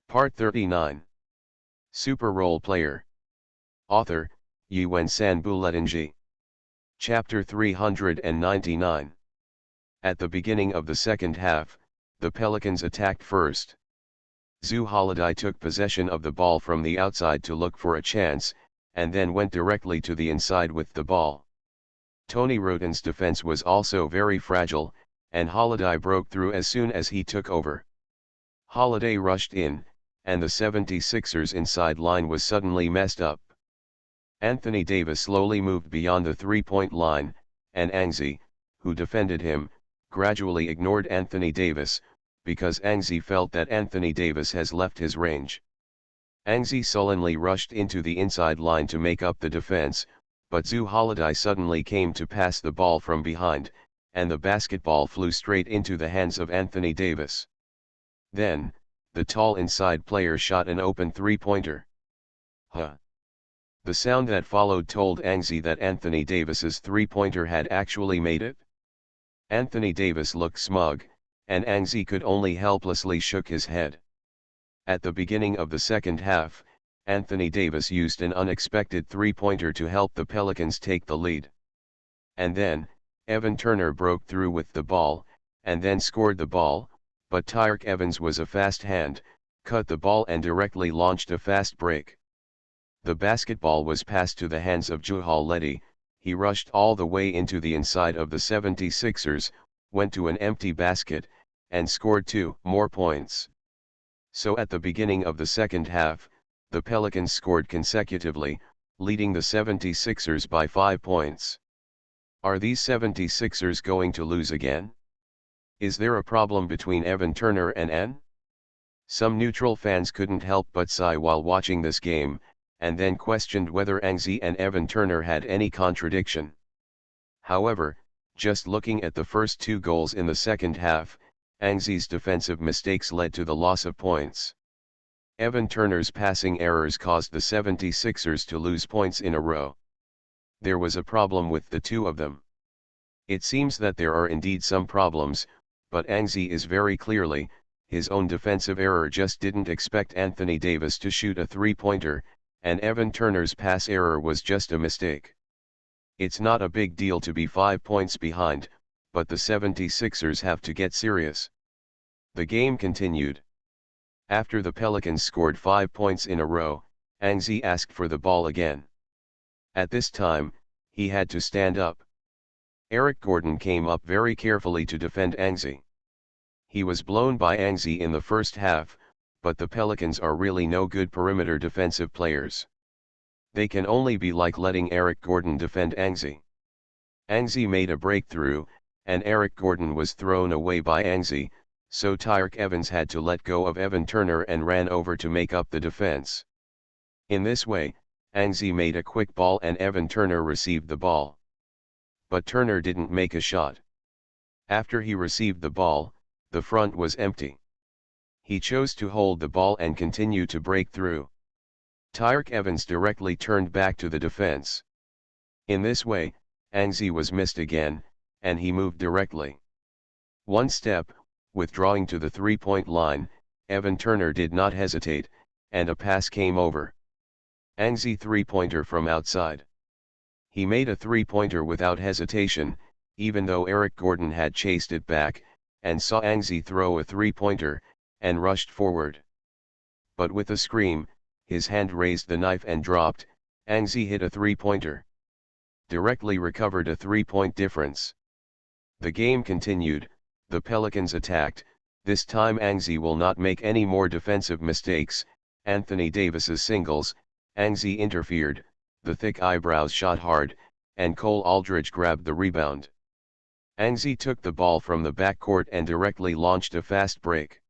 Part 39. Super Role Player. Author, Yuan-san Buletinji. Chapter 399. At the beginning of the second half, the Pelicans attacked first. Zhu Holiday took possession of the ball from the outside to look for a chance, and then went directly to the inside with the ball. Tony Roten's defense was also very fragile, and Holiday broke through as soon as he took over. Holiday rushed in, and the 76ers inside line was suddenly messed up. Anthony Davis slowly moved beyond the three-point line, and Angzi, who defended him, gradually ignored Anthony Davis, because Angzi felt that Anthony Davis has left his range. Angzi sullenly rushed into the inside line to make up the defense, but Zhu Holiday suddenly came to pass the ball from behind, and the basketball flew straight into the hands of Anthony Davis. Then, the tall inside player shot an open three-pointer. The sound that followed told Angzi that Anthony Davis's three-pointer had actually made it. Anthony Davis looked smug, and Angzi could only helplessly shook his head. At the beginning of the second half, Anthony Davis used an unexpected three-pointer to help the Pelicans take the lead. And then, Evan Turner broke through with the ball, and then scored the ball, but Tyreke Evans was a fast hand, cut the ball and directly launched a fast break. The basketball was passed to the hands of Zhu Holiday. He rushed all the way into the inside of the 76ers, went to an empty basket, and scored 2 more points. So at the beginning of the second half, the Pelicans scored consecutively, leading the 76ers by 5 points. Are these 76ers going to lose again? Is there a problem between Evan Turner and N? Some neutral fans couldn't help but sigh while watching this game, and then questioned whether Angzi and Evan Turner had any contradiction. However, just looking at the first 2 goals in the second half, Angzi's defensive mistakes led to the loss of points. Evan Turner's passing errors caused the 76ers to lose points in a row. There was a problem with the two of them. It seems that there are indeed some problems, but Angzi is very clearly, his own defensive error just didn't expect Anthony Davis to shoot a three-pointer, and Evan Turner's pass error was just a mistake. It's not a big deal to be 5 points behind, but the 76ers have to get serious. The game continued. After the Pelicans scored 5 points in a row, Angzi asked for the ball again. At this time, he had to stand up. Eric Gordon came up very carefully to defend Angzi. He was blown by Angzi in the first half, but the Pelicans are really no good perimeter defensive players. They can only be like letting Eric Gordon defend Angzi. Angzi made a breakthrough, and Eric Gordon was thrown away by Angzi, so Tyreke Evans had to let go of Evan Turner and ran over to make up the defense. In this way, Angzi made a quick ball and Evan Turner received the ball. But Turner didn't make a shot. After he received the ball, the front was empty. He chose to hold the ball and continue to break through. Tyreke Evans directly turned back to the defense. In this way, Angzi was missed again, and he moved directly. One step, withdrawing to the three-point line, Evan Turner did not hesitate, and a pass came over. Angzi three-pointer from outside. He made a three-pointer without hesitation, even though Eric Gordon had chased it back, and saw Angzi throw a three-pointer, and rushed forward. But with a scream, his hand raised the knife and dropped. Angzi hit a three-pointer. Directly recovered a 3-point difference. The game continued, the Pelicans attacked. This time Angzi will not make any more defensive mistakes. Anthony Davis's singles, Angzi interfered, the thick eyebrows shot hard, and Cole Aldridge grabbed the rebound. Angzi took the ball from the backcourt and directly launched a fast break.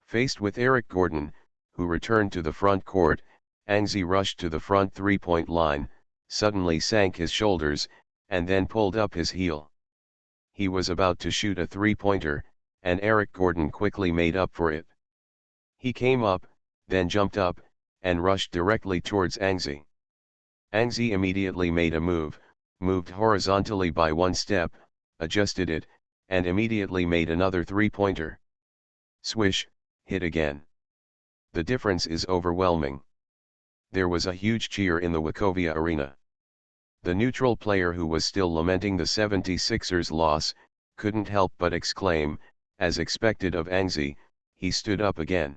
Faced with Eric Gordon, who returned to the front court, Angzi rushed to the front three-point line, suddenly sank his shoulders, and then pulled up his heel. He was about to shoot a three-pointer, and Eric Gordon quickly made up for it. He came up, then jumped up, and rushed directly towards Angzi. Angzi immediately made a move, moved horizontally by 1 step, adjusted it, and immediately made another three-pointer. Swish, hit again. The difference is overwhelming. There was a huge cheer in the Wachovia arena. The neutral player, who was still lamenting the 76ers' loss, couldn't help but exclaim, as expected of Anxi, he stood up again.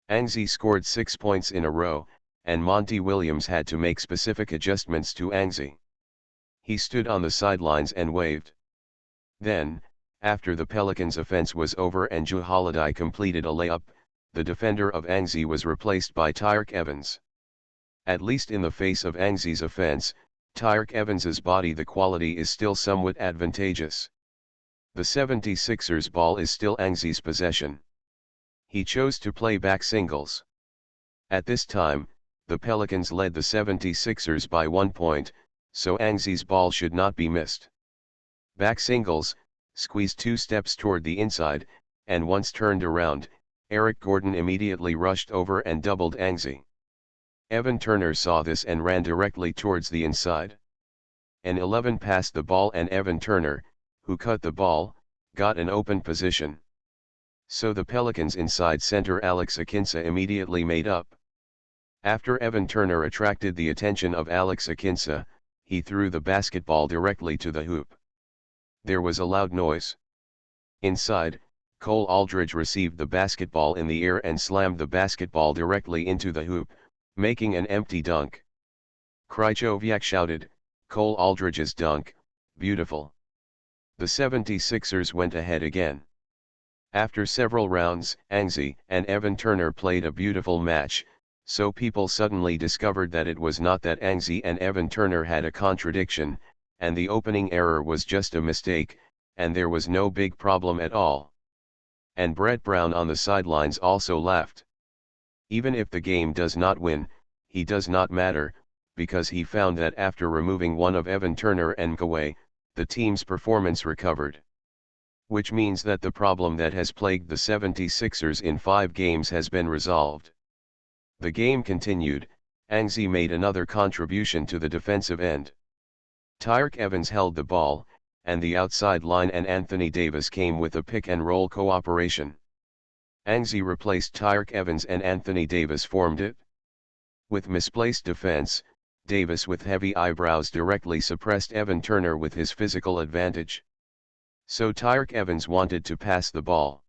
Anxi scored 6 points in a row, and Monty Williams had to make specific adjustments to Anxi. He stood on the sidelines and waved. Then, after the Pelicans' offense was over and Jrue Holiday completed a layup, the defender of Anxi was replaced by Tyreke Evans. At least in the face of Anxi's offense, Tyreke Evans's body quality is still somewhat advantageous. The 76ers' ball is still Anxi's possession. He chose to play back singles. At this time, the Pelicans led the 76ers by 1 point, so Anxi's ball should not be missed. Back singles, squeezed 2 steps toward the inside, and once turned around, Eric Gordon immediately rushed over and doubled Anxi. Evan Turner saw this and ran directly towards the inside. An 11 passed the ball and Evan Turner, who cut the ball, got an open position. So the Pelicans' inside center Alex Akinsa immediately made up. After Evan Turner attracted the attention of Alex Akinsa, he threw the basketball directly to the hoop. There was a loud noise. Inside, Cole Aldridge received the basketball in the air and slammed the basketball directly into the hoop, making an empty dunk. Krychowiak shouted, "Cole Aldridge's dunk, beautiful." The 76ers went ahead again. After several rounds, Anxi and Evan Turner played a beautiful match, so people suddenly discovered that it was not that Anxi and Evan Turner had a contradiction, and the opening error was just a mistake, and there was no big problem at all. And Brett Brown on the sidelines also laughed. Even if the game does not win, he does not matter, because he found that after removing one of Evan Turner and Kawhi, the team's performance recovered. Which means that the problem that has plagued the 76ers in 5 games has been resolved. The game continued. Anxi made another contribution to the defensive end. Tyreke Evans held the ball, and the outside line and Anthony Davis came with a pick-and-roll cooperation. Anxi replaced Tyreke Evans and Anthony Davis formed it. With misplaced defense, Davis with heavy eyebrows directly suppressed Evan Turner with his physical advantage. So Tyreke Evans wanted to pass the ball.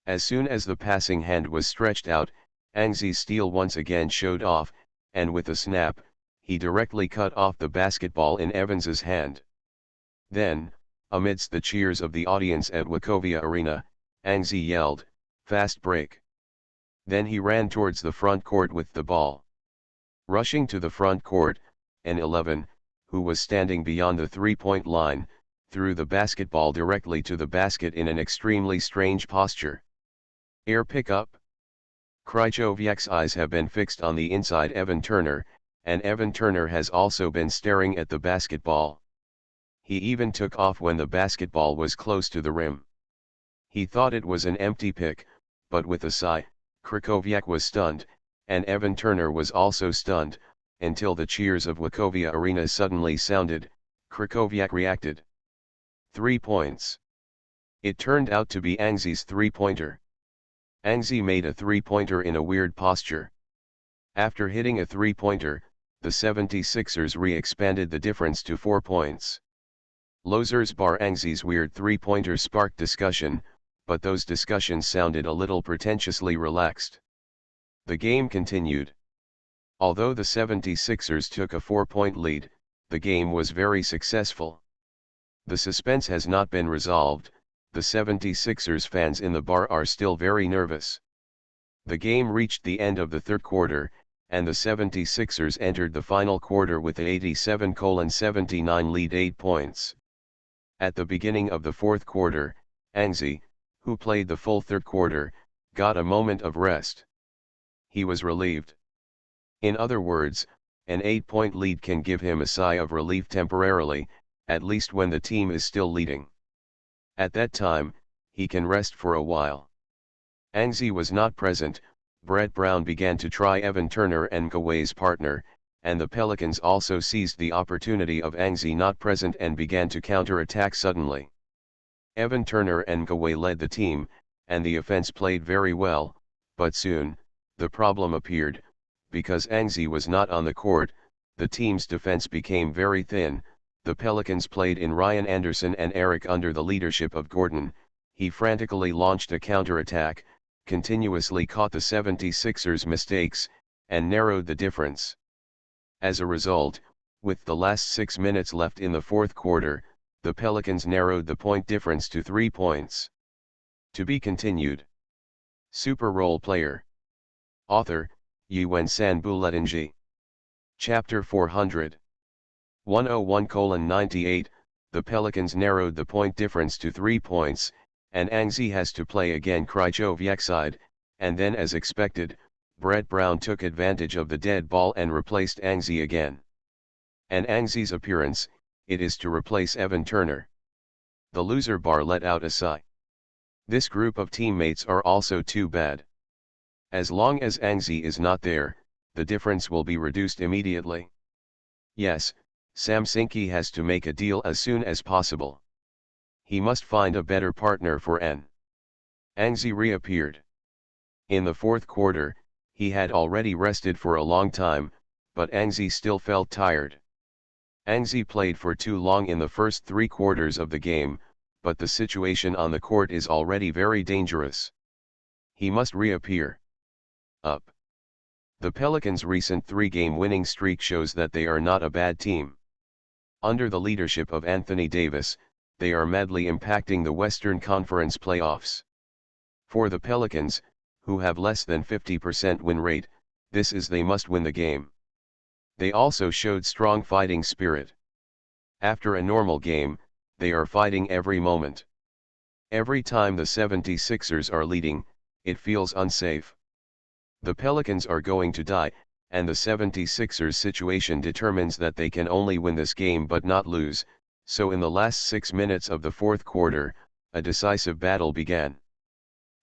As soon as the passing hand was stretched out, Anxi's steal once again showed off, and with a snap, he directly cut off the basketball in Evans's hand. Then, amidst the cheers of the audience at Wachovia Arena, Anxi yelled, "Fast break." Then he ran towards the front court with the ball. Rushing to the front court, an 11, who was standing beyond the three-point line, threw the basketball directly to the basket in an extremely strange posture. Air pickup. Krychowiak's eyes have been fixed on the inside Evan Turner, and Evan Turner has also been staring at the basketball. He even took off when the basketball was close to the rim. He thought it was an empty pick, but with a sigh, Krychowiak was stunned, and Evan Turner was also stunned, until the cheers of Wachovia Arena suddenly sounded. Krychowiak reacted. 3 points. It turned out to be Anxi's three-pointer. Anxi made a three-pointer in a weird posture. After hitting a three-pointer, the 76ers re-expanded the difference to 4 points. Losers bar Anxi's weird three-pointer sparked discussion, but those discussions sounded a little pretentiously relaxed. The game continued. Although the 76ers took a 4-point lead, the game was very successful. The suspense has not been resolved. The 76ers fans in the bar are still very nervous. The game reached the end of the third quarter, and the 76ers entered the final quarter with an 87-79 lead 8 points. At the beginning of the fourth quarter, Anxi, who played the full third quarter, got a moment of rest. He was relieved. In other words, an 8-point lead can give him a sigh of relief temporarily, at least when the team is still leading. At that time, he can rest for a while. Anxi was not present. Brett Brown began to try Evan Turner and Kawhi's partner, and the Pelicans also seized the opportunity of Anxi not present and began to counter-attack suddenly. Evan Turner and Kawhi led the team, and the offense played very well, but soon, The problem appeared, because Angzi was not on the court, the team's defense became very thin. The Pelicans played in Ryan Anderson and Eric under the leadership of Gordon. He frantically launched a counterattack, continuously caught the 76ers' mistakes, and narrowed the difference. As a result, with the last 6 minutes left in the fourth quarter, the Pelicans narrowed the point difference to 3 points. To be continued. Super Role Player. Author, Yuen San Buletinji. Chapter 400. 101:98, the Pelicans narrowed the point difference to 3 points, and Angzi has to play again Krychowiak, and then as expected, Brett Brown took advantage of the dead ball and replaced Angzi again. And Angzi's appearance, it is to replace Evan Turner. The loser bar let out a sigh. This group of teammates are also too bad. As long as Angzi is not there, the difference will be reduced immediately. Yes, Samsinki has to make a deal as soon as possible. He must find a better partner for N. Angzi reappeared. In the fourth quarter, he had already rested for a long time, but Angzi still felt tired. Angzi played for too long in the first 3 quarters of the game, but the situation on the court is already very dangerous. He must reappear. Up. The Pelicans' recent 3-game winning streak shows that they are not a bad team. Under the leadership of Anthony Davis, they are madly impacting the Western Conference playoffs. For the Pelicans, who have less than 50% win rate, this is they must win the game. They also showed strong fighting spirit. After a normal game, they are fighting every moment. Every time the 76ers are leading, it feels unsafe. The Pelicans are going to die, and the 76ers' situation determines that they can only win this game but not lose, so in the last 6 minutes of the fourth quarter, a decisive battle began.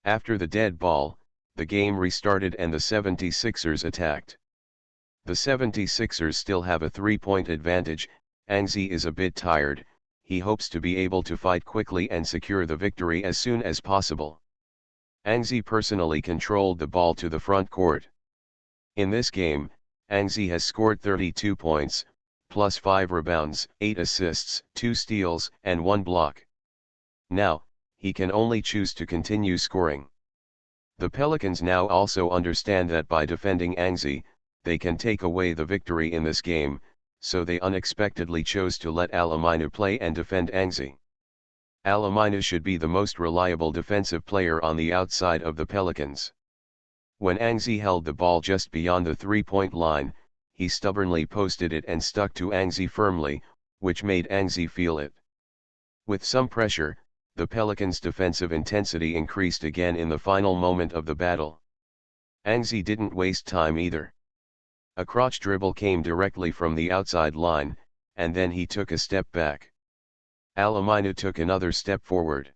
After the dead ball, the game restarted and the 76ers attacked. The 76ers still have a 3-point advantage. Angzi is a bit tired. He hopes to be able to fight quickly and secure the victory as soon as possible. Angzi personally controlled the ball to the front court. In this game, Angzi has scored 32 points, plus 5 rebounds, 8 assists, 2 steals, and 1 block. Now, he can only choose to continue scoring. The Pelicans now also understand that by defending Angzi, they can take away the victory in this game, so they unexpectedly chose to let Alaminu play and defend Angzi. Alaminu should be the most reliable defensive player on the outside of the Pelicans. When Angzi held the ball just beyond the 3-point line, he stubbornly posted it and stuck to Angzi firmly, which made Angzi feel it. With some pressure, the Pelicans' defensive intensity increased again in the final moment of the battle. Angzi didn't waste time either. A crotch dribble came directly from the outside line, and then he took a step back. Alaminu took another step forward.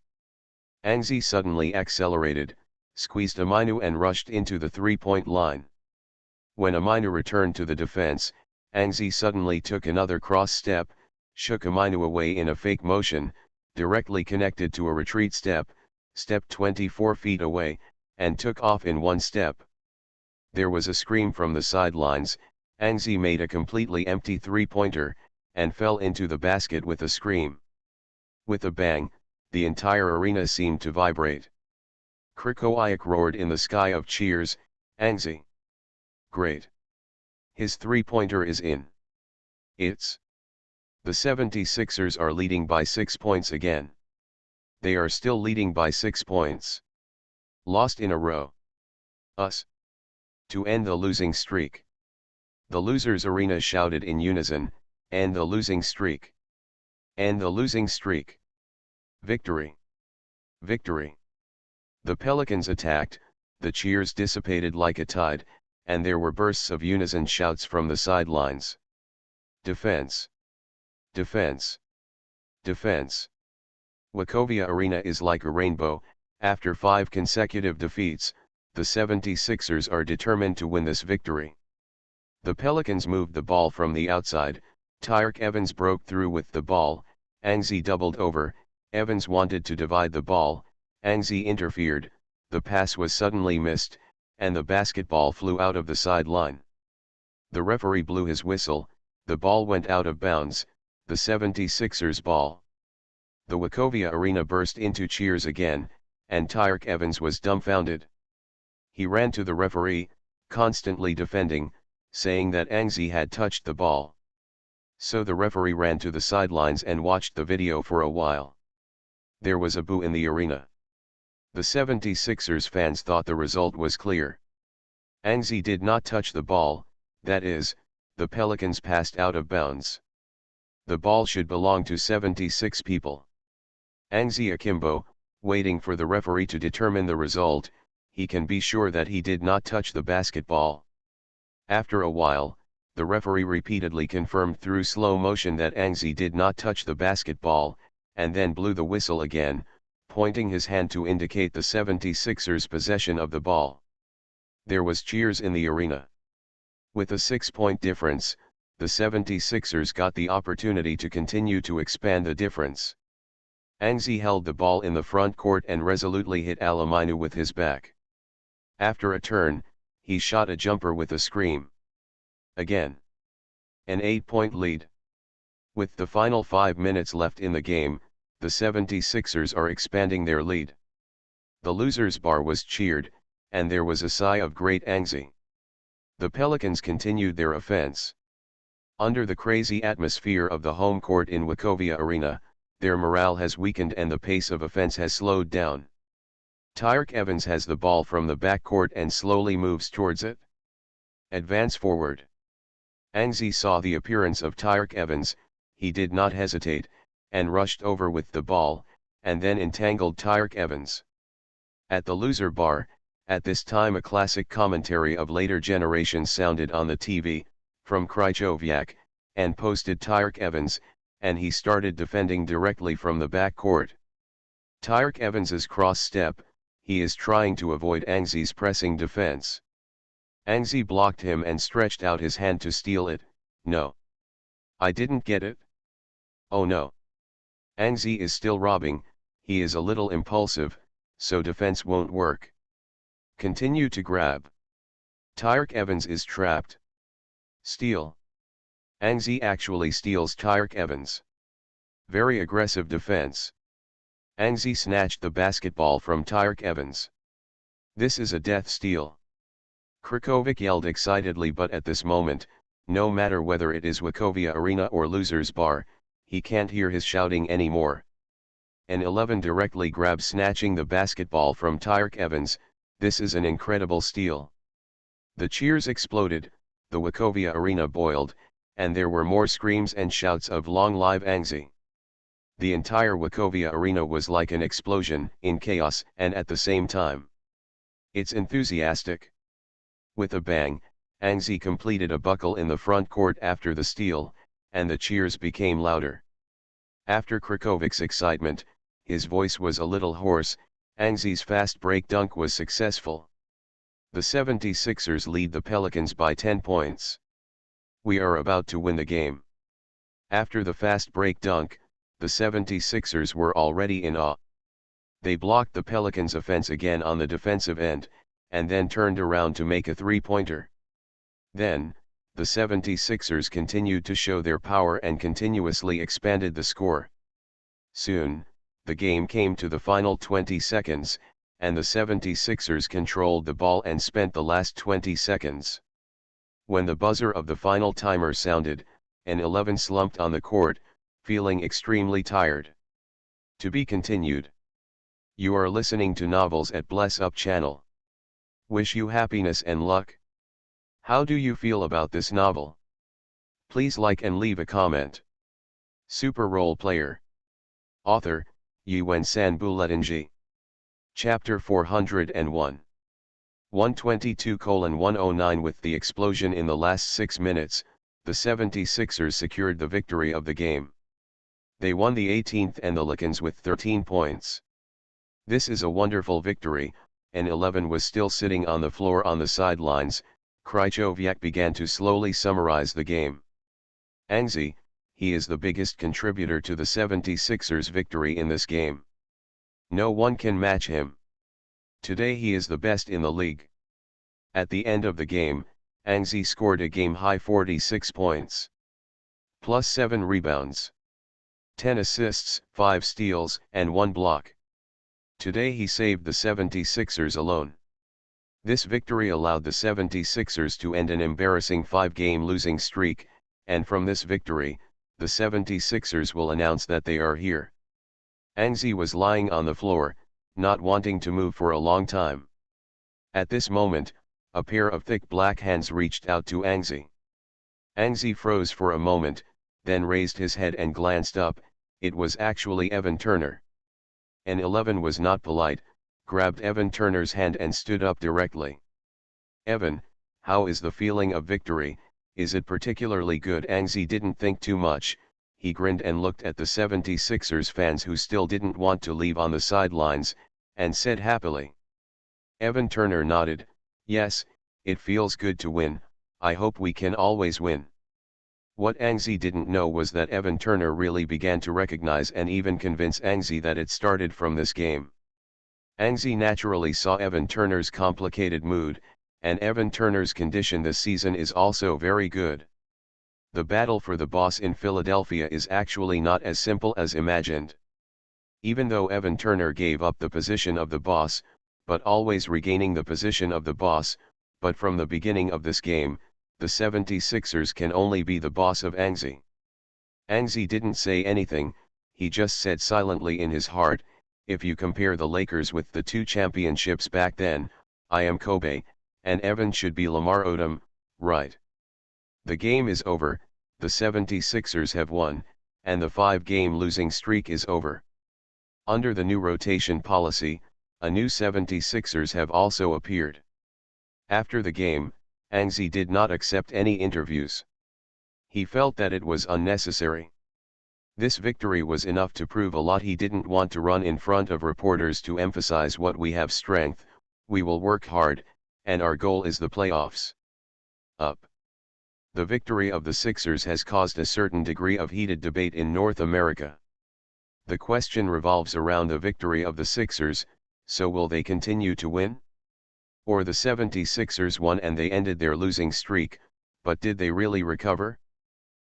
Angzi suddenly accelerated, squeezed Aminu and rushed into the 3-point line. When Aminu returned to the defense, Angzi suddenly took another cross step, shook Aminu away in a fake motion, directly connected to a retreat step, stepped 24 feet away, and took off in 1 step. There was a scream from the sidelines. Angzi made a completely empty 3-pointer, and fell into the basket with a scream. With a bang, the entire arena seemed to vibrate. Krychowiak roared in the sky of cheers. Angzi. Great. His 3-pointer is in. It's. The 76ers are leading by 6 points again. They are still leading by 6 points. Lost in a row. Us. To end the losing streak. The losers' arena shouted in unison, "End the losing streak! End the losing streak! Victory! Victory!" The Pelicans attacked, the cheers dissipated like a tide, and there were bursts of unison shouts from the sidelines. Defense! Defense! Defense! Wachovia Arena is like a rainbow. After 5 consecutive defeats, the 76ers are determined to win this victory. The Pelicans moved the ball from the outside. Tyreke Evans broke through with the ball. Angzi doubled over. Evans wanted to divide the ball. Angzi interfered. The pass was suddenly missed. and the basketball flew out of the sideline. The referee blew his whistle, the ball went out of bounds, the 76ers ball. The Wachovia Arena burst into cheers again, and Tyreke Evans was dumbfounded. He ran to the referee, constantly defending, saying that Anzi had touched the ball. So the referee ran to the sidelines and watched the video for a while. There was a boo in the arena. The 76ers fans thought the result was clear. Anzi did not touch the ball, that is, the Pelicans passed out of bounds. The ball should belong to 76 people. Anzi akimbo, waiting for the referee to determine the result, he can be sure that he did not touch the basketball. After a while, the referee repeatedly confirmed through slow motion that Anzi did not touch the basketball, and then blew the whistle again, pointing his hand to indicate the 76ers' possession of the ball. There was cheers in the arena. With a 6-point difference, the 76ers got the opportunity to continue to expand the difference. Anzi held the ball in the front court and resolutely hit Alamainu with his back. After a turn, he shot a jumper with a scream. Again. An 8-point lead. With the final 5 minutes left in the game, the 76ers are expanding their lead. The losers bar was cheered, and there was a sigh of great anxiety. The Pelicans continued their offense. Under the crazy atmosphere of the home court in Wachovia Arena, their morale has weakened and the pace of offense has slowed down. Tyreke Evans has the ball from the backcourt and slowly moves towards it. Advance forward. Anzi saw the appearance of Tyreke Evans, he did not hesitate, and rushed over with the ball, and then entangled Tyreke Evans. At the loser bar, at this time a classic commentary of later generations sounded on the TV, from Krychowiak, and posted Tyreke Evans, and he started defending directly from the backcourt. Tyreke Evans's cross step, he is trying to avoid Anzi's pressing defense. Anzi blocked him and stretched out his hand to steal it. No. I didn't get it. Oh no. Anzi is still robbing, he is a little impulsive, so defense won't work. Continue to grab. Tyreke Evans is trapped. Steal. Anzi actually steals Tyreke Evans. Very aggressive defense. Anzi snatched the basketball from Tyreke Evans. This is a death steal. Krkovic yelled excitedly, but at this moment, no matter whether it is Wachovia Arena or Losers Bar, he can't hear his shouting anymore. An 11 directly grabs snatching the basketball from Tyreke Evans. This is an incredible steal. The cheers exploded, the Wachovia Arena boiled, and there were more screams and shouts of "Long live Anzi." The entire Wachovia Arena was like an explosion, in chaos and at the same time. It's enthusiastic. With a bang, Anzi completed a buckle in the front court after the steal, and the cheers became louder. After Krkovic's excitement, his voice was a little hoarse. Anzi's fast break dunk was successful. The 76ers lead the Pelicans by 10 points. We are about to win the game. After the fast break dunk, the 76ers were already in awe. They blocked the Pelicans' offense again on the defensive end, and then turned around to make a three-pointer. Then, the 76ers continued to show their power and continuously expanded the score. Soon, the game came to the final 20 seconds, and the 76ers controlled the ball and spent the last 20 seconds. When the buzzer of the final timer sounded, an 11 slumped on the court, feeling extremely tired. To be continued. You are listening to Novels at Bless Up channel. Wish you happiness and luck. How do you feel about this novel? Please like and leave a comment. Super Role Player. Author, Yuen San Buletinji. Chapter 401. 122:109. With the explosion in the last 6 minutes, the 76ers secured the victory of the game. They won the 18th and the Pelicans with 13 points. This is a wonderful victory, and 11 was still sitting on the floor on the sidelines. Krychowiak began to slowly summarize the game. Anzi, he is the biggest contributor to the 76ers' victory in this game. No one can match him. Today he is the best in the league. At the end of the game, Anzi scored a game-high 46 points. Plus 7 rebounds. 10 assists, 5 steals, and 1 block. Today he saved the 76ers alone. This victory allowed the 76ers to end an embarrassing 5-game losing streak, and from this victory, the 76ers will announce that they are here. Anzi was lying on the floor, not wanting to move for a long time. At this moment, a pair of thick black hands reached out to Anzi. Anzi froze for a moment, then raised his head and glanced up. It was actually Evan Turner. An 11 was not polite, grabbed Evan Turner's hand and stood up directly. "Evan, how is the feeling of victory? Is it particularly good?" Anzi didn't think too much. He grinned and looked at the 76ers fans who still didn't want to leave on the sidelines, and said happily. Evan Turner nodded, "Yes, it feels good to win. I hope we can always win." What Anzi didn't know was that Evan Turner really began to recognize and even convince Anzi that it started from this game. Anzi naturally saw Evan Turner's complicated mood, and Evan Turner's condition this season is also very good. The battle for the boss in Philadelphia is actually not as simple as imagined. Even though Evan Turner gave up the position of the boss, but always regaining the position of the boss, but from the beginning of this game, the 76ers can only be the boss of Anzi. Anzi didn't say anything, he just said silently in his heart, "If you compare the Lakers with the 2 championships back then, I am Kobe, and Evan should be Lamar Odom, right?" The game is over, the 76ers have won, and the 5-game losing streak is over. Under the new rotation policy, a new 76ers have also appeared. After the game, Anzi did not accept any interviews. He felt that it was unnecessary. This victory was enough to prove a lot. He didn't want to run in front of reporters to emphasize what we have strength, we will work hard, and our goal is the playoffs. Up. The victory of the Sixers has caused a certain degree of heated debate in North America. The question revolves around the victory of the Sixers, so will they continue to win? Or the 76ers won and they ended their losing streak, but did they really recover?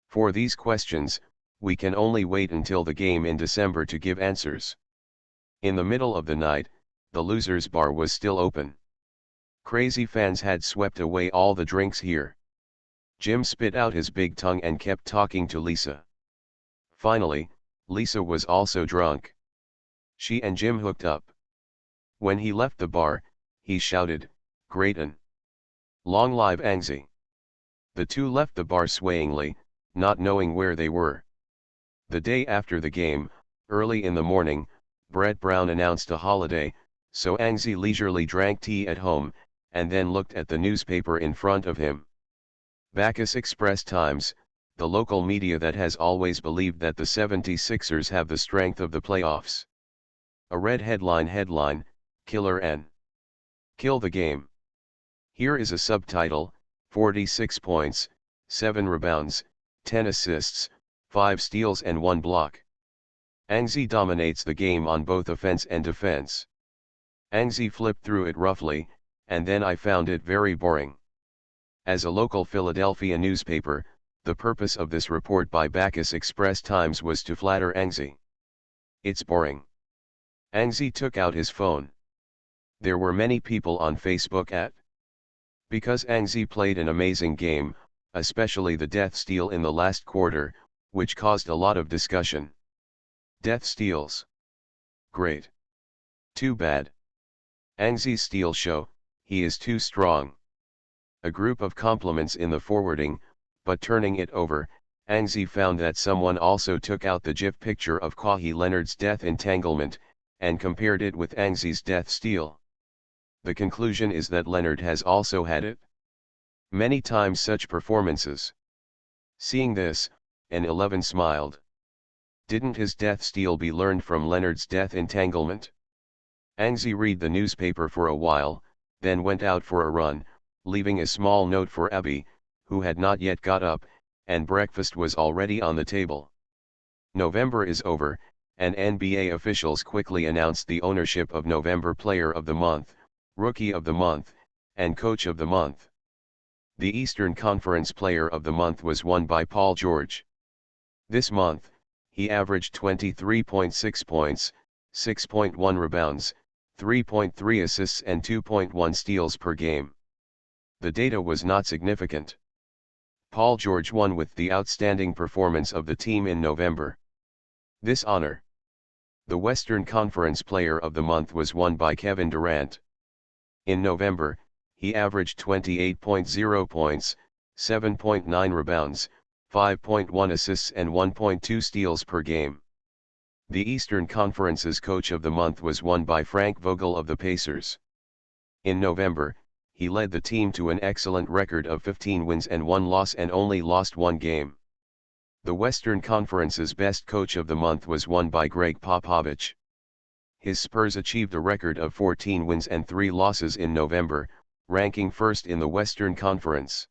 For these questions, we can only wait until the game in December to give answers. In the middle of the night, the losers' bar was still open. Crazy fans had swept away all the drinks here. Jim spit out his big tongue and kept talking to Lisa. Finally, Lisa was also drunk. She and Jim hooked up. When he left the bar, he shouted, "Grayton! Long live Anzi!" The two left the bar swayingly, not knowing where they were. The day after the game, early in the morning, Brett Brown announced a holiday, so Anzi leisurely drank tea at home, and then looked at the newspaper in front of him. Bacchus Express-Times, the local media that has always believed that the 76ers have the strength of the playoffs. A red headline, "Killer N. Kill the game." Here is a subtitle, 46 points, 7 rebounds, 10 assists, 5 steals and 1 block. Anzi dominates the game on both offense and defense. Anzi flipped through it roughly, and then I found it very boring. As a local Philadelphia newspaper, the purpose of this report by Bacchus Express-Times was to flatter Anzi. It's boring. Anzi took out his phone. There were many people on Facebook at. Because Anzi played an amazing game, especially the death steal in the last quarter, which caused a lot of discussion. Death steals. Great. Too bad. Anzi's steal show, he is too strong. A group of compliments in the forwarding, but turning it over, Anzi found that someone also took out the GIF picture of Kawhi Leonard's death entanglement, and compared it with Anzi's death steal. The conclusion is that Leonard has also had it. Many times such performances. Seeing this, an 11 smiled. Didn't his death steal be learned from Leonard's death entanglement? Anzi read the newspaper for a while, then went out for a run, leaving a small note for Abby, who had not yet got up, and breakfast was already on the table. November is over, and NBA officials quickly announced the ownership of November Player of the Month, Rookie of the Month, and Coach of the Month. The Eastern Conference Player of the Month was won by Paul George. This month, he averaged 23.6 points, 6.1 rebounds, 3.3 assists and 2.1 steals per game. The data was not significant. Paul George won with the outstanding performance of the team in November. This honor. The Western Conference Player of the Month was won by Kevin Durant. In November, he averaged 28.0 points, 7.9 rebounds, 5.1 assists and 1.2 steals per game. The Eastern Conference's Coach of the Month was won by Frank Vogel of the Pacers. In November, he led the team to an excellent record of 15 wins and 1 loss and only lost 1 game. The Western Conference's Best Coach of the Month was won by Greg Popovich. His Spurs achieved a record of 14 wins and 3 losses in November, ranking first in the Western Conference.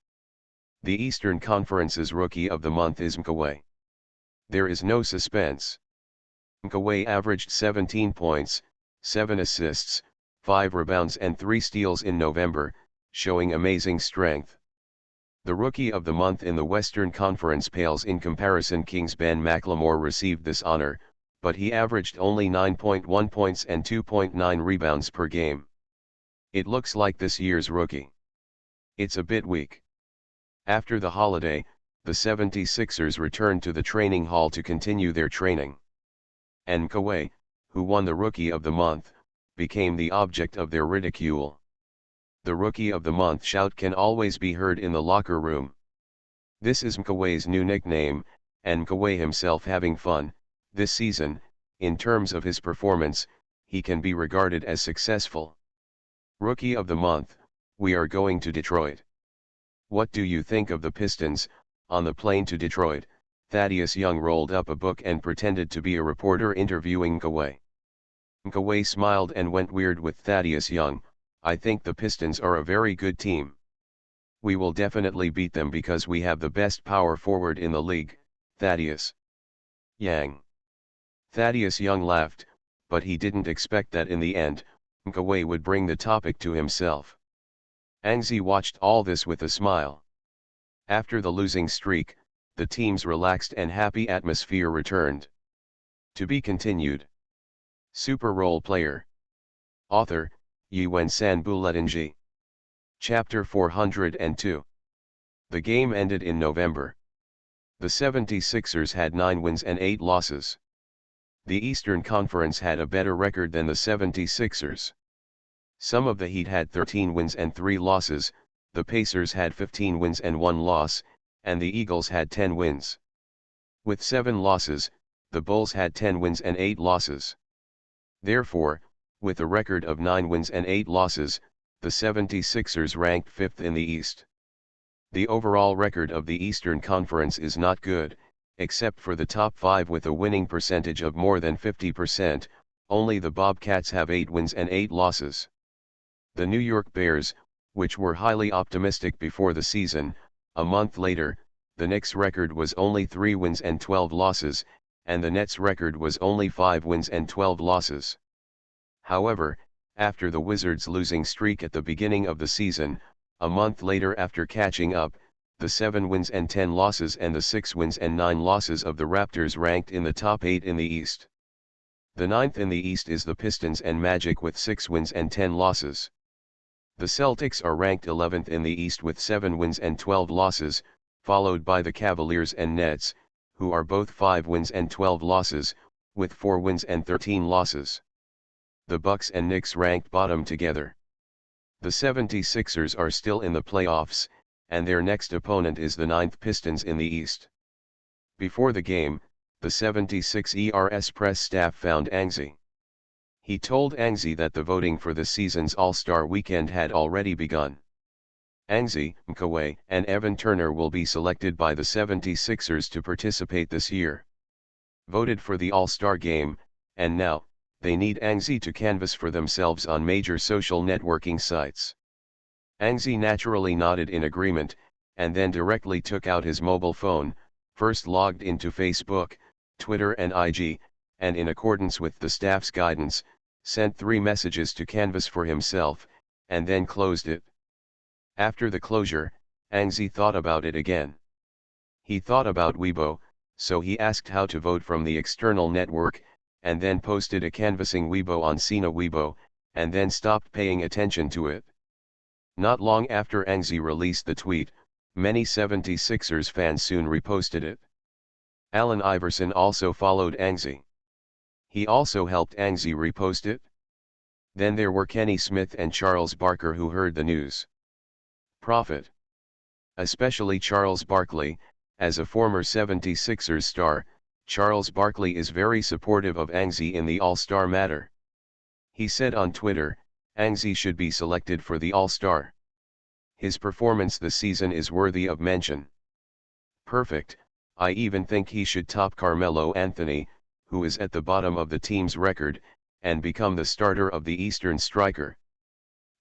The Eastern Conference's Rookie of the Month is Mkaway. There is no suspense. Mkaway averaged 17 points, 7 assists, 5 rebounds and 3 steals in November, showing amazing strength. The Rookie of the Month in the Western Conference pales in comparison. Kings' Ben McLemore received this honor, but he averaged only 9.1 points and 2.9 rebounds per game. It looks like this year's rookie. It's a bit weak. After the holiday, the 76ers returned to the training hall to continue their training. And Mkaway, who won the Rookie of the Month, became the object of their ridicule. The Rookie of the Month shout can always be heard in the locker room. This is Mkaway's new nickname, and Mkaway himself having fun. This season, in terms of his performance, he can be regarded as successful. Rookie of the Month, we are going to Detroit. What do you think of the Pistons? On the plane to Detroit, Thaddeus Young rolled up a book and pretended to be a reporter interviewing Mkaway. Mkaway smiled and went weird with Thaddeus Young. I think the Pistons are a very good team. We will definitely beat them because we have the best power forward in the league, Thaddeus Young. Thaddeus Young laughed, but he didn't expect that in the end, Mkaway would bring the topic to himself. Anzi watched all this with a smile. After the losing streak, the team's relaxed and happy atmosphere returned. To be continued. Super Role Player. Author, Yuen-San Buletinji. Chapter 402. The game ended in November. The 76ers had 9 wins and 8 losses. The Eastern Conference had a better record than the 76ers. Some of the Heat had 13 wins and 3 losses, the Pacers had 15 wins and 1 loss, and the Eagles had 10 wins. With 7 losses, the Bulls had 10 wins and 8 losses. Therefore, with a record of 9 wins and 8 losses, the 76ers ranked 5th in the East. The overall record of the Eastern Conference is not good, except for the top 5 with a winning percentage of more than 50%, only the Bobcats have 8 wins and 8 losses. The New York Bears, which were highly optimistic before the season, a month later, the Knicks' record was only 3 wins and 12 losses, and the Nets' record was only 5 wins and 12 losses. However, after the Wizards' losing streak at the beginning of the season, a month later after catching up, the 7 wins and 10 losses and the 6 wins and 9 losses of the Raptors ranked in the top 8 in the East. The 9th in the East is the Pistons and Magic with 6 wins and 10 losses. The Celtics are ranked 11th in the East with 7 wins and 12 losses, followed by the Cavaliers and Nets, who are both 5 wins and 12 losses, with 4 wins and 13 losses. The Bucks and Knicks ranked bottom together. The 76ers are still in the playoffs, and their next opponent is the 9th Pistons in the East. Before the game, the 76ers press staff found Anzi. He told Anzi that the voting for the season's All-Star Weekend had already begun. Anzi, Mkaway, and Evan Turner will be selected by the 76ers to participate this year. Voted for the All-Star Game, and now, they need Anzi to canvass for themselves on major social networking sites. Anzi naturally nodded in agreement, and then directly took out his mobile phone, first logged into Facebook, Twitter and IG, and in accordance with the staff's guidance, sent 3 messages to canvass for himself, and then closed it. After the closure, Angzi thought about it again. He thought about Weibo, so he asked how to vote from the external network, and then posted a canvassing Weibo on Sina Weibo, and then stopped paying attention to it. Not long after Angzi released the tweet, many 76ers fans soon reposted it. Allen Iverson also followed Angzi. He also helped Angzi repost it. Then there were Kenny Smith and Charles Barker who heard the news. Profit. Especially Charles Barkley, as a former 76ers star, Charles Barkley is very supportive of Angzi in the All-Star matter. He said on Twitter, Angzi should be selected for the All-Star. His performance this season is worthy of mention. Perfect, I even think he should top Carmelo Anthony, who is at the bottom of the team's record, and become the starter of the Eastern striker.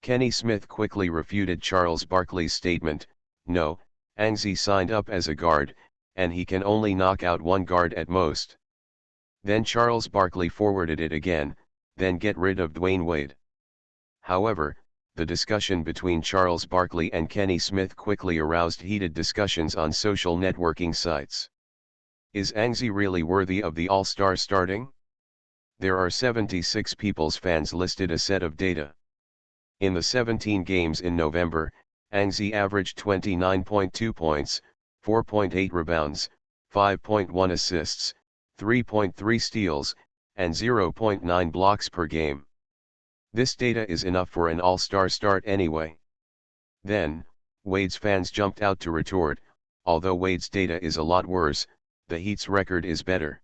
Kenny Smith quickly refuted Charles Barkley's statement, no, Angzi signed up as a guard, and he can only knock out one guard at most. Then Charles Barkley forwarded it again, then get rid of Dwayne Wade. However, the discussion between Charles Barkley and Kenny Smith quickly aroused heated discussions on social networking sites. Is Angzi really worthy of the All-Star starting? There are 76 People's fans listed a set of data. In the 17 games in November, Angzi averaged 29.2 points, 4.8 rebounds, 5.1 assists, 3.3 steals, and 0.9 blocks per game. This data is enough for an all-star start anyway. Then, Wade's fans jumped out to retort, although Wade's data is a lot worse, the Heat's record is better.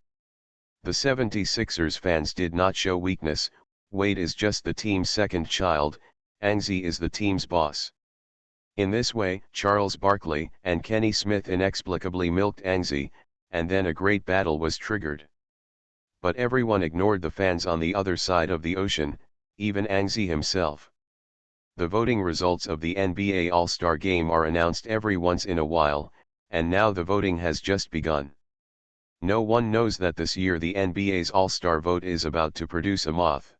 The 76ers fans did not show weakness, Wade is just the team's second child, Angzi is the team's boss. In this way, Charles Barkley and Kenny Smith inexplicably milked Angzi, and then a great battle was triggered. But everyone ignored the fans on the other side of the ocean, even Angzi himself. The voting results of the NBA All-Star Game are announced every once in a while, and now the voting has just begun. No one knows that this year the NBA's All-Star vote is about to produce a moth.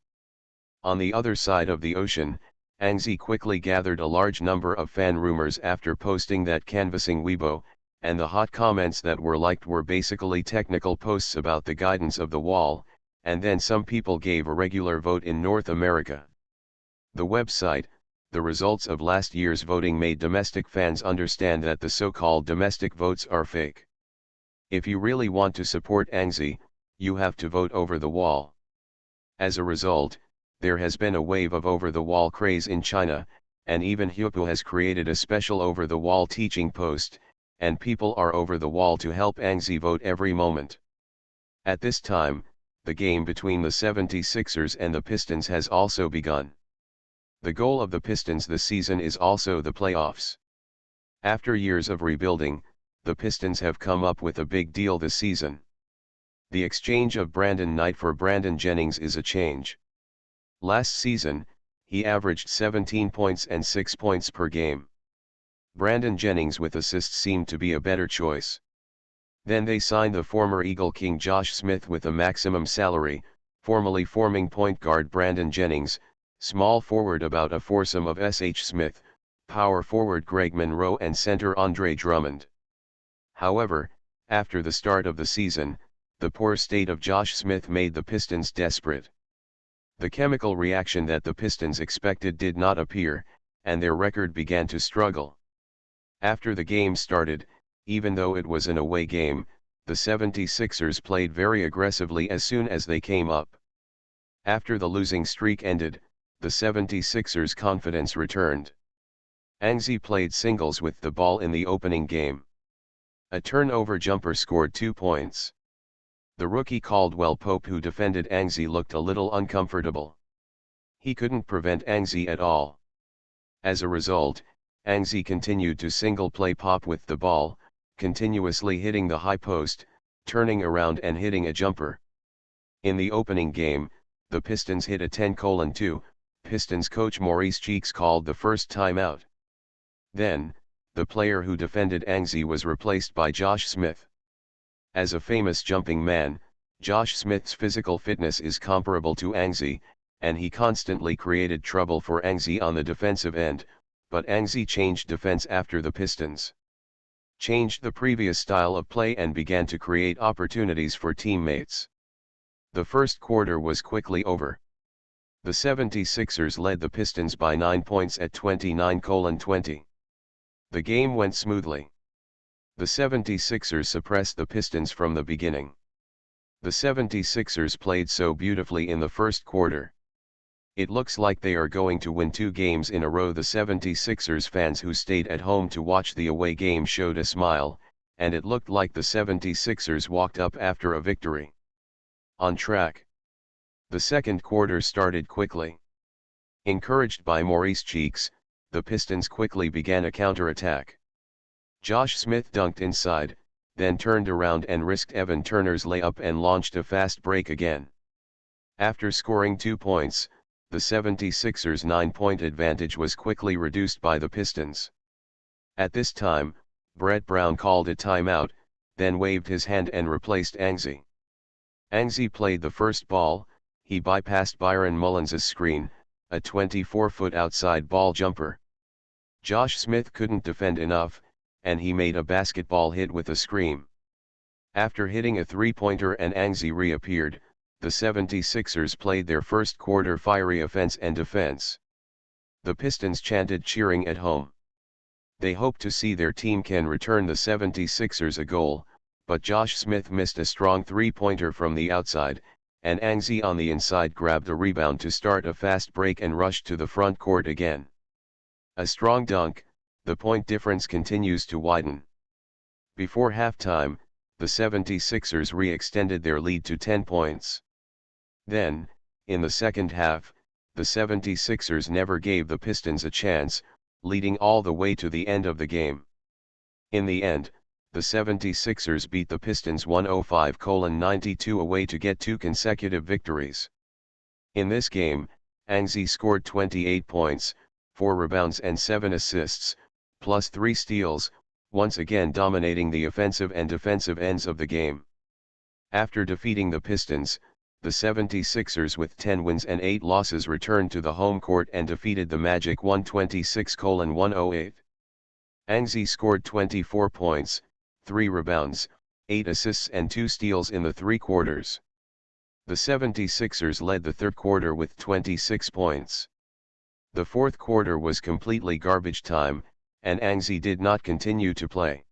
On the other side of the ocean, Angzi quickly gathered a large number of fan rumors after posting that canvassing Weibo, and the hot comments that were liked were basically technical posts about the guidance of the wall, and then some people gave a regular vote in North America. The website, the results of last year's voting made domestic fans understand that the so-called domestic votes are fake. If you really want to support Angzi, you have to vote over the wall. As a result, there has been a wave of over-the-wall craze in China, and even Hupu has created a special over-the-wall teaching post, and people are over the wall to help Angzi vote every moment. At this time, the game between the 76ers and the Pistons has also begun. The goal of the Pistons this season is also the playoffs. After years of rebuilding, the Pistons have come up with a big deal this season. The exchange of Brandon Knight for Brandon Jennings is a change. Last season, he averaged 17 points and 6 points per game. Brandon Jennings with assists seemed to be a better choice. Then they signed the former Eagle King Josh Smith with a maximum salary, formally forming point guard Brandon Jennings, small forward about a foursome of S.H. Smith, power forward Greg Monroe and center Andre Drummond. However, after the start of the season, the poor state of Josh Smith made the Pistons desperate. The chemical reaction that the Pistons expected did not appear, and their record began to struggle. After the game started, even though it was an away game, the 76ers played very aggressively as soon as they came up. After the losing streak ended, the 76ers' confidence returned. Angzi played singles with the ball in the opening game. A turnover jumper scored 2 points. The rookie Caldwell Pope who defended Angzi looked a little uncomfortable. He couldn't prevent Angzi at all. As a result, Angzi continued to single-play Pop with the ball, continuously hitting the high post, turning around and hitting a jumper. In the opening game, the Pistons hit a 10-2, Pistons coach Maurice Cheeks called the first timeout. Then, the player who defended Angzi was replaced by Josh Smith. As a famous jumping man, Josh Smith's physical fitness is comparable to Angzi, and he constantly created trouble for Angzi on the defensive end, but Anxi changed defense after the Pistons changed the previous style of play and began to create opportunities for teammates. The first quarter was quickly over. The 76ers led the Pistons by 9 points at 29-20. The game went smoothly. The 76ers suppressed the Pistons from the beginning. The 76ers played so beautifully in the first quarter. It looks like they are going to win 2 games in a row. The 76ers fans who stayed at home to watch the away game showed a smile, and it looked like the 76ers walked up after a victory. On track. The second quarter started quickly. Encouraged by Maurice Cheeks, the Pistons quickly began a counterattack. Josh Smith dunked inside, then turned around and risked Evan Turner's layup and launched a fast break again. After scoring 2 points, the 76ers' 9-point advantage was quickly reduced by the Pistons. At this time, Brett Brown called a timeout, then waved his hand and replaced Anxi. Anxi played the first ball. He bypassed Byron Mullins' screen, a 24-foot outside ball jumper. Josh Smith couldn't defend enough, and he made a basketball hit with a scream. After hitting a three-pointer and Anxi reappeared, the 76ers played their first quarter fiery offense and defense. The Pistons chanted, cheering at home. They hoped to see their team can return the 76ers a goal, but Josh Smith missed a strong three-pointer from the outside, and Anxi on the inside grabbed a rebound to start a fast break and rushed to the front court again. A strong dunk, the point difference continues to widen. Before halftime, the 76ers re-extended their lead to 10 points. Then, in the second half, the 76ers never gave the Pistons a chance, leading all the way to the end of the game. In the end, the 76ers beat the Pistons 105-92 away to get 2 consecutive victories. In this game, Anxi scored 28 points, 4 rebounds and 7 assists, plus 3 steals, once again dominating the offensive and defensive ends of the game. After defeating the Pistons, the 76ers with 10 wins and 8 losses returned to the home court and defeated the Magic 126-108. Anxi scored 24 points, 3 rebounds, 8 assists and 2 steals in the 3 quarters. The 76ers led the third quarter with 26 points. The fourth quarter was completely garbage time, and Anxi did not continue to play.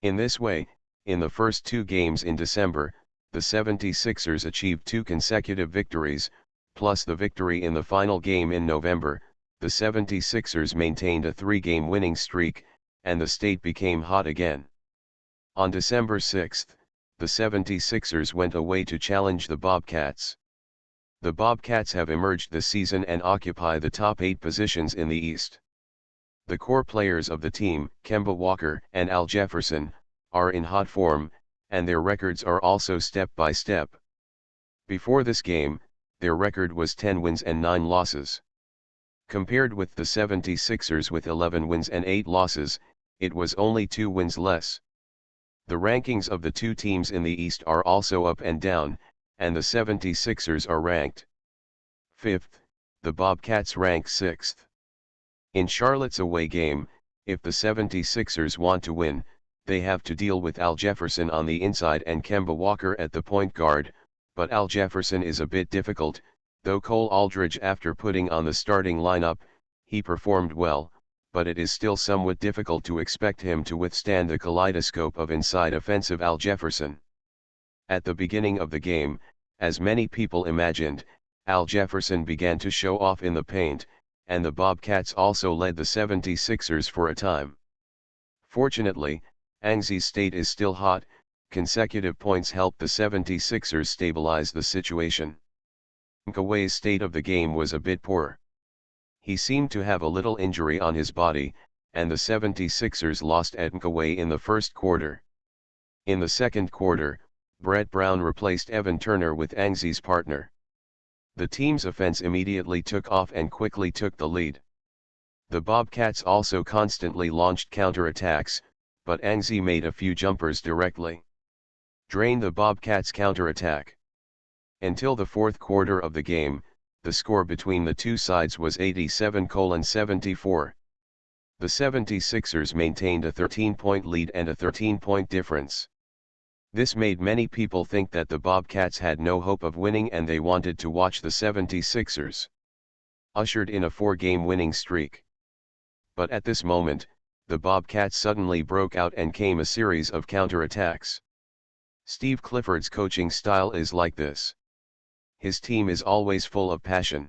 In this way, in the first 2 games in December, the 76ers achieved 2 consecutive victories, plus the victory in the final game in November. The 76ers maintained a 3-game winning streak, and the state became hot again. On December 6, the 76ers went away to challenge the Bobcats. The Bobcats have emerged this season and occupy the top 8 positions in the East. The core players of the team, Kemba Walker and Al Jefferson, are in hot form, and their records are also step by step. Before this game, their record was 10 wins and 9 losses. Compared with the 76ers with 11 wins and 8 losses, it was only 2 wins less. The rankings of the 2 teams in the East are also up and down, and the 76ers are ranked 5th, the Bobcats rank 6th. In Charlotte's away game, if the 76ers want to win, they have to deal with Al Jefferson on the inside and Kemba Walker at the point guard, but Al Jefferson is a bit difficult, though Cole Aldridge, after putting on the starting lineup, he performed well, but it is still somewhat difficult to expect him to withstand the kaleidoscope of inside offensive Al Jefferson. At the beginning of the game, as many people imagined, Al Jefferson began to show off in the paint, and the Bobcats also led the 76ers for a time. Fortunately, Anxi's state is still hot. Consecutive points helped the 76ers stabilize the situation. Nkaway's state of the game was a bit poor. He seemed to have a little injury on his body, and the 76ers lost at Nkaway in the first quarter. In the second quarter, Brett Brown replaced Evan Turner with Anxi's partner. The team's offense immediately took off and quickly took the lead. The Bobcats also constantly launched counterattacks, but Anxi made a few jumpers directly. Drained the Bobcats' counterattack. Until the fourth quarter of the game, the score between the two sides was 87-74. The 76ers maintained a 13-point lead and a 13-point difference. This made many people think that the Bobcats had no hope of winning and they wanted to watch the 76ers. Ushered in a 4-game winning streak. But at this moment, the Bobcats suddenly broke out and came a series of counterattacks. Steve Clifford's coaching style is like this. His team is always full of passion.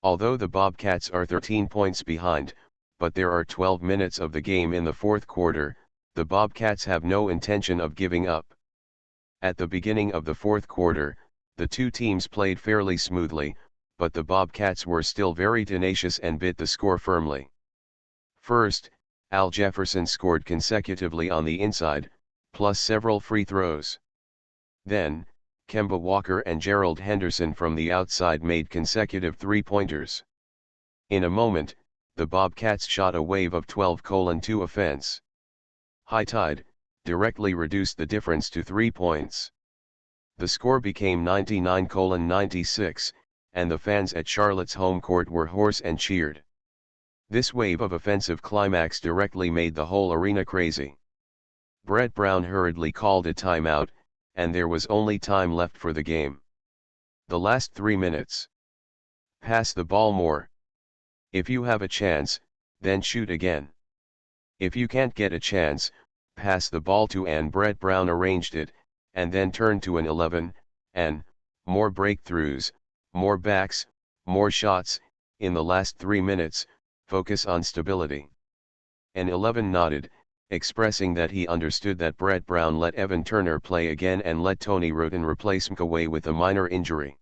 Although the Bobcats are 13 points behind, but there are 12 minutes of the game in the fourth quarter, the Bobcats have no intention of giving up. At the beginning of the fourth quarter, the two teams played fairly smoothly, but the Bobcats were still very tenacious and bit the score firmly. First, Al Jefferson scored consecutively on the inside, plus several free throws. Then, Kemba Walker and Gerald Henderson from the outside made consecutive three-pointers. In a moment, the Bobcats shot a wave of 12:2 offense. High tide, directly reduced the difference to 3 points. The score became 99:96, and the fans at Charlotte's home court were hoarse and cheered. This wave of offensive climax directly made the whole arena crazy. Brett Brown hurriedly called a timeout, and there was only time left for the game. The last 3 minutes. Pass the ball more. If you have a chance, then shoot again. If you can't get a chance, pass the ball to and Brett Brown arranged it, and then turned to an 11, and, more breakthroughs, more backs, more shots, in the last 3 minutes, focus on stability. An 11 nodded, expressing that he understood that Brett Brown let Evan Turner play again and let Tony Roten replace McAway with a minor injury.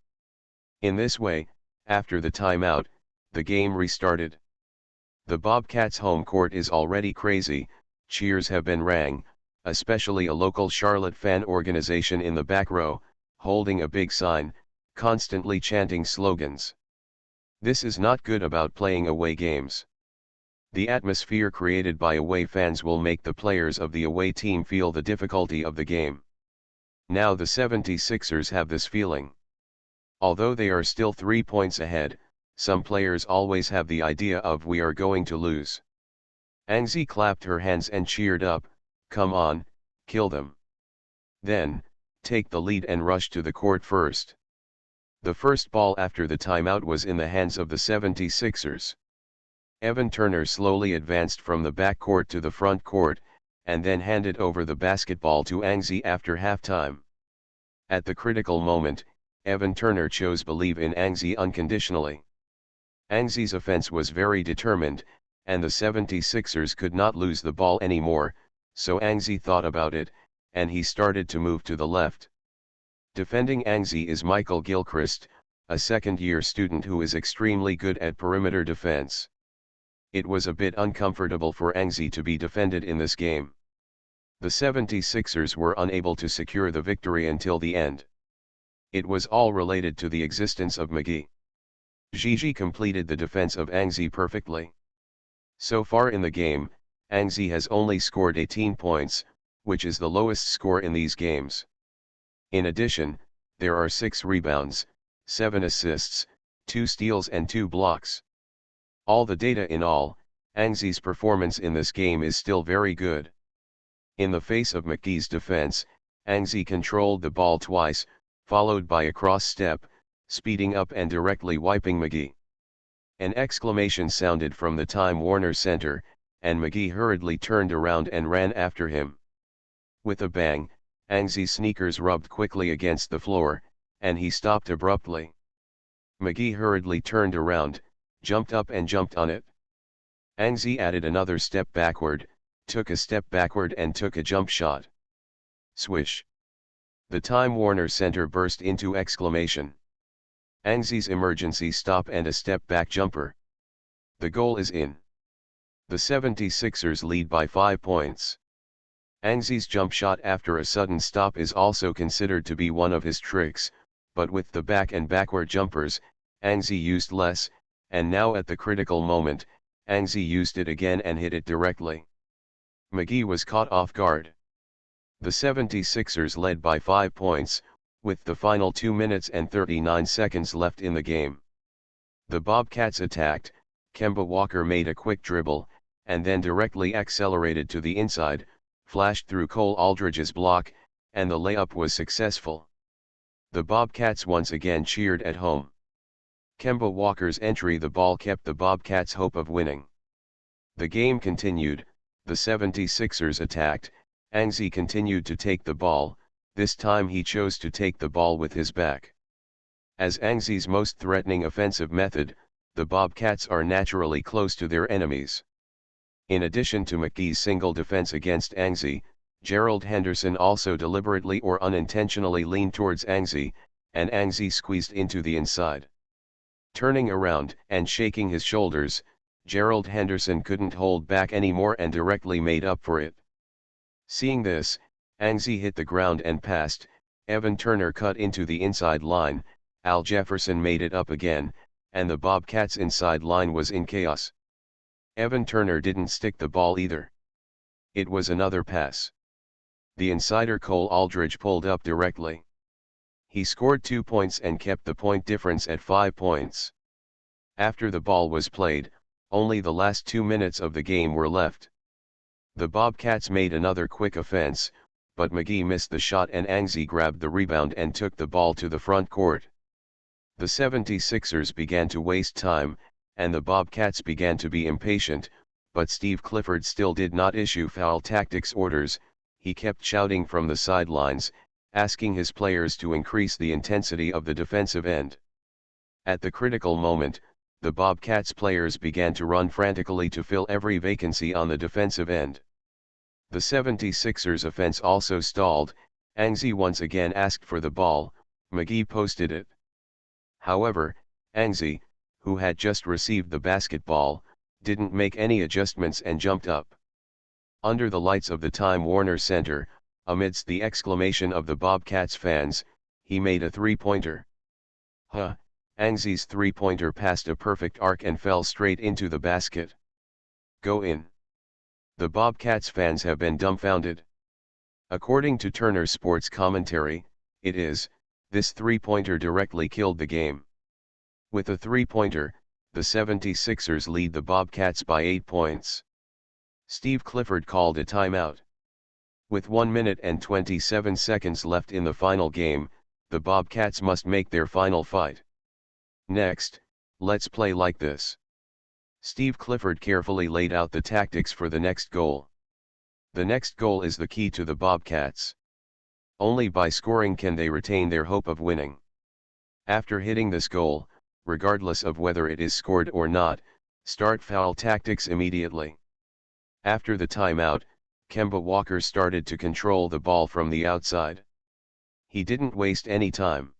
In this way, after the timeout, the game restarted. The Bobcats' home court is already crazy, cheers have been rang, especially a local Charlotte fan organization in the back row, holding a big sign, constantly chanting slogans. This is not good about playing away games. The atmosphere created by away fans will make the players of the away team feel the difficulty of the game. Now the 76ers have this feeling. Although they are still 3 points ahead, some players always have the idea of we are going to lose. Angie clapped her hands and cheered up, come on, kill them. Then, take the lead and rush to the court first. The first ball after the timeout was in the hands of the 76ers. Evan Turner slowly advanced from the backcourt to the front court, and then handed over the basketball to Angie after halftime. At the critical moment, Evan Turner chose believe in Angie unconditionally. Angie's offense was very determined, and the 76ers could not lose the ball anymore, so Angie thought about it, and he started to move to the left. Defending Angie is Michael Gilchrist, a second-year student who is extremely good at perimeter defense. It was a bit uncomfortable for Angie to be defended in this game. The 76ers were unable to secure the victory until the end. It was all related to the existence of McGee. Gigi completed the defense of Angie perfectly. So far in the game, Angie has only scored 18 points, which is the lowest score in these games. In addition, there are 6 rebounds, 7 assists, 2 steals and 2 blocks. All the data in all, Angie's performance in this game is still very good. In the face of McGee's defense, Angie controlled the ball twice, followed by a cross step, speeding up and directly wiping McGee. An exclamation sounded from the Time Warner Center, and McGee hurriedly turned around and ran after him. With a bang, Angie's sneakers rubbed quickly against the floor, and he stopped abruptly. McGee hurriedly turned around, jumped up and jumped on it. Angie added another step backward, took a step backward and took a jump shot. Swish! The Time Warner Center burst into exclamation. Angie's emergency stop and a step back jumper. The goal is in. The 76ers lead by 5 points. Angie's jump shot after a sudden stop is also considered to be one of his tricks, but with the back and backward jumpers, Angie used less, and now at the critical moment, Angie used it again and hit it directly. McGee was caught off guard. The 76ers led by 5 points, with the final 2 minutes and 39 seconds left in the game. The Bobcats attacked, Kemba Walker made a quick dribble, and then directly accelerated to the inside, flashed through Cole Aldridge's block, and the layup was successful. The Bobcats once again cheered at home. Kemba Walker's entry the ball kept the Bobcats' hope of winning. The game continued, the 76ers attacked, Anzi continued to take the ball, this time he chose to take the ball with his back. As Anzi's most threatening offensive method, the Bobcats are naturally close to their enemies. In addition to McGee's single defense against Anzi, Gerald Henderson also deliberately or unintentionally leaned towards Anzi, and Anzi squeezed into the inside. Turning around and shaking his shoulders, Gerald Henderson couldn't hold back anymore and directly made up for it. Seeing this, Anzi hit the ground and passed, Evan Turner cut into the inside line, Al Jefferson made it up again, and the Bobcats' inside line was in chaos. Evan Turner didn't stick the ball either. It was another pass. The insider Cole Aldridge pulled up directly. He scored 2 points and kept the point difference at 5 points. After the ball was played, only the last 2 minutes of the game were left. The Bobcats made another quick offense, but McGee missed the shot and Anzi grabbed the rebound and took the ball to the front court. The 76ers began to waste time, and the Bobcats began to be impatient, but Steve Clifford still did not issue foul tactics orders. He kept shouting from the sidelines, asking his players to increase the intensity of the defensive end. At the critical moment, the Bobcats players began to run frantically to fill every vacancy on the defensive end. The 76ers offense also stalled, Anzi once again asked for the ball, McGee posted it. However, Anzi, who had just received the basketball, didn't make any adjustments and jumped up. Under the lights of the Time Warner Center, amidst the exclamation of the Bobcats fans, he made a three-pointer. Anzi's three-pointer passed a perfect arc and fell straight into the basket. Go in. The Bobcats fans have been dumbfounded. According to Turner Sports Commentary, this three-pointer directly killed the game. With a three-pointer, the 76ers lead the Bobcats by 8 points. Steve Clifford called a timeout. With 1 minute and 27 seconds left in the final game, the Bobcats must make their final fight. Next, let's play like this. Steve Clifford carefully laid out the tactics for the next goal. The next goal is the key to the Bobcats. Only by scoring can they retain their hope of winning. After hitting this goal, regardless of whether it is scored or not, start foul tactics immediately. After the timeout, Kemba Walker started to control the ball from the outside. He didn't waste any time.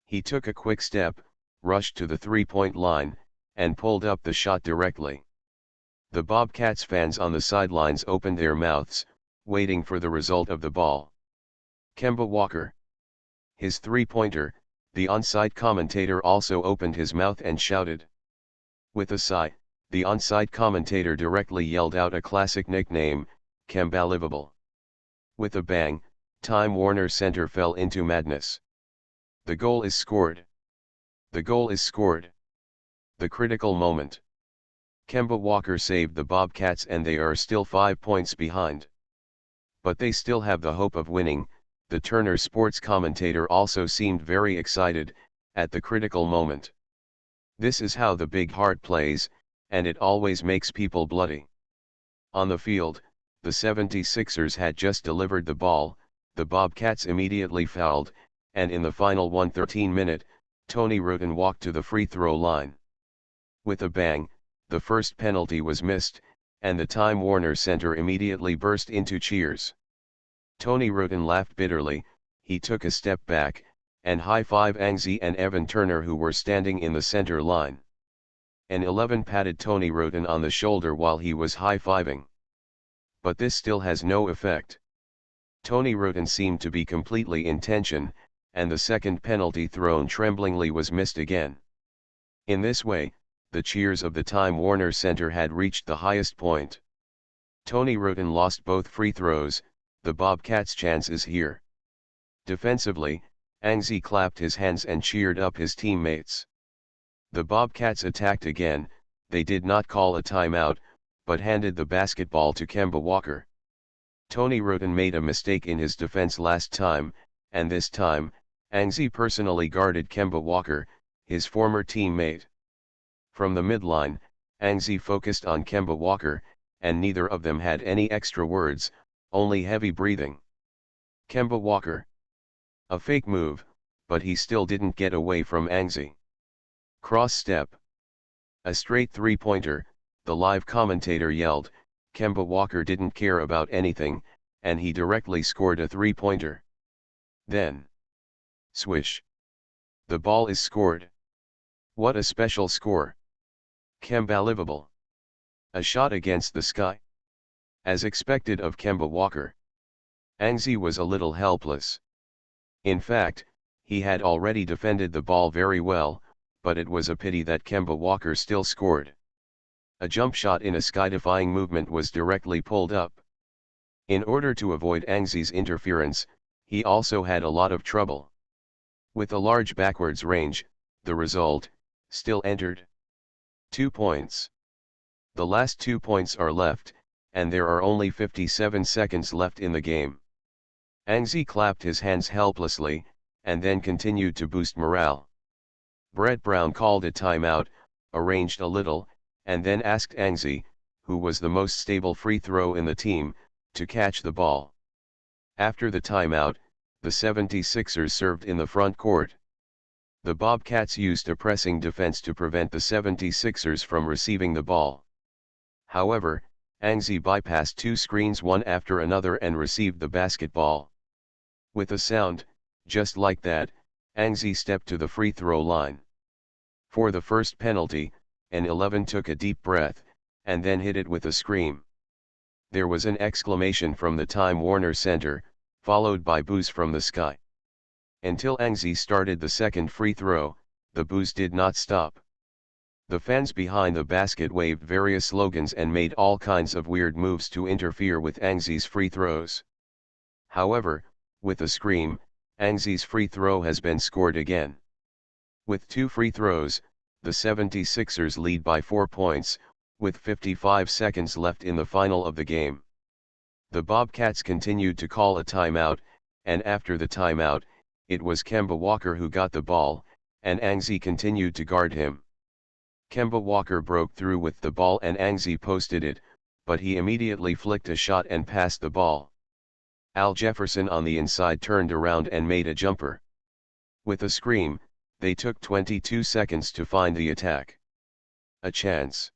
He took a quick step, rushed to the three-point line, and pulled up the shot directly. The Bobcats fans on the sidelines opened their mouths, waiting for the result of the ball. Kemba Walker. His three-pointer, the on-site commentator also opened his mouth and shouted. With a sigh, the on-site commentator directly yelled out a classic nickname, Kembalivable. With a bang, Time Warner Center fell into madness. The goal is scored. The goal is scored. The critical moment. Kemba Walker saved the Bobcats and they are still 5 points behind. But they still have the hope of winning. The Turner Sports commentator also seemed very excited, at the critical moment. This is how the big heart plays, and it always makes people bloody. On the field, the 76ers had just delivered the ball, the Bobcats immediately fouled, and in the final 1:13 minute, Tony Roten walked to the free throw line. With a bang, the first penalty was missed, and the Time Warner Center immediately burst into cheers. Tony Roten laughed bitterly, he took a step back, and high-fived Anzi and Evan Turner who were standing in the center line. An 11 patted Tony Roten on the shoulder while he was high-fiving. But this still has no effect. Tony Roten seemed to be completely in tension, and the second penalty thrown tremblingly was missed again. In this way, the cheers of the Time Warner Center had reached the highest point. Tony Roten lost both free throws, the Bobcats' chance is here. Defensively, Anzi clapped his hands and cheered up his teammates. The Bobcats attacked again, they did not call a timeout, but handed the basketball to Kemba Walker. Tony Roten made a mistake in his defense last time, and this time, Anzi personally guarded Kemba Walker, his former teammate. From the midline, Anzi focused on Kemba Walker, and neither of them had any extra words, only heavy breathing. Kemba Walker. A fake move, but he still didn't get away from Anzi. Cross step. A straight three-pointer, the live commentator yelled. Kemba Walker didn't care about anything, and he directly scored a three-pointer. Then. Swish. The ball is scored. What a special score. Kemba-livable. A shot against the sky. As expected of Kemba Walker. Anzi was a little helpless. In fact, he had already defended the ball very well, but it was a pity that Kemba Walker still scored. A jump shot in a sky-defying movement was directly pulled up. In order to avoid Anzi's interference, he also had a lot of trouble. With a large backwards range, the result, still entered. 2 points. The last 2 points are left, and there are only 57 seconds left in the game. Anzi clapped his hands helplessly, and then continued to boost morale. Brett Brown called a timeout, arranged a little, and then asked Anzi, who was the most stable free throw in the team, to catch the ball. After the timeout, the 76ers served in the front court. The Bobcats used a pressing defense to prevent the 76ers from receiving the ball. However, Anzi bypassed 2 screens one after another and received the basketball. With a sound, just like that, Anzi stepped to the free throw line. For the first penalty, an 11 took a deep breath, and then hit it with a scream. There was an exclamation from the Time Warner Center, followed by boos from the sky. Until Anzi started the second free throw, the boos did not stop. The fans behind the basket waved various slogans and made all kinds of weird moves to interfere with Anzi's free throws. However, with a scream, Anzi's free throw has been scored again. With 2 free throws, the 76ers lead by 4 points, with 55 seconds left in the final of the game. The Bobcats continued to call a timeout, and after the timeout, it was Kemba Walker who got the ball, and Anzi continued to guard him. Kemba Walker broke through with the ball and Anzi posted it, but he immediately flicked a shot and passed the ball. Al Jefferson on the inside turned around and made a jumper. With a scream, they took 22 seconds to find the attack. A chance.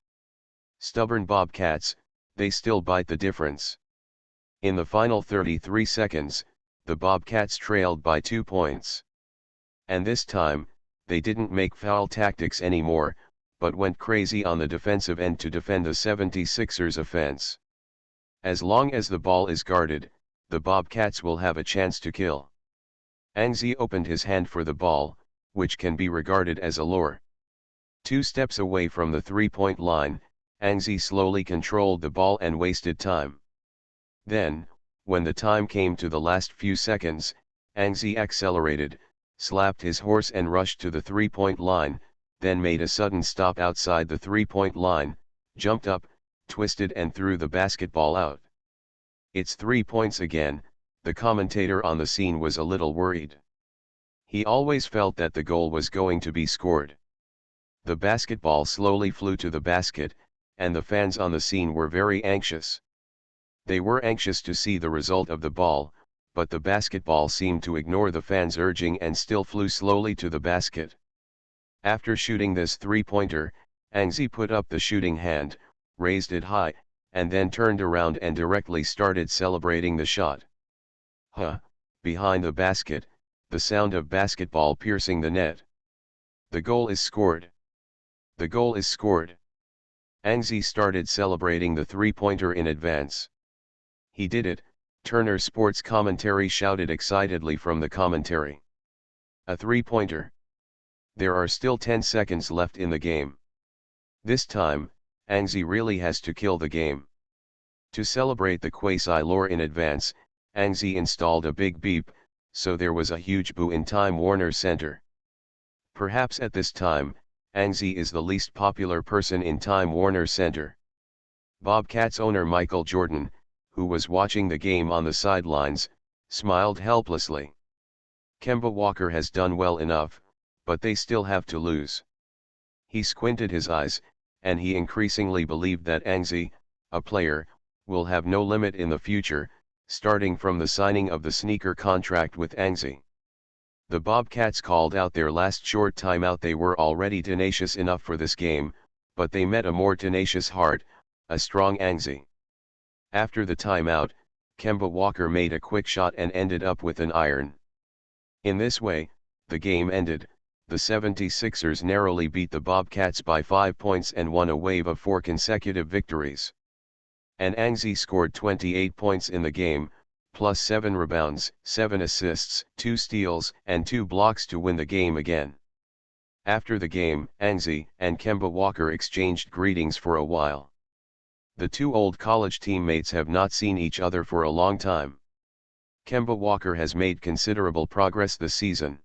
Stubborn Bobcats, they still bite the difference. In the final 33 seconds, the Bobcats trailed by 2 points. And this time, they didn't make foul tactics anymore, but went crazy on the defensive end to defend the 76ers' offense. As long as the ball is guarded, the Bobcats will have a chance to kill. Anzi opened his hand for the ball, which can be regarded as a lure. 2 steps away from the three-point line, Anzi slowly controlled the ball and wasted time. Then, when the time came to the last few seconds, Anzi accelerated, slapped his horse and rushed to the three-point line, then made a sudden stop outside the three-point line, jumped up, twisted and threw the basketball out. It's 3 points again. The commentator on the scene was a little worried. He always felt that the goal was going to be scored. The basketball slowly flew to the basket, and the fans on the scene were very anxious. They were anxious to see the result of the ball, but the basketball seemed to ignore the fans' urging and still flew slowly to the basket. After shooting this three-pointer, Anzi put up the shooting hand, raised it high, and then turned around and directly started celebrating the shot. Behind the basket, the sound of basketball piercing the net. The goal is scored. The goal is scored. Anzi started celebrating the three-pointer in advance. He did it, Turner Sports commentary shouted excitedly from the commentary. A three-pointer. There are still 10 seconds left in the game. This time, Anzi really has to kill the game. To celebrate the quasi-lure in advance, Anzi installed a big beep, so there was a huge boo in Time Warner Center. Perhaps at this time, Anzi is the least popular person in Time Warner Center. Bobcats owner Michael Jordan, who was watching the game on the sidelines, smiled helplessly. Kemba Walker has done well enough, but they still have to lose. He squinted his eyes, and he increasingly believed that Anzi, a player, will have no limit in the future, starting from the signing of the sneaker contract with Anzi. The Bobcats called out their last short timeout. They were already tenacious enough for this game, but they met a more tenacious heart, a strong Anzi. After the timeout, Kemba Walker made a quick shot and ended up with an iron. In this way, the game ended. The 76ers narrowly beat the Bobcats by 5 points and won a wave of 4 consecutive victories. And Anzi scored 28 points in the game, plus 7 rebounds, 7 assists, 2 steals, and 2 blocks to win the game again. After the game, Anzi and Kemba Walker exchanged greetings for a while. The two old college teammates have not seen each other for a long time. Kemba Walker has made considerable progress this season.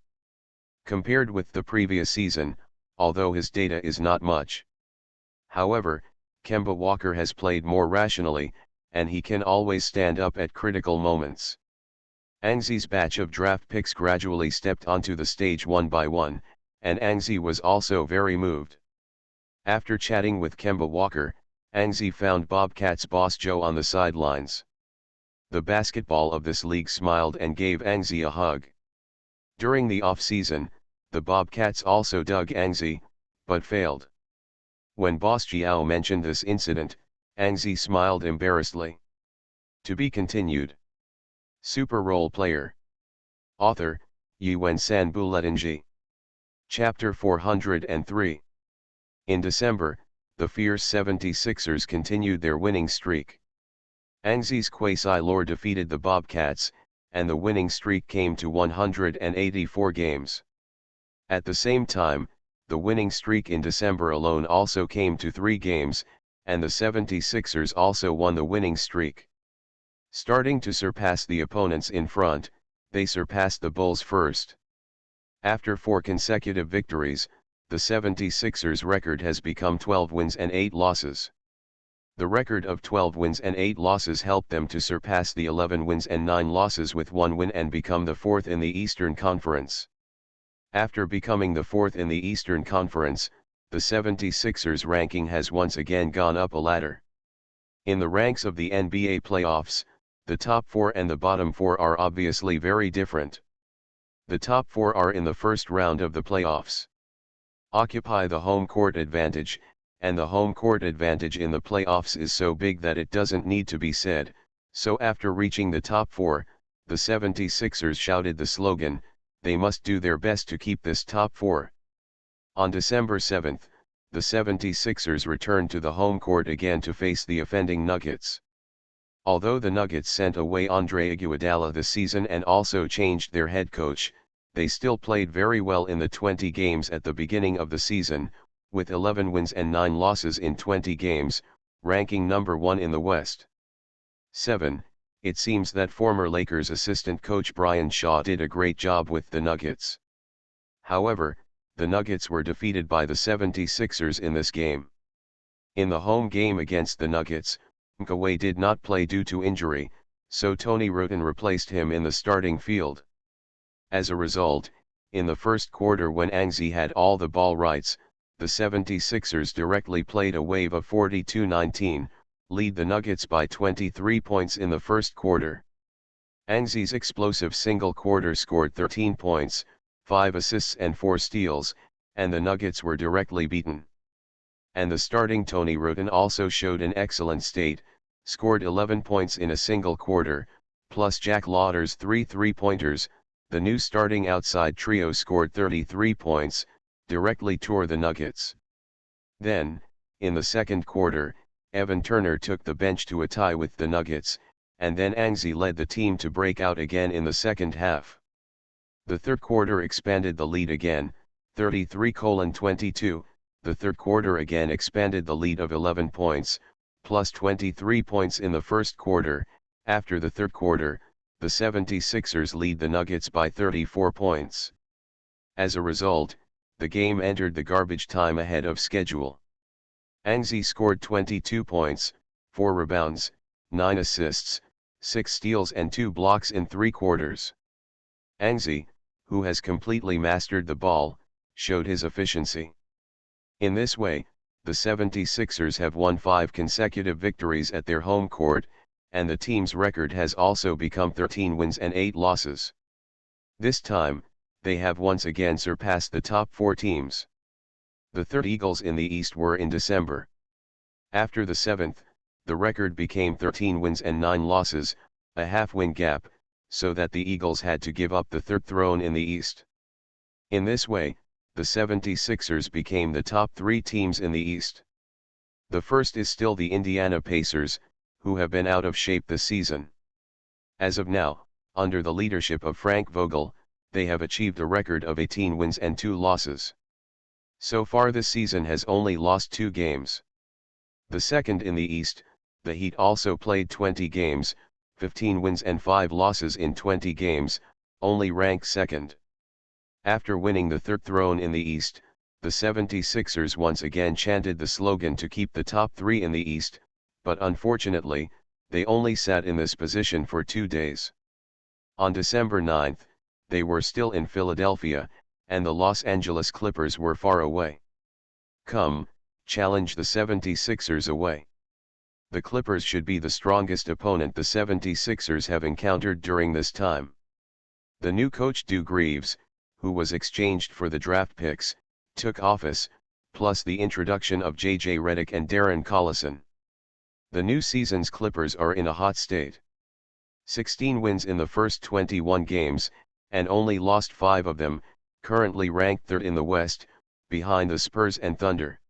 Compared with the previous season, although his data is not much. However, Kemba Walker has played more rationally, and he can always stand up at critical moments. Anzi's batch of draft picks gradually stepped onto the stage one by one, and Anzi was also very moved. After chatting with Kemba Walker, Anzi found Bobcats boss Joe on the sidelines. The basketball of this league smiled and gave Anzi a hug. During the off-season, the Bobcats also dug Anzi, but failed. When boss Joe mentioned this incident, Anzi smiled embarrassedly. To be continued. Super Role Player. Author, Yuen San Buletinji. Chapter 403. In December, the fierce 76ers continued their winning streak. Anzi's Quasi-Lore defeated the Bobcats, and the winning streak came to 184 games. At the same time, the winning streak in December alone also came to 3 games, and the 76ers also won the winning streak. Starting to surpass the opponents in front, they surpassed the Bulls first. After 4 consecutive victories, the 76ers' record has become 12 wins and 8 losses. The record of 12 wins and 8 losses helped them to surpass the 11 wins and 9 losses with 1 win and become the 4th in the Eastern Conference. After becoming the 4th in the Eastern Conference, the 76ers' ranking has once again gone up a ladder. In the ranks of the NBA playoffs, the top 4 and the bottom 4 are obviously very different. The top 4 are in the first round of the playoffs. Occupy the home court advantage, and the home court advantage in the playoffs is so big that it doesn't need to be said. So after reaching the top 4, the 76ers shouted the slogan, "They must do their best to keep this top 4. On December 7, the 76ers returned to the home court again to face the offending Nuggets. Although the Nuggets sent away Andre Iguodala this season and also changed their head coach, they still played very well in the 20 games at the beginning of the season, with 11 wins and 9 losses in 20 games, ranking number 1 in the West. 7. It seems that former Lakers assistant coach Brian Shaw did a great job with the Nuggets. However, the Nuggets were defeated by the 76ers in this game. In the home game against the Nuggets, Kawhi did not play due to injury, so Tony Roten replaced him in the starting field. As a result, in the first quarter when Anzi had all the ball rights, the 76ers directly played a wave of 42-19, lead the Nuggets by 23 points in the first quarter. Anzi's explosive single quarter scored 13 points, 5 assists and 4 steals, and the Nuggets were directly beaten. And the starting Tony Roten also showed an excellent state, scored 11 points in a single quarter, plus Jack Lauder's 3 three-pointers. The new starting outside trio scored 33 points, directly tore the Nuggets. Then, in the second quarter, Evan Turner took the bench to a tie with the Nuggets, and then Anzi led the team to break out again in the second half. The third quarter expanded the lead again, 33-22, the third quarter again expanded the lead of 11 points, plus 23 points in the first quarter. After the third quarter, the 76ers lead the Nuggets by 34 points. As a result, the game entered the garbage time ahead of schedule. Anzi scored 22 points, 4 rebounds, 9 assists, 6 steals and 2 blocks in 3 quarters. Anzi, who has completely mastered the ball, showed his efficiency. In this way, the 76ers have won 5 consecutive victories at their home court, and the team's record has also become 13 wins and 8 losses. This time, they have once again surpassed the top 4 teams. The third Eagles in the East were in December. After the 7th, the record became 13 wins and 9 losses, a half-win gap, so that the Eagles had to give up the third throne in the East. In this way, the 76ers became the top 3 teams in the East. The first is still the Indiana Pacers, who have been out of shape this season. As of now, under the leadership of Frank Vogel, they have achieved a record of 18 wins and 2 losses. So far this season has only lost 2 games. The second in the East, the Heat also played 20 games, 15 wins and 5 losses in 20 games, only ranked second. After winning the third throne in the East, the 76ers once again chanted the slogan to keep the top 3 in the East, but unfortunately, they only sat in this position for 2 days. On December 9, they were still in Philadelphia, and the Los Angeles Clippers were far away. Come, challenge the 76ers away. The Clippers should be the strongest opponent the 76ers have encountered during this time. The new coach Drew Greaves, who was exchanged for the draft picks, took office, plus the introduction of J.J. Redick and Darren Collison. The new season's Clippers are in a hot state. 16 wins in the first 21 games, and only lost 5 of them, currently ranked third in the West, behind the Spurs and Thunder.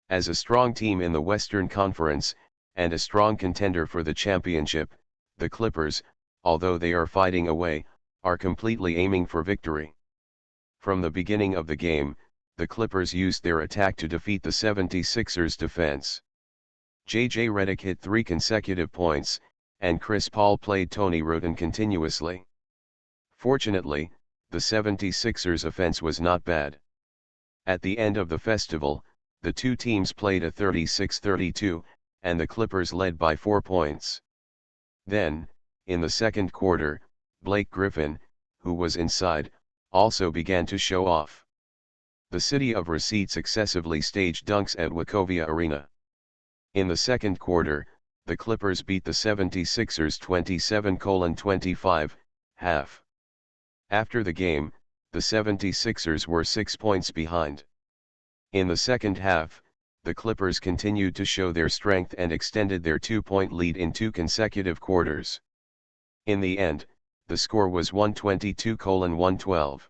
As a strong team in the Western Conference, and a strong contender for the championship, the Clippers, although they are fighting away, are completely aiming for victory. From the beginning of the game, the Clippers used their attack to defeat the 76ers' defense. J.J. Redick hit 3 consecutive points, and Chris Paul played Tony Roten continuously. Fortunately, the 76ers' offense was not bad. At the end of the festival, the two teams played a 36-32, and the Clippers led by 4 points. Then, in the second quarter, Blake Griffin, who was inside, also began to show off. The City of Receipts excessively staged dunks at Wachovia Arena. In the second quarter, the Clippers beat the 76ers 27-25, half. After the game, the 76ers were 6 points behind. In the second half, the Clippers continued to show their strength and extended their 2-point lead in 2 consecutive quarters. In the end, the score was 122-112.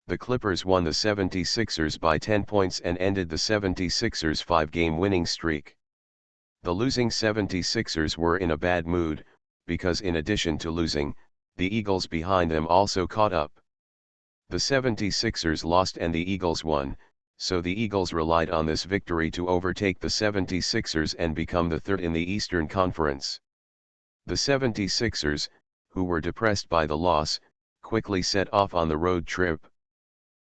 The Clippers won the 76ers by 10 points and ended the 76ers' 5-game winning streak. The losing 76ers were in a bad mood, because in addition to losing, the Eagles behind them also caught up. The 76ers lost and the Eagles won, so the Eagles relied on this victory to overtake the 76ers and become the third in the Eastern Conference. The 76ers, who were depressed by the loss, quickly set off on the road trip.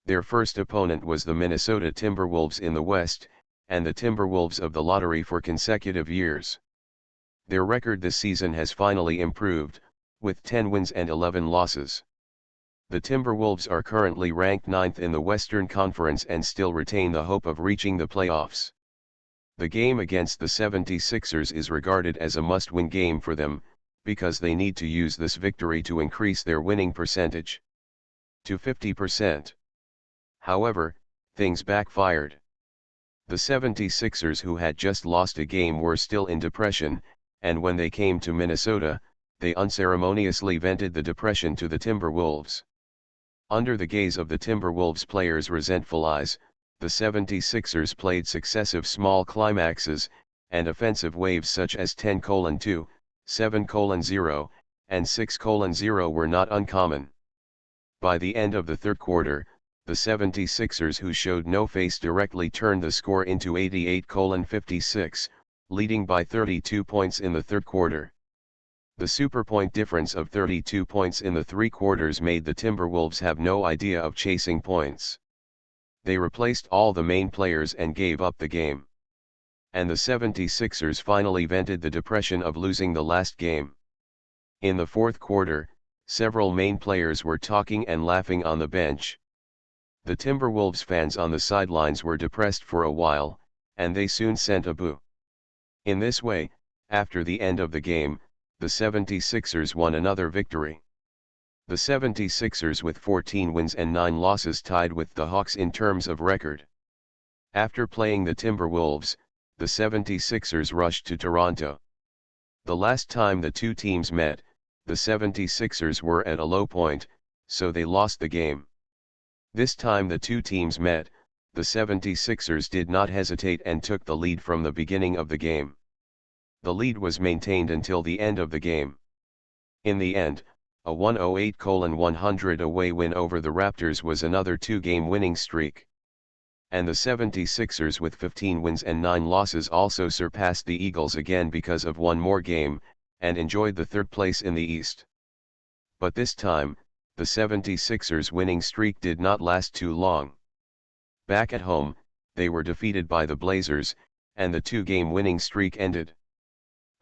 Their first opponent was the Minnesota Timberwolves in the West, and the Timberwolves of the lottery for consecutive years. Their record this season has finally improved, with 10 wins and 11 losses. The Timberwolves are currently ranked 9th in the Western Conference and still retain the hope of reaching the playoffs. The game against the 76ers is regarded as a must-win game for them, because they need to use this victory to increase their winning percentage to 50%. However, things backfired. The 76ers, who had just lost a game, were still in depression, and when they came to Minnesota, they unceremoniously vented the depression to the Timberwolves. Under the gaze of the Timberwolves players' resentful eyes, the 76ers played successive small climaxes, and offensive waves such as 10:2, 7:0, and 6:0 were not uncommon. By the end of the third quarter, the 76ers, who showed no face, directly turned the score into 88:56, leading by 32 points in the third quarter. The superpoint difference of 32 points in the 3 quarters made the Timberwolves have no idea of chasing points. They replaced all the main players and gave up the game. and the 76ers finally vented the depression of losing the last game. In the fourth quarter, several main players were talking and laughing on the bench. The Timberwolves fans on the sidelines were depressed for a while, and they soon sent a boo. In this way, after the end of the game, the 76ers won another victory. The 76ers with 14 wins and 9 losses tied with the Hawks in terms of record. After playing the Timberwolves, the 76ers rushed to Toronto. The last time the two teams met, the 76ers were at a low point, so they lost the game. This time the two teams met, the 76ers did not hesitate and took the lead from the beginning of the game. The lead was maintained until the end of the game. In the end, a 108-100 away win over the Raptors was another two-game winning streak. And the 76ers with 15 wins and 9 losses also surpassed the Eagles again because of one more game, and enjoyed the third place in the East. But this time, the 76ers winning streak did not last too long. Back at home, they were defeated by the Blazers, and the two-game winning streak ended.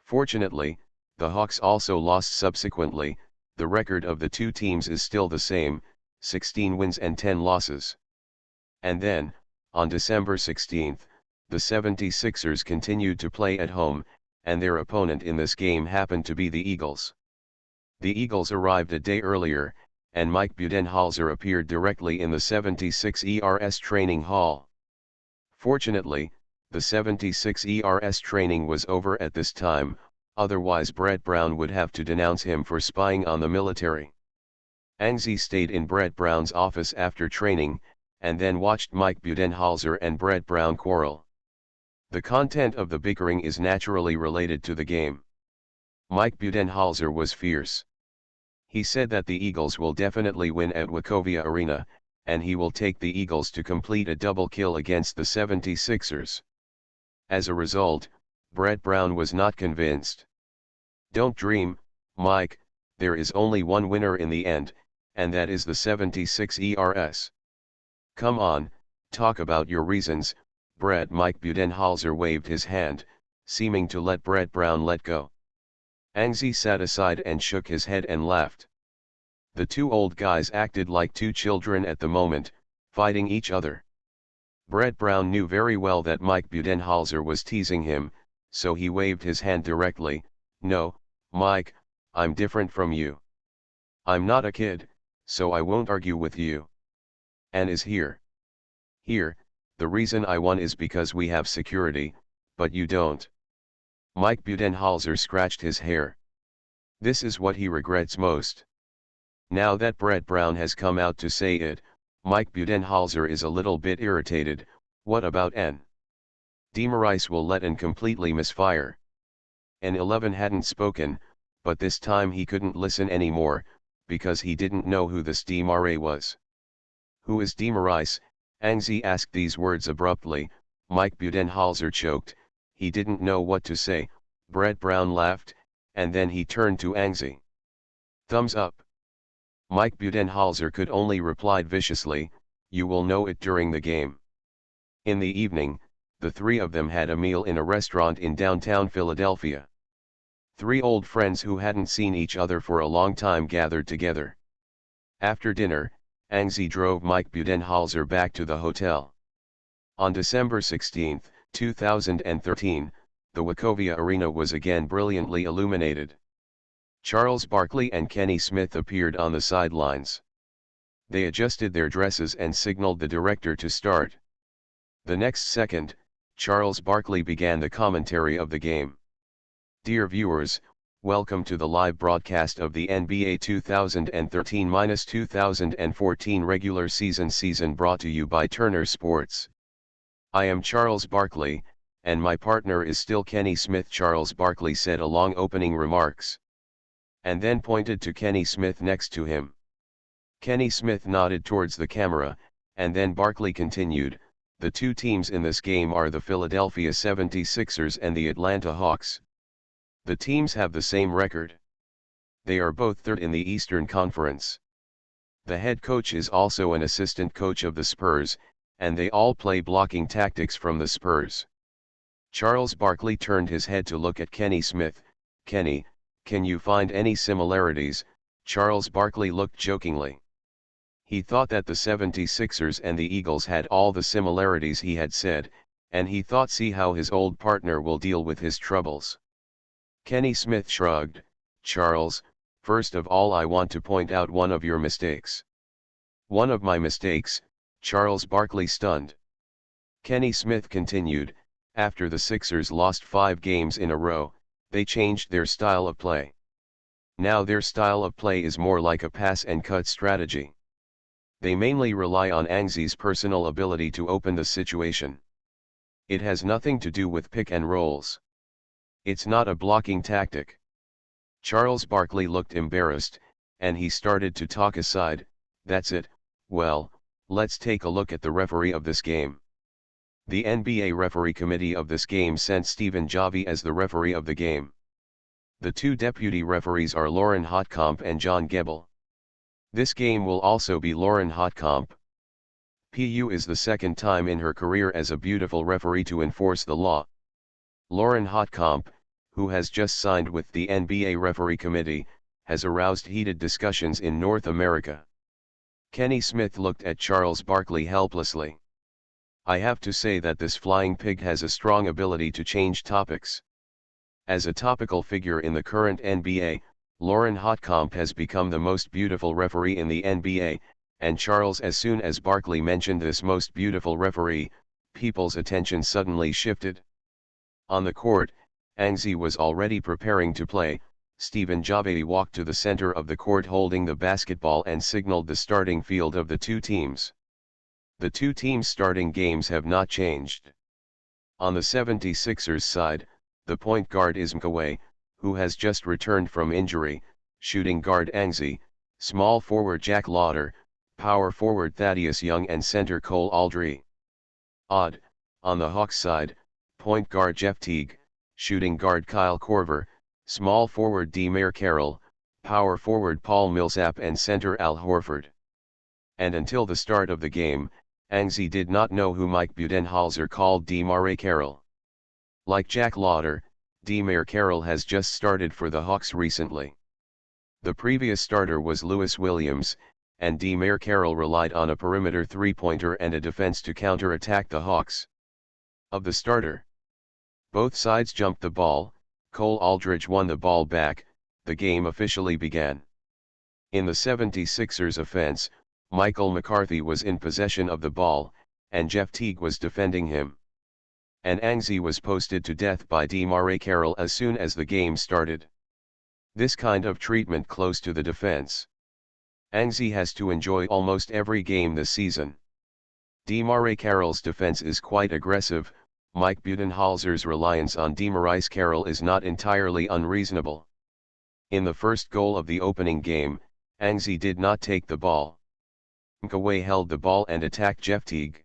Fortunately, the Hawks also lost subsequently. The record of the two teams is still the same, 16 wins and 10 losses. And then, on December 16, the 76ers continued to play at home, and their opponent in this game happened to be the Eagles. The Eagles arrived a day earlier, and Mike Budenholzer appeared directly in the 76ers training hall. Fortunately, the 76ers training was over at this time, otherwise Brett Brown would have to denounce him for spying on the military. Angie stayed in Brett Brown's office after training, and then watched Mike Budenholzer and Brett Brown quarrel. The content of the bickering is naturally related to the game. Mike Budenholzer was fierce. He said that the Eagles will definitely win at Wachovia Arena, and he will take the Eagles to complete a double kill against the 76ers. As a result, Brett Brown was not convinced. "Don't dream, Mike, there is only one winner in the end, and that is the 76ers. Come on, talk about your reasons, Brett." Mike Budenholzer waved his hand, seeming to let Brett Brown let go. Angie sat aside and shook his head and laughed. The two old guys acted like two children at the moment, fighting each other. Brett Brown knew very well that Mike Budenholzer was teasing him, so he waved his hand directly. "No, Mike, I'm different from you. I'm not a kid, so I won't argue with you. Ann is here. Here, the reason I won is because we have security, but you don't." Mike Budenholzer scratched his hair. This is what he regrets most. Now that Brett Brown has come out to say it, Mike Budenholzer is a little bit irritated. What about N? Demarice will let N completely misfire. N11 hadn't spoken, but this time he couldn't listen anymore, because he didn't know who this Demare was. "Who is Demarice?" Angie asked these words abruptly. Mike Budenholzer choked, he didn't know what to say. Brett Brown laughed, and then he turned to Angie. "Thumbs up." Mike Budenholzer could only reply viciously, "You will know it during the game." In the evening, the three of them had a meal in a restaurant in downtown Philadelphia. Three old friends who hadn't seen each other for a long time gathered together. After dinner, Angie drove Mike Budenholzer back to the hotel. On December 16, 2013, the Wachovia Arena was again brilliantly illuminated. Charles Barkley and Kenny Smith appeared on the sidelines. They adjusted their dresses and signaled the director to start. The next second, Charles Barkley began the commentary of the game. "Dear viewers, welcome to the live broadcast of the NBA 2013-2014 regular season brought to you by Turner Sports. I am Charles Barkley, and my partner is still Kenny Smith." Charles Barkley said along opening remarks, and then pointed to Kenny Smith next to him. Kenny Smith nodded towards the camera, and then Barkley continued, "The two teams in this game are the Philadelphia 76ers and the Atlanta Hawks. The teams have the same record. They are both third in the Eastern Conference. The head coach is also an assistant coach of the Spurs, and they all play blocking tactics from the Spurs. Charles Barkley turned his head to look at Kenny Smith. "Kenny, can you find any similarities?" Charles Barkley looked jokingly. He thought that the 76ers and the Eagles had all the similarities he had said, and he thought, see how his old partner will deal with his troubles. Kenny Smith shrugged. "Charles, first of all I want to point out one of your mistakes." "One of my mistakes?" Charles Barkley stunned. Kenny Smith continued, "After the Sixers lost 5 games in a row, they changed their style of play. Now their style of play is more like a pass and cut strategy. They mainly rely on Angie's personal ability to open the situation. It has nothing to do with pick and rolls. It's not a blocking tactic." Charles Barkley looked embarrassed, and he started to talk aside. "That's it. Well, let's take a look at the referee of this game." The NBA referee committee of this game sent Stephen Javi as the referee of the game. The 2 deputy referees are Lauren Hotcomp and John Gebel. This game will also be Lauren Hotcomp. PU is the second time in her career as a beautiful referee to enforce the law. Lauren Hotcomp, who has just signed with the NBA referee committee, has aroused heated discussions in North America. Kenny Smith looked at Charles Barkley helplessly. "I have to say that this flying pig has a strong ability to change topics. As a topical figure in the current NBA, Lauren Hotcomp has become the most beautiful referee in the NBA, and Charles, as soon as Barkley mentioned this most beautiful referee, people's attention suddenly shifted. On the court, Angie was already preparing to play. Stephen Javi walked to the center of the court holding the basketball and signaled the starting field of the 2 teams. The 2 teams' starting games have not changed. On the 76ers side, the point guard is Mkaway, who has just returned from injury, shooting guard Angie, small forward Jack Lauder, power forward Thaddeus Young and center Cole Aldry. Odd, on the Hawks side, point guard Jeff Teague, shooting guard Kyle Korver, small forward DeMar Carroll, power forward Paul Millsap and center Al Horford. And until the start of the game, Angie did not know who Mike Budenholzer called DeMar Carroll. Like Jack Lauder, DeMar Carroll has just started for the Hawks recently. The previous starter was Lewis Williams, and DeMar Carroll relied on a perimeter three-pointer and a defense to counter-attack the Hawks. Of the starter, both sides jumped the ball. Cole Aldridge won the ball back. The game officially began. In the 76ers offense, Michael McCarthy was in possession of the ball, and Jeff Teague was defending him. And Angie was posted to death by DeMar Carroll as soon as the game started. This kind of treatment close to the defense, Angie has to enjoy almost every game this season. DeMar Carroll's defense is quite aggressive. Mike Budenholzer's reliance on DeMar Carroll is not entirely unreasonable. In the first goal of the opening game, Angie did not take the ball. Mkaway held the ball and attacked Jeff Teague.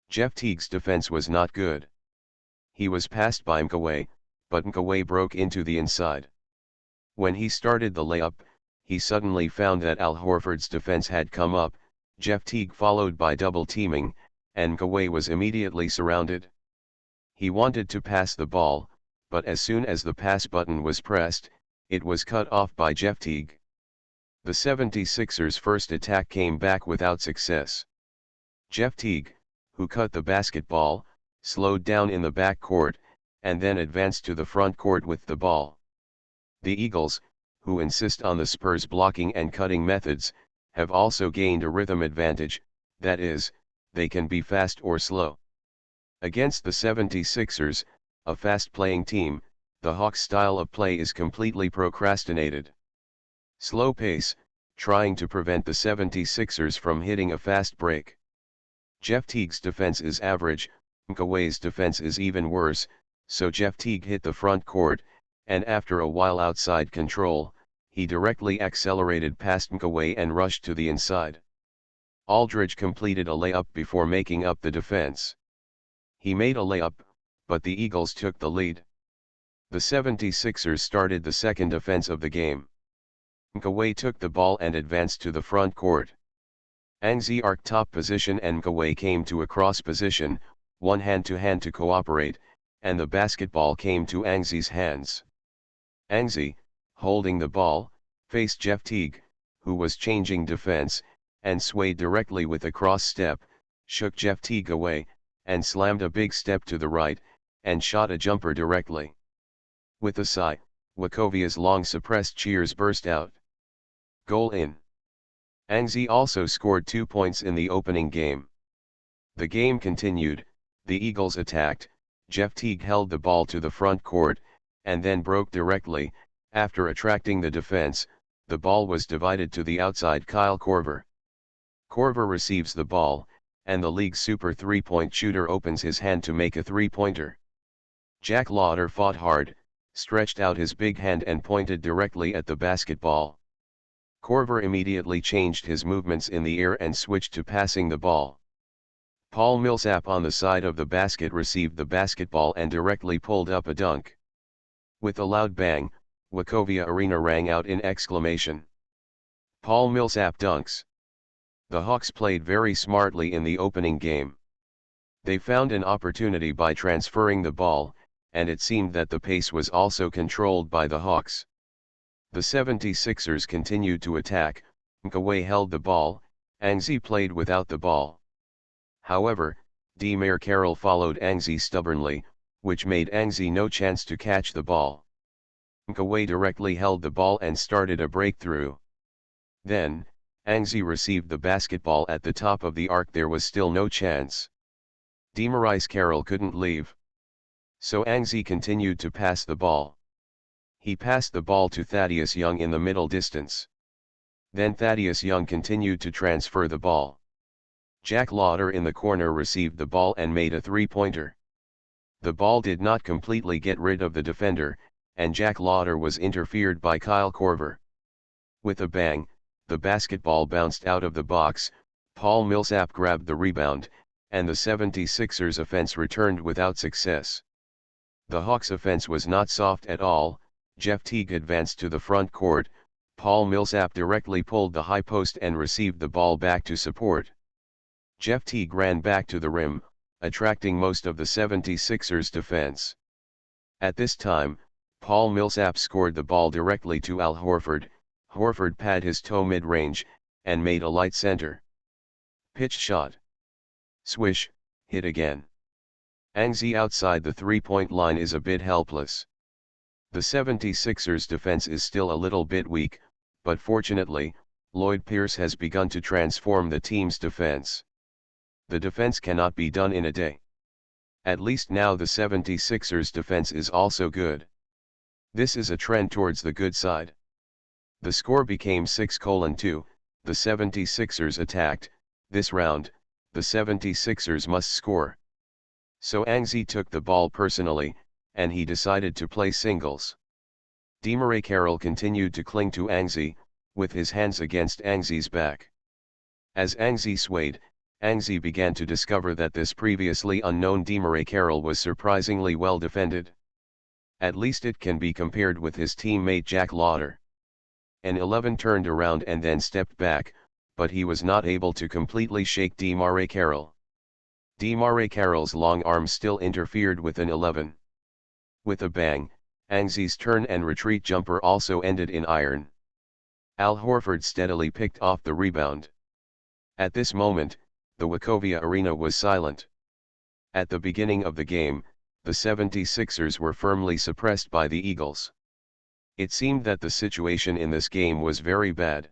Jeff Teague's defense was not good. He was passed by Mkaway, but Mkaway broke into the inside. When he started the layup, he suddenly found that Al Horford's defense had come up. Jeff Teague followed by double teaming, and Mkaway was immediately surrounded. He wanted to pass the ball, but as soon as the pass button was pressed, it was cut off by Jeff Teague. The 76ers' first attack came back without success. Jeff Teague, who cut the basketball, slowed down in the back court, and then advanced to the front court with the ball. The Eagles, who insist on the Spurs' blocking and cutting methods, have also gained a rhythm advantage, that is, they can be fast or slow. Against the 76ers, a fast-playing team, the Hawks' style of play is completely procrastinated. Slow pace, trying to prevent the 76ers from hitting a fast break. Jeff Teague's defense is average. Mkaway's defense is even worse, so Jeff Teague hit the front court, and after a while outside control, he directly accelerated past Mkaway and rushed to the inside. Aldridge completed a layup before making up the defense. He made a layup, but the Eagles took the lead. The 76ers started the second offense of the game. Mkaway took the ball and advanced to the front court. Angie arced top position and Mkaway came to a cross position, one hand to cooperate, and the basketball came to Angzi's hands. Angzi, holding the ball, faced Jeff Teague, who was changing defense, and swayed directly with a cross step, shook Jeff Teague away, and slammed a big step to the right, and shot a jumper directly. With a sigh, Wackovia's long-suppressed cheers burst out. Goal in. Angzi also scored 2 points in the opening game. The game continued, the Eagles attacked, Jeff Teague held the ball to the front court, and then broke directly. After attracting the defense, the ball was divided to the outside Kyle Korver. Korver receives the ball, and the league's super three-point shooter opens his hand to make a three-pointer. Jack Lauder fought hard, stretched out his big hand and pointed directly at the basketball. Korver immediately changed his movements in the air and switched to passing the ball. Paul Millsap on the side of the basket received the basketball and directly pulled up a dunk. With a loud bang, Wachovia Arena rang out in exclamation. Paul Millsap dunks. The Hawks played very smartly in the opening game. They found an opportunity by transferring the ball, and it seemed that the pace was also controlled by the Hawks. The 76ers continued to attack, Nkaway held the ball, Angzi played without the ball. However, DeMar Carroll followed Angzi stubbornly, which made Angzi no chance to catch the ball. Nkaway directly held the ball and started a breakthrough. Then, Angzi received the basketball at the top of the arc. There was still no chance. DeMar Carroll couldn't leave. So Angzi continued to pass the ball. He passed the ball to Thaddeus Young in the middle distance. Then Thaddeus Young continued to transfer the ball. Jack Lauder in the corner received the ball and made a three-pointer. The ball did not completely get rid of the defender, and Jack Lauder was interfered by Kyle Korver. With a bang, the basketball bounced out of the box, Paul Millsap grabbed the rebound, and the 76ers offense returned without success. The Hawks offense was not soft at all. Jeff Teague advanced to the front court, Paul Millsap directly pulled the high post and received the ball back to support. Jeff Teague ran back to the rim, attracting most of the 76ers defense. At this time, Paul Millsap scored the ball directly to Al Horford. Horford pad his toe mid-range, and made a light center pitch shot. Swish, hit again. Angzi outside the three-point line is a bit helpless. The 76ers defense is still a little bit weak, but fortunately, Lloyd Pierce has begun to transform the team's defense. The defense cannot be done in a day. At least now the 76ers defense is also good. This is a trend towards the good side. The score became 6-2, the 76ers attacked. This round, the 76ers must score. So Angzi took the ball personally, and he decided to play singles. DeMar Carroll continued to cling to Angzi, with his hands against Angzi's back. As Angzi swayed, Angzi began to discover that this previously unknown DeMar Carroll was surprisingly well defended. At least it can be compared with his teammate Jack Lauder. An 11 turned around and then stepped back, but he was not able to completely shake DeMar Carroll. DeMar Carroll's long arm still interfered with an 11. With a bang, Angzi's turn and retreat jumper also ended in iron. Al Horford steadily picked off the rebound. At this moment, the Wachovia Arena was silent. At the beginning of the game, the 76ers were firmly suppressed by the Eagles. It seemed that the situation in this game was very bad.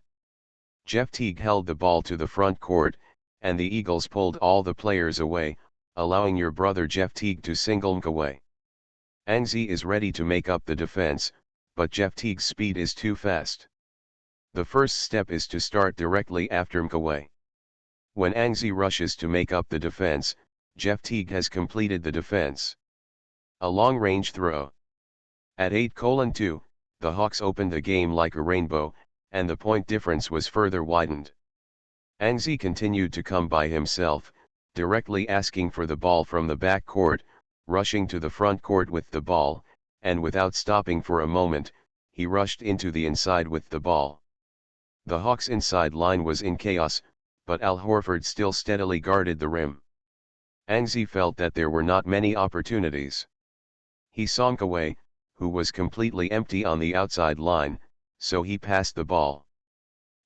Jeff Teague held the ball to the front court, and the Eagles pulled all the players away, allowing your brother Jeff Teague to single Nkaway. Angzi is ready to make up the defense, but Jeff Teague's speed is too fast. The first step is to start directly after Nkaway. When Angzi rushes to make up the defense, Jeff Teague has completed the defense. A long-range throw. At 8-2, the Hawks opened the game like a rainbow, and the point difference was further widened. Angzi continued to come by himself, directly asking for the ball from the back court, rushing to the front court with the ball, and without stopping for a moment, he rushed into the inside with the ball. The Hawks' inside line was in chaos, but Al Horford still steadily guarded the rim. Angzi felt that there were not many opportunities. He saw Nkaway, who was completely empty on the outside line, so he passed the ball.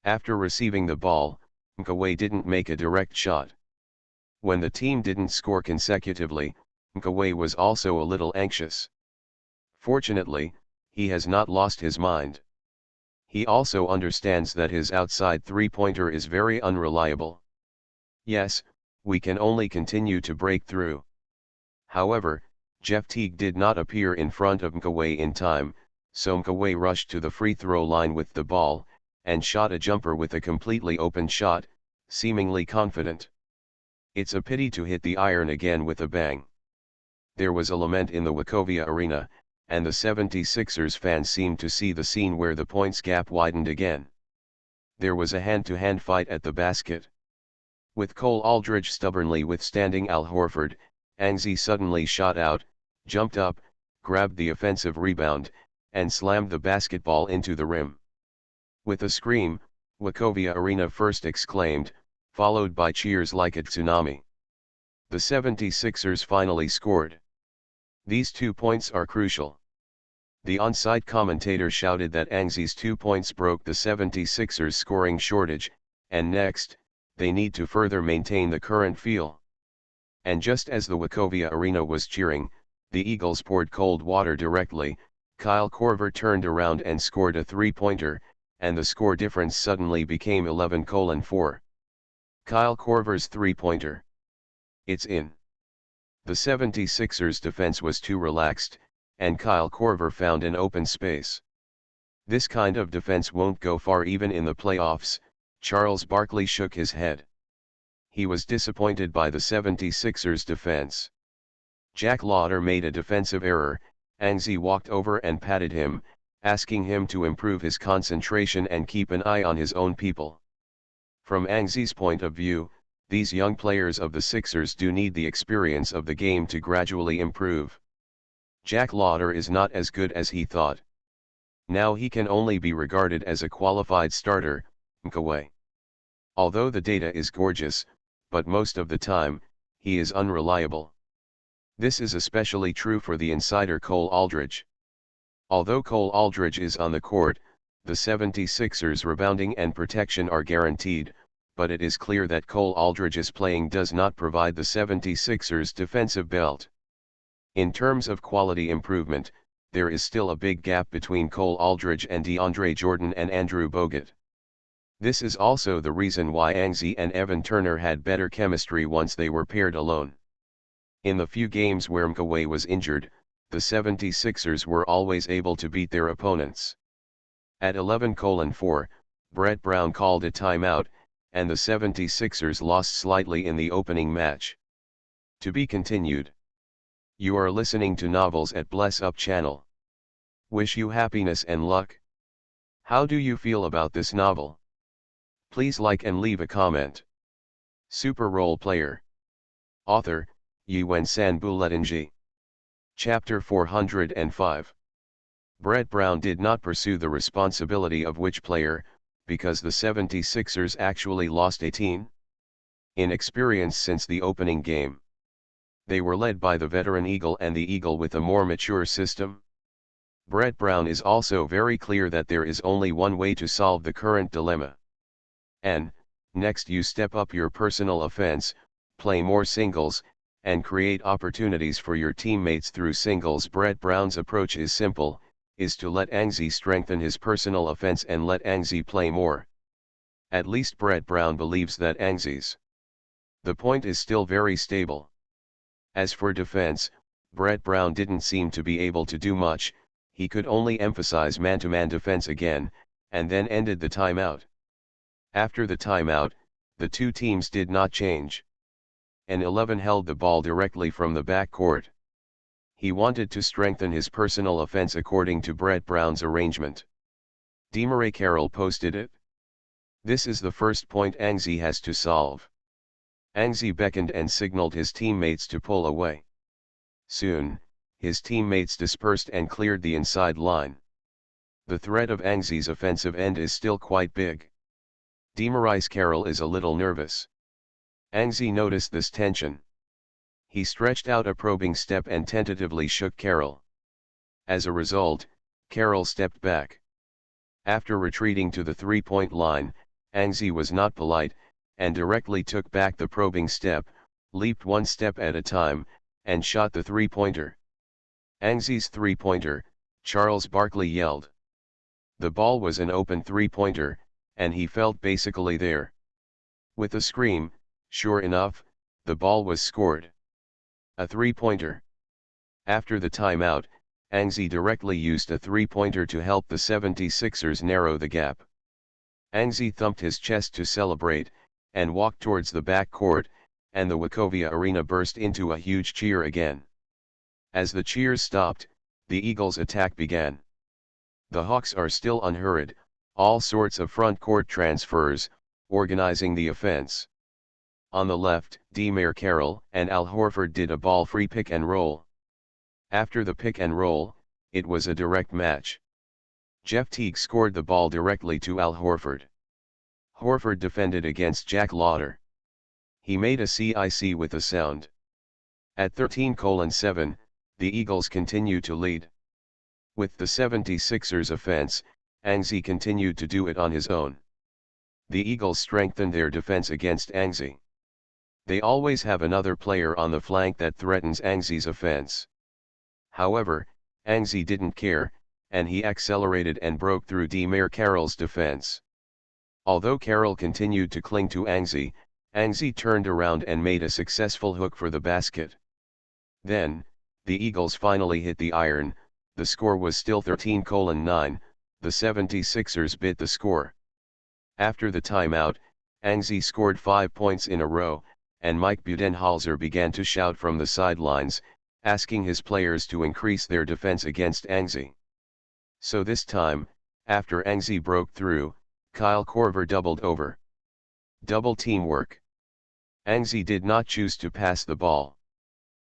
After receiving the ball, Nkaway didn't make a direct shot. When the team didn't score consecutively, Nkaway was also a little anxious. Fortunately, he has not lost his mind. He also understands that his outside three-pointer is very unreliable. Yes, we can only continue to break through. However, Jeff Teague did not appear in front of Nkaway in time, so Nkaway rushed to the free throw line with the ball, and shot a jumper with a completely open shot, seemingly confident. It's a pity to hit the iron again with a bang. There was a lament in the Wachovia arena, and the 76ers fans seemed to see the scene where the points gap widened again. There was a hand-to-hand fight at the basket. With Cole Aldridge stubbornly withstanding Al Horford, Anzi suddenly shot out, jumped up, grabbed the offensive rebound, and slammed the basketball into the rim. With a scream, Wachovia Arena first exclaimed, followed by cheers like a tsunami. The 76ers finally scored. These 2 points are crucial. The on-site commentator shouted that Angzi's 2 points broke the 76ers scoring shortage, and next, they need to further maintain the current feel. And just as the Wachovia Arena was cheering, the Eagles poured cold water directly. Kyle Korver turned around and scored a three-pointer, and the score difference suddenly became 11-4. Kyle Korver's three-pointer. It's in. The 76ers defense was too relaxed, and Kyle Korver found an open space. This kind of defense won't go far even in the playoffs. Charles Barkley shook his head. He was disappointed by the 76ers defense. Jack Lauder made a defensive error. Angzi walked over and patted him, asking him to improve his concentration and keep an eye on his own people. From Angzi's point of view, these young players of the Sixers do need the experience of the game to gradually improve. Jack Lauder is not as good as he thought. Now he can only be regarded as a qualified starter. Nkaway. Although the data is gorgeous, but most of the time, he is unreliable. This is especially true for the insider Cole Aldridge. Although Cole Aldridge is on the court, the 76ers rebounding and protection are guaranteed, but it is clear that Cole Aldridge's playing does not provide the 76ers defensive belt. In terms of quality improvement, there is still a big gap between Cole Aldridge and DeAndre Jordan and Andrew Bogut. This is also the reason why Angzi and Evan Turner had better chemistry once they were paired alone. In the few games where Nkaway was injured, the 76ers were always able to beat their opponents. At 11-4, Brett Brown called a timeout, and the 76ers lost slightly in the opening match. To be continued. You are listening to Novels at Bless Up channel. Wish you happiness and luck. How do you feel about this novel? Please like and leave a comment. Super Role Player. Author, Yuen San Buletinji. Chapter 405. Brett Brown did not pursue the responsibility of which player, because the 76ers actually lost 18. In experience since the opening game. They were led by the veteran Eagle and the Eagle with a more mature system. Brett Brown is also very clear that there is only one way to solve the current dilemma. And, next you step up your personal offense, play more singles, and create opportunities for your teammates through singles. Brett Brown's approach is simple, is to let Angzi strengthen his personal offense and let Angzi play more. At least Brett Brown believes that Angzi's the point is still very stable. As for defense, Brett Brown didn't seem to be able to do much. He could only emphasize man-to-man defense again, and then ended the timeout. After the timeout, the two teams did not change. An 11 held the ball directly from the backcourt. He wanted to strengthen his personal offense according to Brett Brown's arrangement. DeMarais Carroll posted it. This is the first point Angzi has to solve. Angzi beckoned and signaled his teammates to pull away. Soon, his teammates dispersed and cleared the inside line. The threat of Angzi's offensive end is still quite big. DeMarais Carroll is a little nervous. Angzi noticed this tension. He stretched out a probing step and tentatively shook Carroll. As a result, Carroll stepped back. After retreating to the three-point line, Anzi was not polite, and directly took back the probing step, leaped one step at a time, and shot the three-pointer. Anzi's three-pointer, Charles Barkley yelled. The ball was an open three-pointer, and he felt basically there. With a scream, sure enough, the ball was scored. A three-pointer. After the timeout, Anzi directly used a three-pointer to help the 76ers narrow the gap. Anzi thumped his chest to celebrate, and walked towards the back court, and the Wachovia Arena burst into a huge cheer again. As the cheers stopped, the Eagles' attack began. The Hawks are still unhurried, all sorts of front court transfers, organizing the offense. On the left, DeMar Carroll and Al Horford did a ball-free pick and roll. After the pick and roll, it was a direct match. Jeff Teague scored the ball directly to Al Horford. Horford defended against Jack Lauder. He made a CIC with a sound. At 13:7, the Eagles continue to lead. With the 76ers offense, Anzi continued to do it on his own. The Eagles strengthened their defense against Anzi. They always have another player on the flank that threatens Anzi's offense. However, Anzi didn't care, and he accelerated and broke through DeMar Carroll's defense. Although Carroll continued to cling to Anzi, Anzi turned around and made a successful hook for the basket. Then, the Eagles finally hit the iron. The score was still 13:9, the 76ers bit the score. After the timeout, Anzi scored 5 points in a row, and Mike Budenholzer began to shout from the sidelines, asking his players to increase their defense against Anzi. So this time, after Anzi broke through, Kyle Korver doubled over. Double teamwork. Anzi did not choose to pass the ball.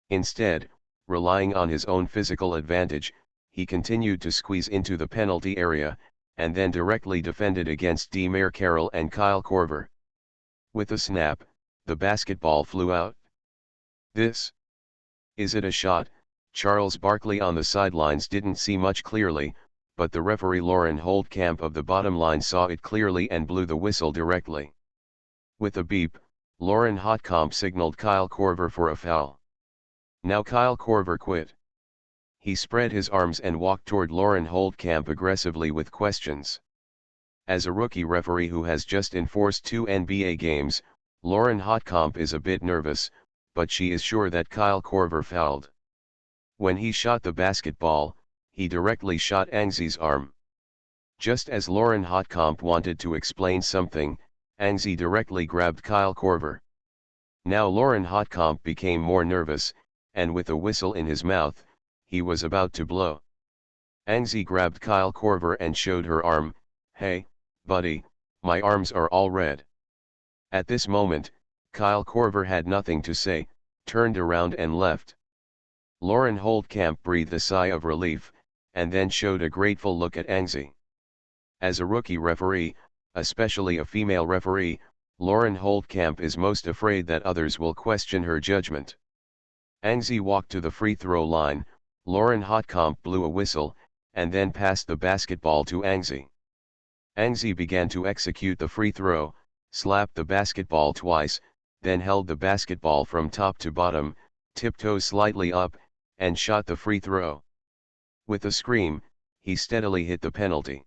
Instead, relying on his own physical advantage, he continued to squeeze into the penalty area, and then directly defended against DeMar Carroll and Kyle Korver. With a snap, the basketball flew out. This. Is it a shot? Charles Barkley on the sidelines didn't see much clearly, but the referee Lauren Holdcamp of the bottom line saw it clearly and blew the whistle directly. With a beep, Lauren Holdcamp signaled Kyle Korver for a foul. Now Kyle Korver quit. He spread his arms and walked toward Lauren Holdcamp aggressively with questions. As a rookie referee who has just enforced 2 NBA games, Lauren Holdcamp is a bit nervous, but she is sure that Kyle Korver fouled. When he shot the basketball, he directly shot Anzi's arm. Just as Lauren Holdcamp wanted to explain something, Anzi directly grabbed Kyle Korver. Now Lauren Holdcamp became more nervous, and with a whistle in his mouth, he was about to blow. Anzi grabbed Kyle Korver and showed her arm. "Hey, buddy, my arms are all red." At this moment, Kyle Korver had nothing to say, turned around and left. Lauren Holdcamp breathed a sigh of relief, and then showed a grateful look at Anzi. As a rookie referee, especially a female referee, Lauren Holdcamp is most afraid that others will question her judgment. Anzi walked to the free throw line. Lauren Holdcamp blew a whistle, and then passed the basketball to Anzi. Anzi began to execute the free throw, slapped the basketball twice, then held the basketball from top to bottom, tiptoed slightly up, and shot the free throw. With a scream, he steadily hit the penalty.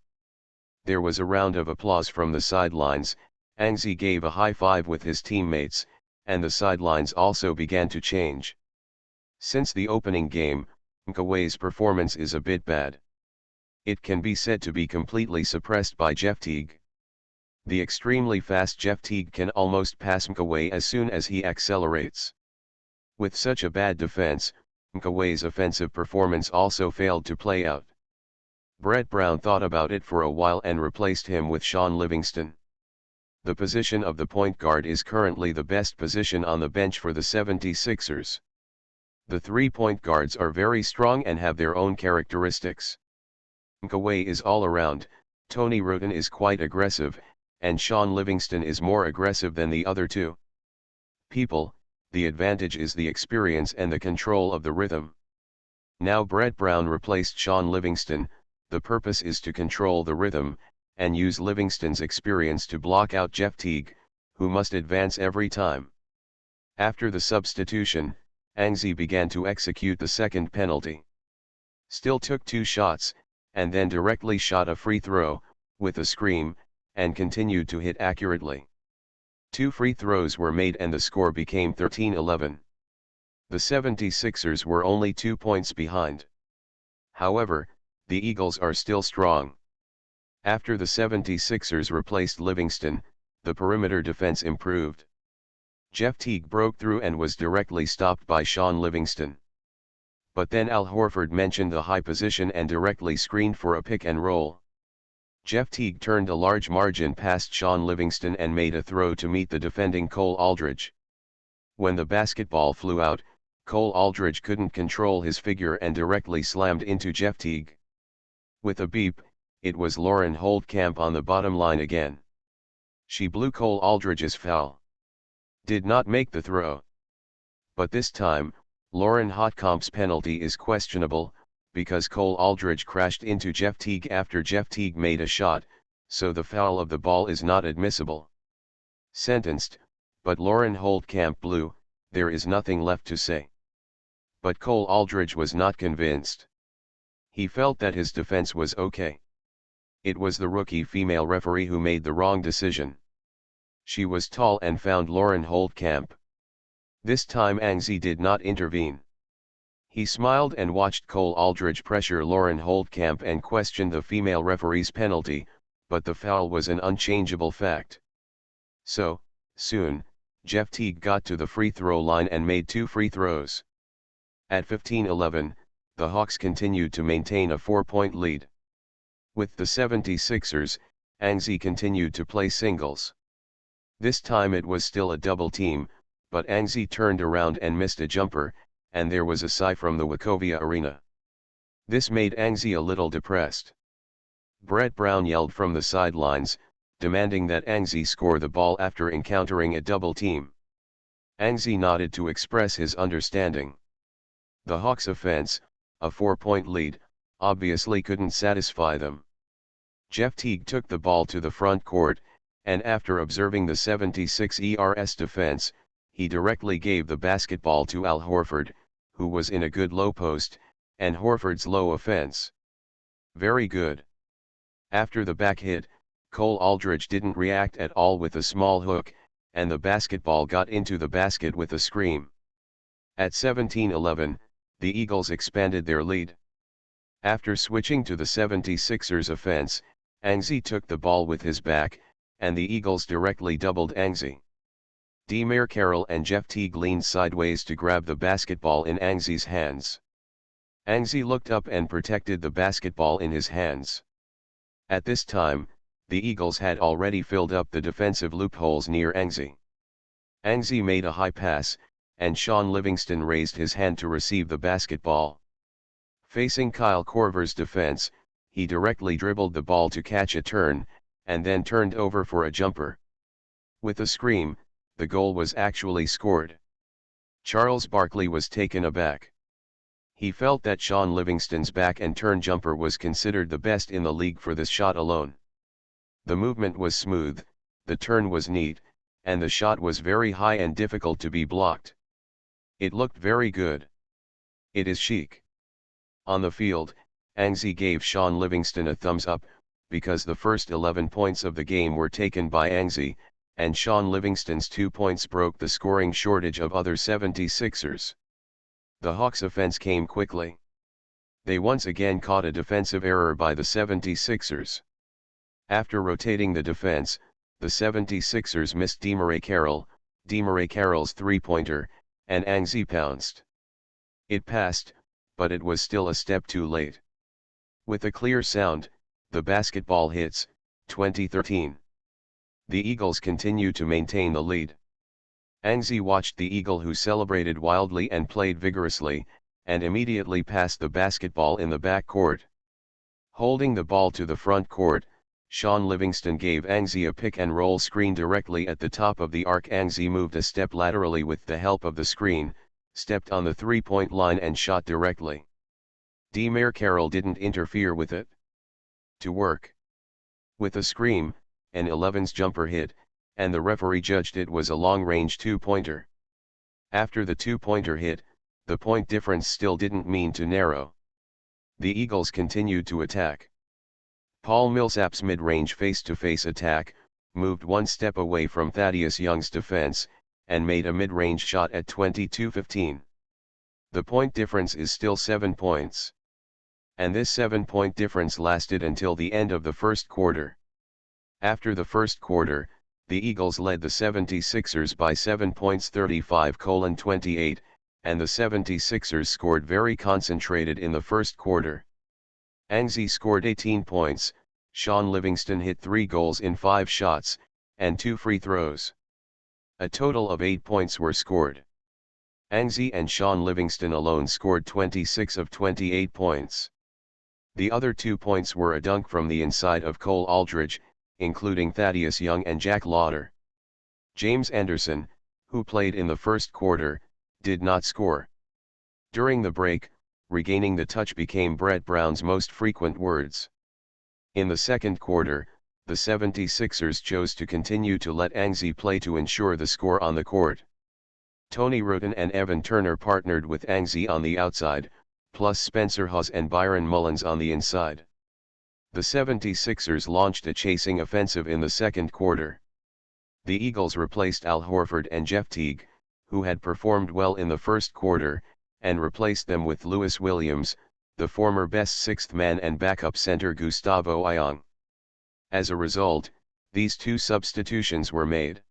There was a round of applause from the sidelines. Anzi gave a high five with his teammates, and the sidelines also began to change. Since the opening game, Mkaway's performance is a bit bad. It can be said to be completely suppressed by Jeff Teague. The extremely fast Jeff Teague can almost pass Mkaway as soon as he accelerates. With such a bad defense, Mkaway's offensive performance also failed to play out. Brett Brown thought about it for a while and replaced him with Sean Livingston. The position of the point guard is currently the best position on the bench for the 76ers. The 3-point guards are very strong and have their own characteristics. Mkaway is all around, Tony Roten is quite aggressive, and Sean Livingston is more aggressive than the other two. The advantage is the experience and the control of the rhythm. Now Brett Brown replaced Sean Livingston. The purpose is to control the rhythm, and use Livingston's experience to block out Jeff Teague, who must advance every time. After the substitution, Anzi began to execute the second penalty. Still took 2 shots, and then directly shot a free throw, with a scream, and continued to hit accurately. 2 free throws were made and the score became 13-11. The 76ers were only 2 points behind. However, the Eagles are still strong. After the 76ers replaced Livingston, the perimeter defense improved. Jeff Teague broke through and was directly stopped by Sean Livingston. But then Al Horford mentioned the high position and directly screened for a pick and roll. Jeff Teague turned a large margin past Sean Livingston and made a throw to meet the defending Cole Aldridge. When the basketball flew out, Cole Aldridge couldn't control his figure and directly slammed into Jeff Teague. With a beep, it was Lauren Holdcamp on the bottom line again. She blew Cole Aldridge's foul. Did not make the throw. But this time, Lauren Holdcamp's penalty is questionable, because Cole Aldridge crashed into Jeff Teague after Jeff Teague made a shot, so the foul of the ball is not admissible. Sentenced, but Lauren Holdcamp blew, there is nothing left to say. But Cole Aldridge was not convinced. He felt that his defense was okay. It was the rookie female referee who made the wrong decision. She was tall and found Lauren Holdcamp. This time Anzi did not intervene. He smiled and watched Cole Aldridge pressure Lauren Holdcamp and questioned the female referee's penalty, but the foul was an unchangeable fact. So, soon, Jeff Teague got to the free throw line and made 2 free throws. At 15-11, the Hawks continued to maintain a 4-point lead. With the 76ers, Anzi continued to play singles. This time it was still a double team, but Anzi turned around and missed a jumper, and there was a sigh from the Wachovia Arena. This made Anzi a little depressed. Brett Brown yelled from the sidelines, demanding that Anzi score the ball after encountering a double team. Anzi nodded to express his understanding. The Hawks' offense, a 4-point lead, obviously couldn't satisfy them. Jeff Teague took the ball to the front court, and after observing the 76ers defense, he directly gave the basketball to Al Horford, who was in a good low post, and Horford's low offense. Very good. After the back hit, Cole Aldridge didn't react at all with a small hook, and the basketball got into the basket with a scream. At 17-11, the Eagles expanded their lead. After switching to the 76ers offense, Anzi took the ball with his back, and the Eagles directly doubled Anzi. DeMar Carroll and Jeff Teague leaned sideways to grab the basketball in Anzi's hands. Anzi looked up and protected the basketball in his hands. At this time, the Eagles had already filled up the defensive loopholes near Anzi. Anzi made a high pass, and Sean Livingston raised his hand to receive the basketball. Facing Kyle Korver's defense, he directly dribbled the ball to catch a turn, and then turned over for a jumper. With a scream, the goal was actually scored. Charles Barkley was taken aback. He felt that Sean Livingston's back and turn jumper was considered the best in the league for this shot alone. The movement was smooth, the turn was neat, and the shot was very high and difficult to be blocked. It looked very good. It is chic. On the field, Anzi gave Sean Livingston a thumbs up, because the first 11 points of the game were taken by Anzi, and Sean Livingston's 2 points broke the scoring shortage of other 76ers. The Hawks' offense came quickly. They once again caught a defensive error by the 76ers. After rotating the defense, the 76ers missed DeMar Carroll's three-pointer, and Anzi pounced. It passed, but it was still a step too late. With a clear sound, the basketball hits, 2013. The Eagles continue to maintain the lead. Anzi watched the Eagle, who celebrated wildly and played vigorously, and immediately passed the basketball in the back court. Holding the ball to the front court, Sean Livingston gave Anzi a pick-and-roll screen directly at the top of the arc. Anzi moved a step laterally with the help of the screen, stepped on the three-point line and shot directly. Demare Carroll didn't interfere with it. To work. With a scream, an 11's jumper hit, and the referee judged it was a long-range two-pointer. After the two-pointer hit, the point difference still didn't mean to narrow. The Eagles continued to attack. Paul Millsap's mid-range face-to-face attack moved one step away from Thaddeus Young's defense, and made a mid-range shot at 22-15. The point difference is still 7 points. And this 7-point difference lasted until the end of the first quarter. After the first quarter, the Eagles led the 76ers by 7 points 35-28, and the 76ers scored very concentrated in the first quarter. Anzi scored 18 points, Sean Livingston hit 3 goals in 5 shots, and 2 free throws. A total of 8 points were scored. Anzi and Sean Livingston alone scored 26 of 28 points. The other 2 points were a dunk from the inside of Cole Aldridge, including Thaddeus Young and Jack Lauder. James Anderson, who played in the first quarter, did not score. During the break, regaining the touch became Brett Brown's most frequent words. In the second quarter, the 76ers chose to continue to let Anzi play to ensure the score on the court. Tony Wroten and Evan Turner partnered with Anzi on the outside, plus Spencer Hawes and Byron Mullins on the inside. The 76ers launched a chasing offensive in the second quarter. The Eagles replaced Al Horford and Jeff Teague, who had performed well in the first quarter, and replaced them with Lewis Williams, the former best sixth man, and backup center Gustavo Ayong. As a result, these 2 substitutions were made.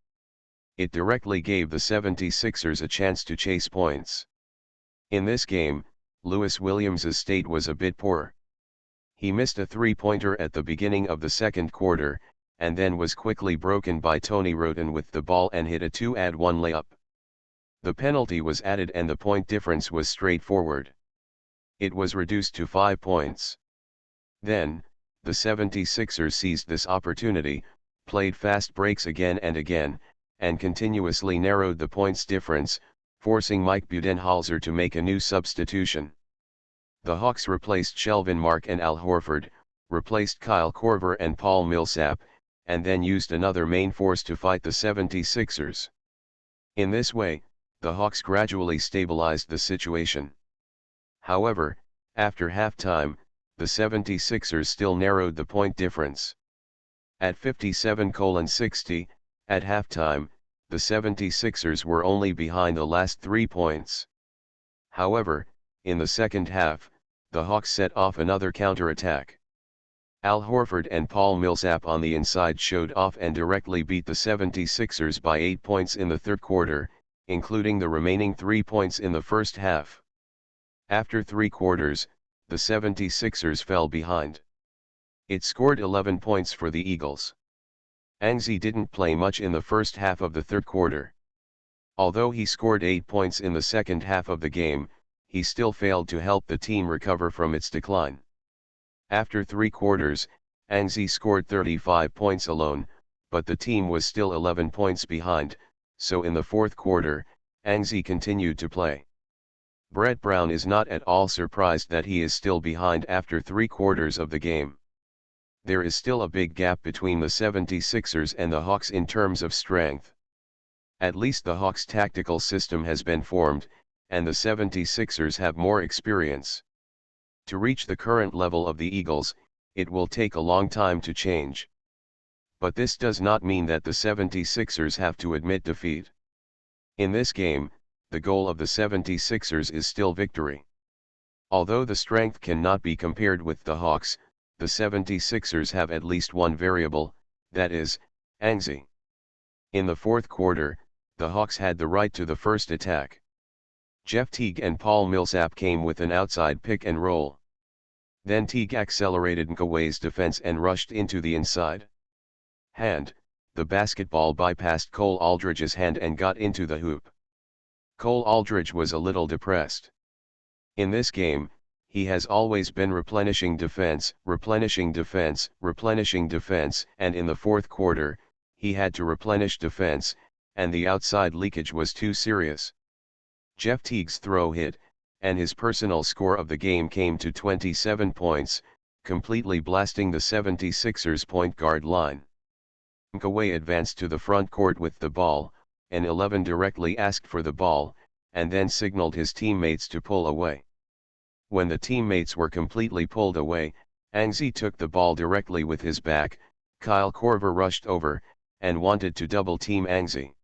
It directly gave the 76ers a chance to chase points. In this game, Lewis Williams' state was a bit poor. He missed a 3-pointer at the beginning of the second quarter, and then was quickly broken by Tony Wroten with the ball and hit a 2-1 layup. The penalty was added and the point difference was straightforward. It was reduced to 5 points. Then, the 76ers seized this opportunity, played fast breaks again and again, and continuously narrowed the points difference, forcing Mike Budenholzer to make a new substitution. The Hawks replaced Shelvin Mark and Al Horford, replaced Kyle Korver and Paul Millsap, and then used another main force to fight the 76ers. In this way, the Hawks gradually stabilized the situation. However, after halftime, the 76ers still narrowed the point difference. At 57-60, at halftime, the 76ers were only behind the last 3 points. However, in the second half, the Hawks set off another counterattack. Al Horford and Paul Millsap on the inside showed off and directly beat the 76ers by 8 points in the third quarter, including the remaining 3 points in the first half. After 3 quarters, the 76ers fell behind. It scored 11 points for the Eagles. Anzi didn't play much in the first half of the third quarter. Although he scored 8 points in the second half of the game, he still failed to help the team recover from its decline. After 3 quarters, Anzi scored 35 points alone, but the team was still 11 points behind, so in the fourth quarter, Anzi continued to play. Brett Brown is not at all surprised that he is still behind after 3 quarters of the game. There is still a big gap between the 76ers and the Hawks in terms of strength. At least the Hawks' tactical system has been formed, and the 76ers have more experience. To reach the current level of the Eagles, it will take a long time to change. But this does not mean that the 76ers have to admit defeat. In this game, the goal of the 76ers is still victory. Although the strength cannot be compared with the Hawks, the 76ers have at least one variable, that is, Anzi. In the fourth quarter, the Hawks had the right to the first attack. Jeff Teague and Paul Millsap came with an outside pick and roll. Then Teague accelerated Nkaway's defense and rushed into the inside hand. The basketball bypassed Cole Aldridge's hand and got into the hoop. Cole Aldridge was a little depressed. In this game, he has always been replenishing defense, and in the fourth quarter, he had to replenish defense, and the outside leakage was too serious. Jeff Teague's throw hit, and his personal score of the game came to 27 points, completely blasting the 76ers point guard line. Nkaway advanced to the front court with the ball, and 11 directly asked for the ball, and then signaled his teammates to pull away. When the teammates were completely pulled away, Angzi took the ball directly with his back. Kyle Korver rushed over, and wanted to double-team Angzi.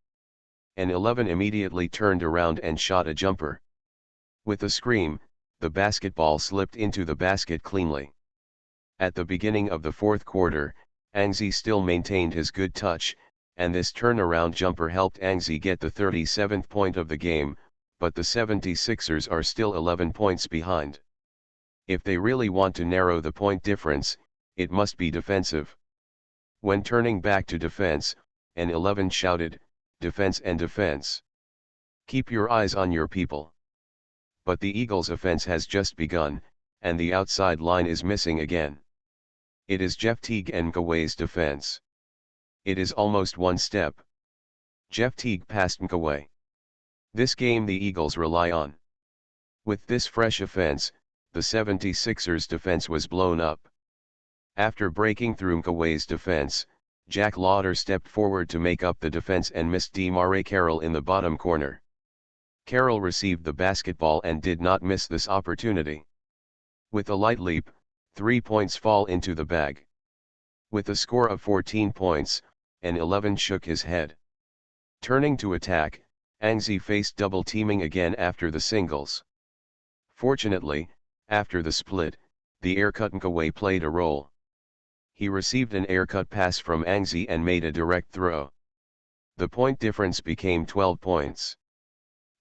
An 11 immediately turned around and shot a jumper. With a scream, the basketball slipped into the basket cleanly. At the beginning of the fourth quarter, Angzi still maintained his good touch, and this turnaround jumper helped Angzi get the 37th point of the game, but the 76ers are still 11 points behind. If they really want to narrow the point difference, it must be defensive. When turning back to defense, an 11 shouted, "Defense and defense. Keep your eyes on your people." But the Eagles' offense has just begun, and the outside line is missing again. It is Jeff Teague and Nkaway's defense. It is almost one step. Jeff Teague passed Nkaway. This game the Eagles rely on. With this fresh offense, the 76ers defense was blown up. After breaking through Nkaway's defense, Jack Lauder stepped forward to make up the defense and missed DeMarais Carroll in the bottom corner. Carroll received the basketball and did not miss this opportunity. With a light leap, 3 points fall into the bag. With a score of 14 points, an 11 shook his head. Turning to attack, Angzi faced double teaming again after the singles. Fortunately, after the split, the air-cut Nkaway played a role. He received an air-cut pass from Angzi and made a direct throw. The point difference became 12 points.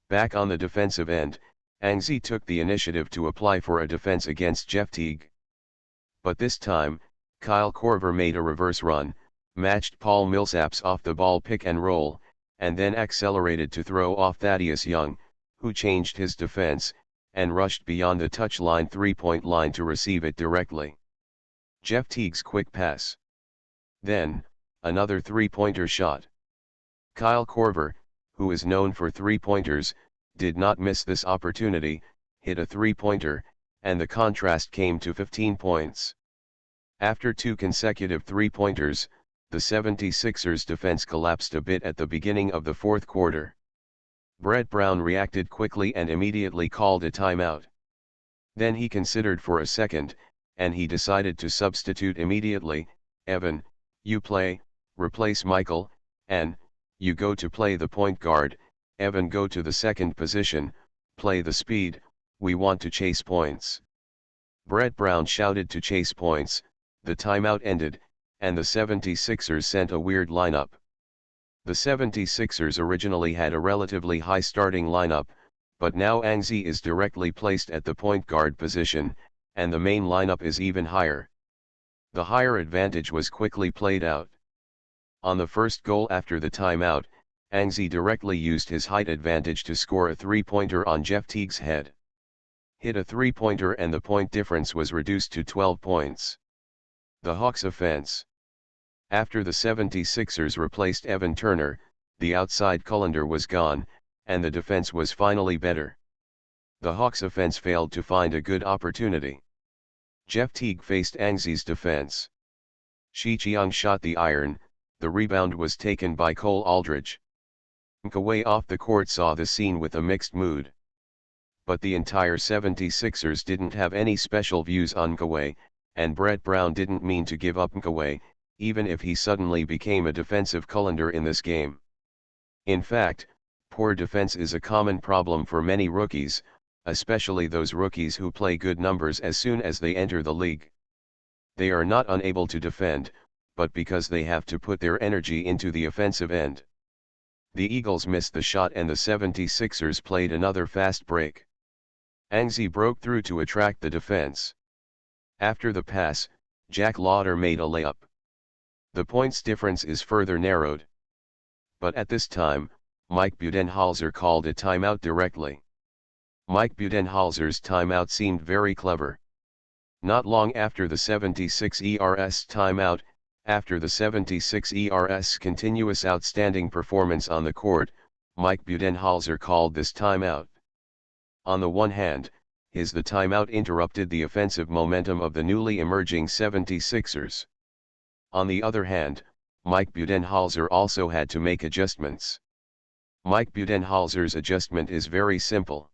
Back on the defensive end, Angzi took the initiative to apply for a defense against Jeff Teague. But this time, Kyle Korver made a reverse run, matched Paul Millsap's off-the-ball pick and roll, and then accelerated to throw off Thaddeus Young, who changed his defense, and rushed beyond the touchline three-point line to receive it directly. Jeff Teague's quick pass. Then, another three-pointer shot. Kyle Korver, who is known for three-pointers, did not miss this opportunity, hit a three-pointer, and the contrast came to 15 points. After two consecutive three-pointers, the 76ers defense collapsed a bit at the beginning of the fourth quarter. Brett Brown reacted quickly and immediately called a timeout. Then he considered for a second, and he decided to substitute immediately. "Evan, you play, replace Michael, and you go to play the point guard. Evan, go to the second position, play the speed, we want to chase points." Brett Brown shouted to chase points. The timeout ended, and the 76ers sent a weird lineup. The 76ers originally had a relatively high starting lineup, but now Angzi is directly placed at the point guard position, and the main lineup is even higher. The higher advantage was quickly played out. On the first goal after the timeout, Angzi directly used his height advantage to score a three-pointer on Jeff Teague's head. Hit a three-pointer and the point difference was reduced to 12 points. The Hawks' offense. After the 76ers replaced Evan Turner, the outside colander was gone, and the defense was finally better. The Hawks' offense failed to find a good opportunity. Jeff Teague faced Angzi's defense. Shi Chiang shot the iron, the rebound was taken by Cole Aldridge. Nkaway off the court saw the scene with a mixed mood. But the entire 76ers didn't have any special views on Nkaway, and Brett Brown didn't mean to give up Nkaway, even if he suddenly became a defensive colander in this game. In fact, poor defense is a common problem for many rookies, especially those rookies who play good numbers as soon as they enter the league. They are not unable to defend, but because they have to put their energy into the offensive end. The Eagles missed the shot and the 76ers played another fast break. Angzi broke through to attract the defense. After the pass, Jack Lauder made a layup. The points difference is further narrowed. But at this time, Mike Budenholzer called a timeout directly. Mike Budenholzer's timeout seemed very clever. Not long after the 76ers timeout, after the 76ers' continuous outstanding performance on the court, Mike Budenholzer called this timeout. On the one hand, the timeout interrupted the offensive momentum of the newly emerging 76ers. On the other hand, Mike Budenholzer also had to make adjustments. Mike Budenholzer's adjustment is very simple.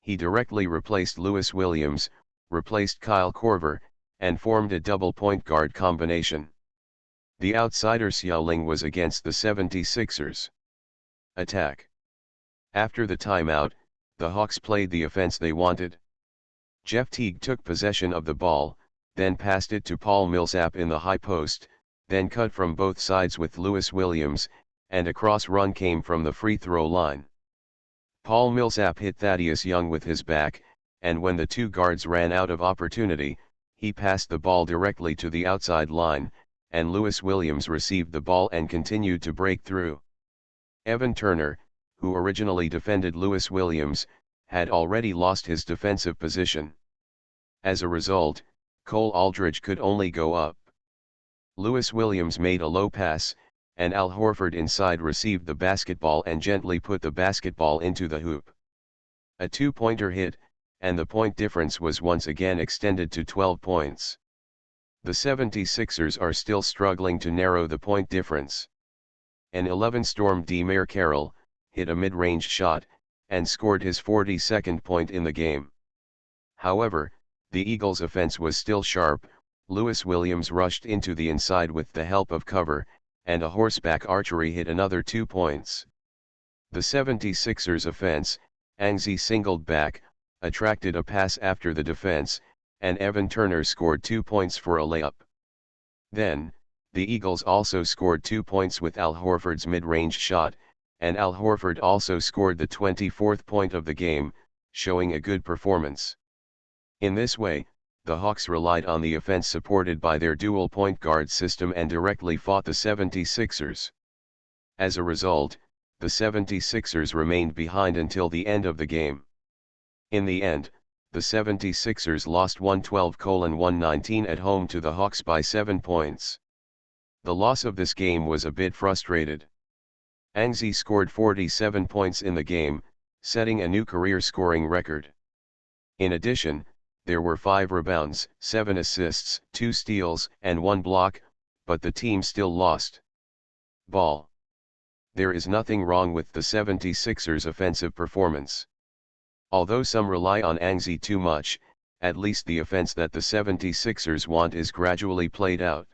He directly replaced Lewis Williams, replaced Kyle Korver, and formed a double point guard combination. The outsider Xiao Ling was against the 76ers. Attack. After the timeout, the Hawks played the offense they wanted. Jeff Teague took possession of the ball, then passed it to Paul Millsap in the high post, then cut from both sides with Lewis Williams, and a cross run came from the free throw line. Paul Millsap hit Thaddeus Young with his back, and when the two guards ran out of opportunity, he passed the ball directly to the outside line, and Lewis Williams received the ball and continued to break through. Evan Turner, who originally defended Lewis Williams, had already lost his defensive position. As a result, Cole Aldridge could only go up. Lewis Williams made a low pass, and Al Horford inside received the basketball and gently put the basketball into the hoop. A two-pointer hit, and the point difference was once again extended to 12 points. The 76ers are still struggling to narrow the point difference. An 11-storm DeMar Carroll hit a mid-range shot, and scored his 42nd point in the game. However, the Eagles' offense was still sharp. Lewis Williams rushed into the inside with the help of cover, and a horseback archery hit another 2 points. The 76ers' offense, Angzi singled back, attracted a pass after the defense, and Evan Turner scored 2 points for a layup. Then, the Eagles also scored 2 points with Al Horford's mid-range shot, and Al Horford also scored the 24th point of the game, showing a good performance. In this way, the Hawks relied on the offense supported by their dual point guard system and directly fought the 76ers. As a result, the 76ers remained behind until the end of the game. In the end, the 76ers lost 112-119 at home to the Hawks by 7 points. The loss of this game was a bit frustrated. Angzi scored 47 points in the game, setting a new career scoring record. In addition, there were 5 rebounds, 7 assists, 2 steals, and 1 block, but the team still lost. Ball. There is nothing wrong with the 76ers' offensive performance. Although some rely on Angzi too much, at least the offense that the 76ers want is gradually played out.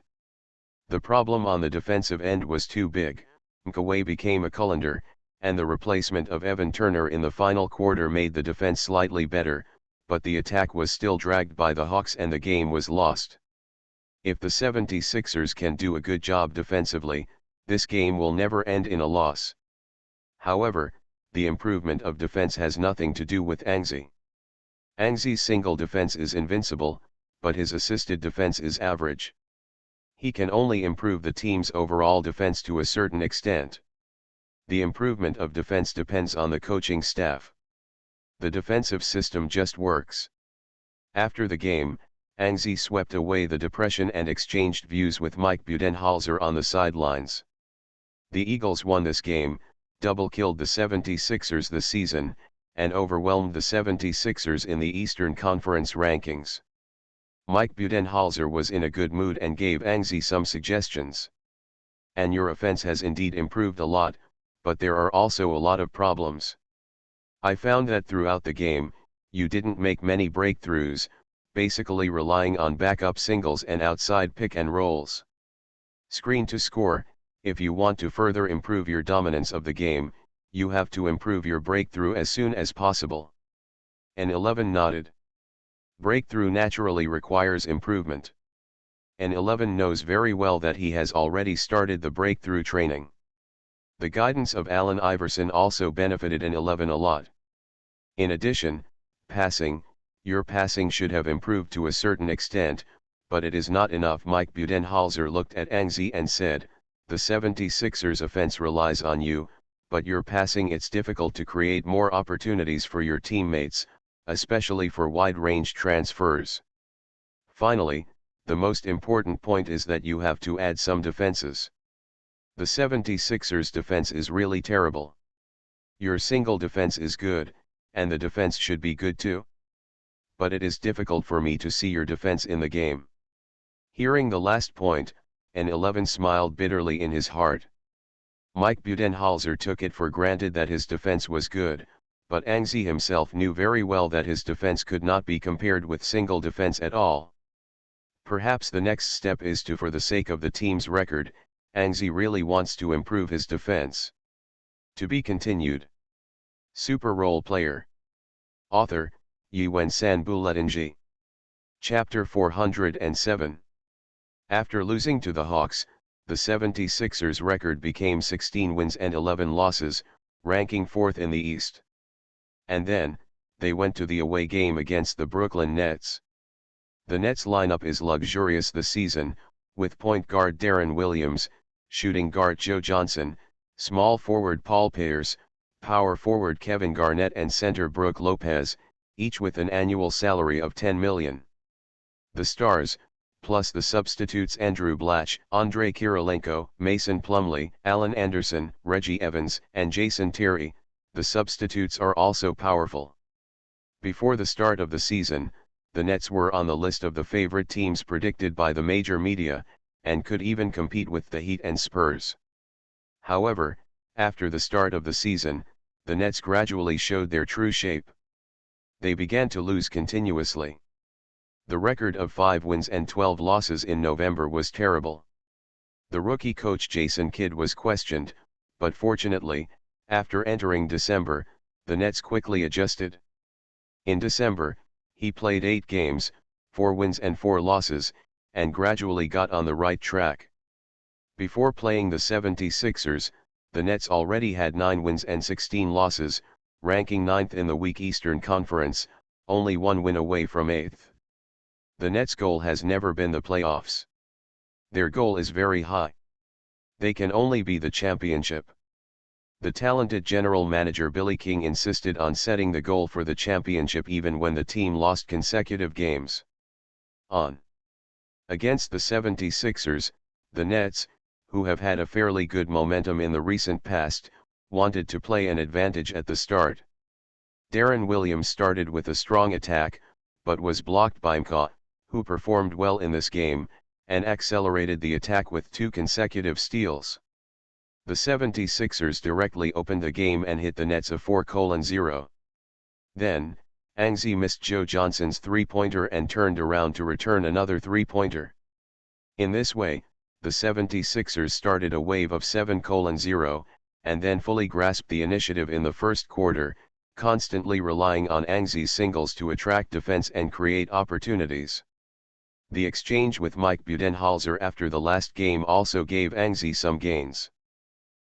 The problem on the defensive end was too big. Kawhi became a colander, and the replacement of Evan Turner in the final quarter made the defense slightly better, but the attack was still dragged by the Hawks and the game was lost. If the 76ers can do a good job defensively, this game will never end in a loss. However, the improvement of defense has nothing to do with Angzi. Angzi's single defense is invincible, but his assisted defense is average. He can only improve the team's overall defense to a certain extent. The improvement of defense depends on the coaching staff. The defensive system just works. After the game, Angzi swept away the depression and exchanged views with Mike Budenholzer on the sidelines. The Eagles won this game, double-killed the 76ers this season, and overwhelmed the 76ers in the Eastern Conference rankings. Mike Budenholzer was in a good mood and gave Angzi some suggestions. And your offense has indeed improved a lot, but there are also a lot of problems. I found that throughout the game, you didn't make many breakthroughs, basically relying on backup singles and outside pick and rolls. Screen to score. If you want to further improve your dominance of the game, you have to improve your breakthrough as soon as possible. An 11 nodded. Breakthrough naturally requires improvement. An 11 knows very well that he has already started the breakthrough training. The guidance of Allen Iverson also benefited an 11 a lot. In addition, passing, your passing should have improved to a certain extent, but it is not enough. Mike Budenholzer looked at Angzi and said, the 76ers offense relies on you, but your passing it's difficult to create more opportunities for your teammates, especially for wide-range transfers. Finally, the most important point is that you have to add some defenses. The 76ers defense is really terrible. Your single defense is good, and the defense should be good too. But it is difficult for me to see your defense in the game. Hearing the last point, an 11 smiled bitterly in his heart. Mike Budenholzer took it for granted that his defense was good, but Anzi himself knew very well that his defense could not be compared with single defense at all. Perhaps the next step is to, for the sake of the team's record, Anzi really wants to improve his defense. To be continued. Super Role Player. Author, Yuan-San Buletinji. Chapter 407. After losing to the Hawks, the 76ers' record became 16 wins and 11 losses, ranking 4th in the East. And then, they went to the away game against the Brooklyn Nets. The Nets lineup is luxurious this season, with point guard Deron Williams, shooting guard Joe Johnson, small forward Paul Pierce, power forward Kevin Garnett and center Brook Lopez, each with an annual salary of $10 million. The stars, plus the substitutes Andrew Blatch, Andrei Kirilenko, Mason Plumlee, Alan Anderson, Reggie Evans, and Jason Terry, the substitutes are also powerful. Before the start of the season, the Nets were on the list of the favorite teams predicted by the major media, and could even compete with the Heat and Spurs. However, after the start of the season, the Nets gradually showed their true shape. They began to lose continuously. The record of 5 wins and 12 losses in November was terrible. The rookie coach Jason Kidd was questioned, but fortunately, after entering December, the Nets quickly adjusted. In December, he played 8 games, 4 wins and 4 losses, and gradually got on the right track. Before playing the 76ers, the Nets already had 9 wins and 16 losses, ranking 9th in the weak Eastern Conference, only 1 win away from 8th. The Nets' goal has never been the playoffs. Their goal is very high. They can only be the championship. The talented general manager Billy King insisted on setting the goal for the championship even when the team lost consecutive games. Against the 76ers, the Nets, who have had a fairly good momentum in the recent past, wanted to play an advantage at the start. Deron Williams started with a strong attack, but was blocked by Mka, who performed well in this game, and accelerated the attack with 2 consecutive steals. The 76ers directly opened the game and hit the Nets a 4-0. Then, Anzi missed Joe Johnson's three-pointer and turned around to return another three-pointer. In this way, the 76ers started a wave of 7-0, and then fully grasped the initiative in the first quarter, constantly relying on Anzi's singles to attract defense and create opportunities. The exchange with Mike Budenholzer after the last game also gave Anzi some gains.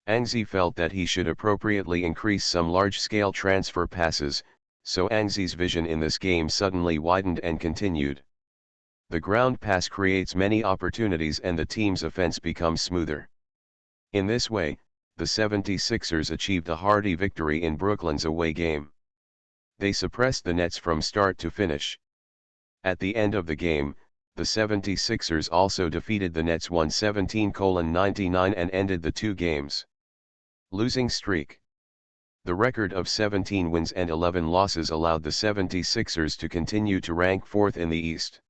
Anzi felt that he should appropriately increase some large-scale transfer passes, so Anzi's vision in this game suddenly widened and continued. The ground pass creates many opportunities and the team's offense becomes smoother. In this way, the 76ers achieved a hearty victory in Brooklyn's away game. They suppressed the Nets from start to finish. At the end of the game, the 76ers also defeated the Nets 117-99 and ended the 2 games losing streak. The record of 17 wins and 11 losses allowed the 76ers to continue to rank 4th in the East.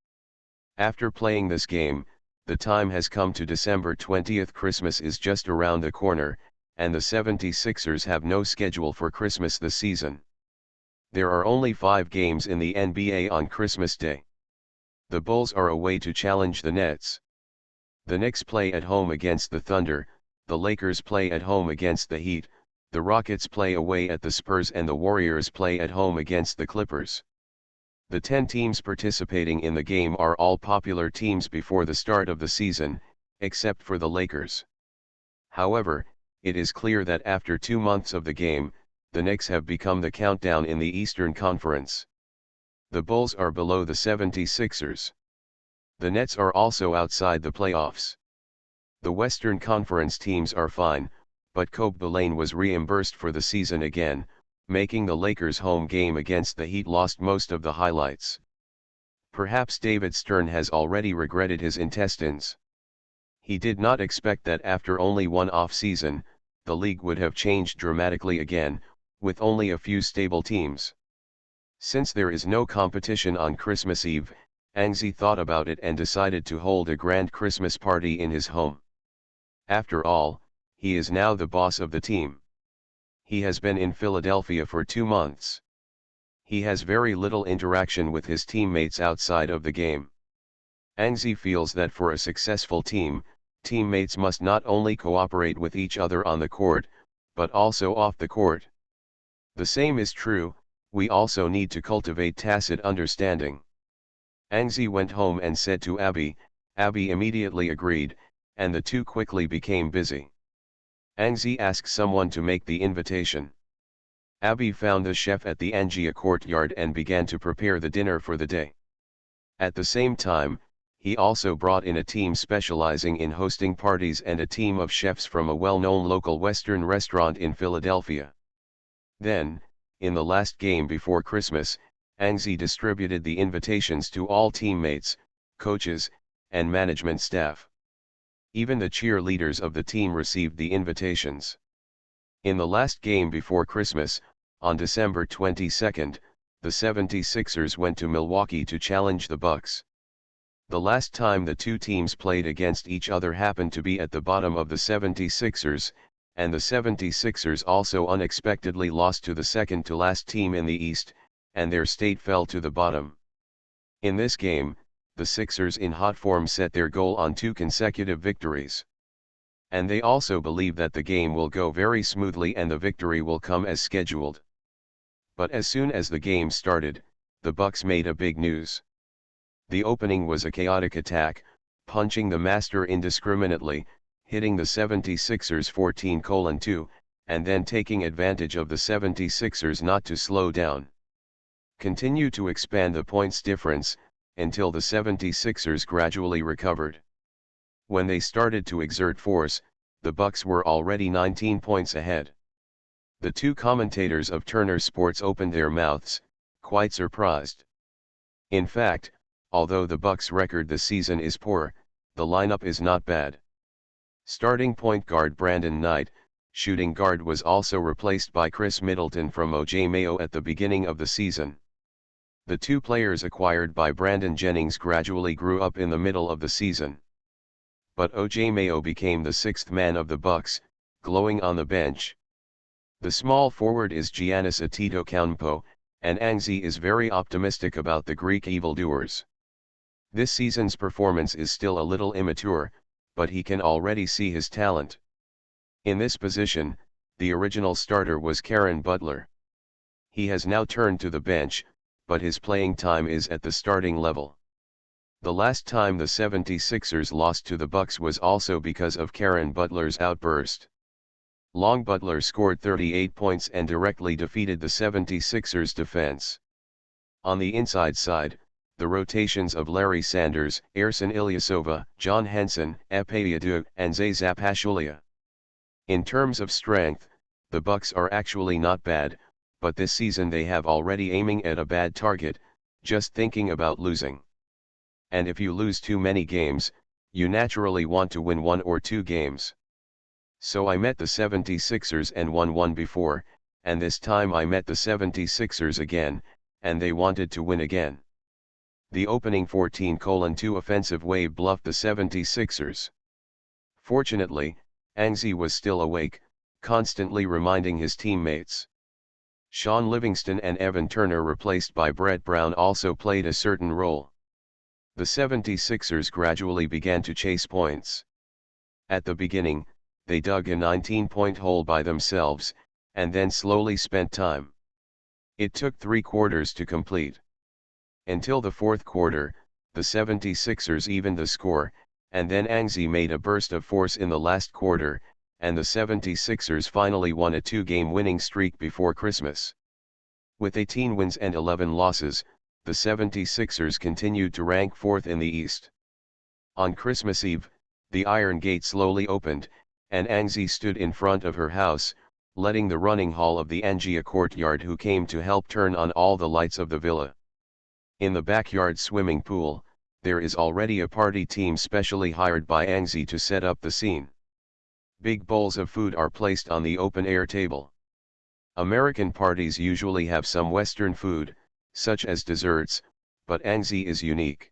After playing this game, the time has come to December 20th. Christmas is just around the corner, and the 76ers have no schedule for Christmas this season. There are only 5 games in the NBA on Christmas Day. The Bulls are away to challenge the Nets. The Knicks play at home against the Thunder, the Lakers play at home against the Heat, the Rockets play away at the Spurs and the Warriors play at home against the Clippers. The 10 teams participating in the game are all popular teams before the start of the season, except for the Lakers. However, it is clear that after 2 months of the game, the Knicks have become the countdown in the Eastern Conference. The Bulls are below the 76ers. The Nets are also outside the playoffs. The Western Conference teams are fine, but Kobe Bryant was reimbursed for the season again, making the Lakers' home game against the Heat lost most of the highlights. Perhaps David Stern has already regretted his intestines. He did not expect that after only one off-season, the league would have changed dramatically again, with only a few stable teams. Since there is no competition on Christmas Eve, Angzi thought about it and decided to hold a grand Christmas party in his home. After all, he is now the boss of the team. He has been in Philadelphia for 2 months. He has very little interaction with his teammates outside of the game. Angzi feels that for a successful team, teammates must not only cooperate with each other on the court, but also off the court. The same is true, we also need to cultivate tacit understanding. Angzi went home and said to Abby. Abby immediately agreed, and the two quickly became busy. Angzi asked someone to make the invitation. Abby found the chef at the Angia courtyard and began to prepare the dinner for the day. At the same time, he also brought in a team specializing in hosting parties and a team of chefs from a well-known local Western restaurant in Philadelphia. Then, in the last game before Christmas, Angzi distributed the invitations to all teammates, coaches, and management staff. Even the cheerleaders of the team received the invitations. In the last game before Christmas, on December 22, the 76ers went to Milwaukee to challenge the Bucks. The last time the two teams played against each other happened to be at the bottom of the 76ers, and the 76ers also unexpectedly lost to the second-to-last team in the East, and their state fell to the bottom. In this game, the Sixers in hot form set their goal on 2 consecutive victories. And they also believe that the game will go very smoothly and the victory will come as scheduled. But as soon as the game started, the Bucks made a big news. The opening was a chaotic attack, punching the master indiscriminately, hitting the 76ers 14-2, and then taking advantage of the 76ers not to slow down. Continue to expand the points difference, until the 76ers gradually recovered. When they started to exert force, the Bucks were already 19 points ahead. The two commentators of Turner Sports opened their mouths, quite surprised. In fact, although the Bucks' record this season is poor, the lineup is not bad. Starting point guard Brandon Knight, shooting guard was also replaced by Chris Middleton from OJ Mayo at the beginning of the season. The two players acquired by Brandon Jennings gradually grew up in the middle of the season. But OJ Mayo became the 6th man of the Bucks, glowing on the bench. The small forward is Giannis Antetokounmpo, and Angzi is very optimistic about the Greek evildoers. This season's performance is still a little immature, but he can already see his talent. In this position, the original starter was Karen Butler. He has now turned to the bench, but his playing time is at the starting level. The last time the 76ers lost to the Bucks was also because of Karen Butler's outburst. Long Butler scored 38 points and directly defeated the 76ers defense. On the inside side, the rotations of Larry Sanders, Ersan Ilyasova, John Henson, Epe Adu, and Zaza Pachulia. In terms of strength, the Bucks are actually not bad, but this season they have already aiming at a bad target, just thinking about losing. And if you lose too many games, you naturally want to win 1 or 2 games. So I met the 76ers and won 1 before, and this time I met the 76ers again, and they wanted to win again. The opening 14-2 offensive wave bluffed the 76ers. Fortunately, Angzi was still awake, constantly reminding his teammates. Sean Livingston and Evan Turner, replaced by Brett Brown, also played a certain role. The 76ers gradually began to chase points. At the beginning, they dug a 19-point hole by themselves, and then slowly spent time. It took 3 quarters to complete. Until the 4th quarter, the 76ers evened the score, and then Angzi made a burst of force in the last quarter, and the 76ers finally won a 2-game winning streak before Christmas. With 18 wins and 11 losses, the 76ers continued to rank 4th in the East. On Christmas Eve, the Iron Gate slowly opened, and Angzi stood in front of her house, letting the running hall of the Angia courtyard who came to help turn on all the lights of the villa. In the backyard swimming pool, there is already a party team specially hired by Angzi to set up the scene. Big bowls of food are placed on the open-air table. American parties usually have some Western food, such as desserts, but Angzi is unique.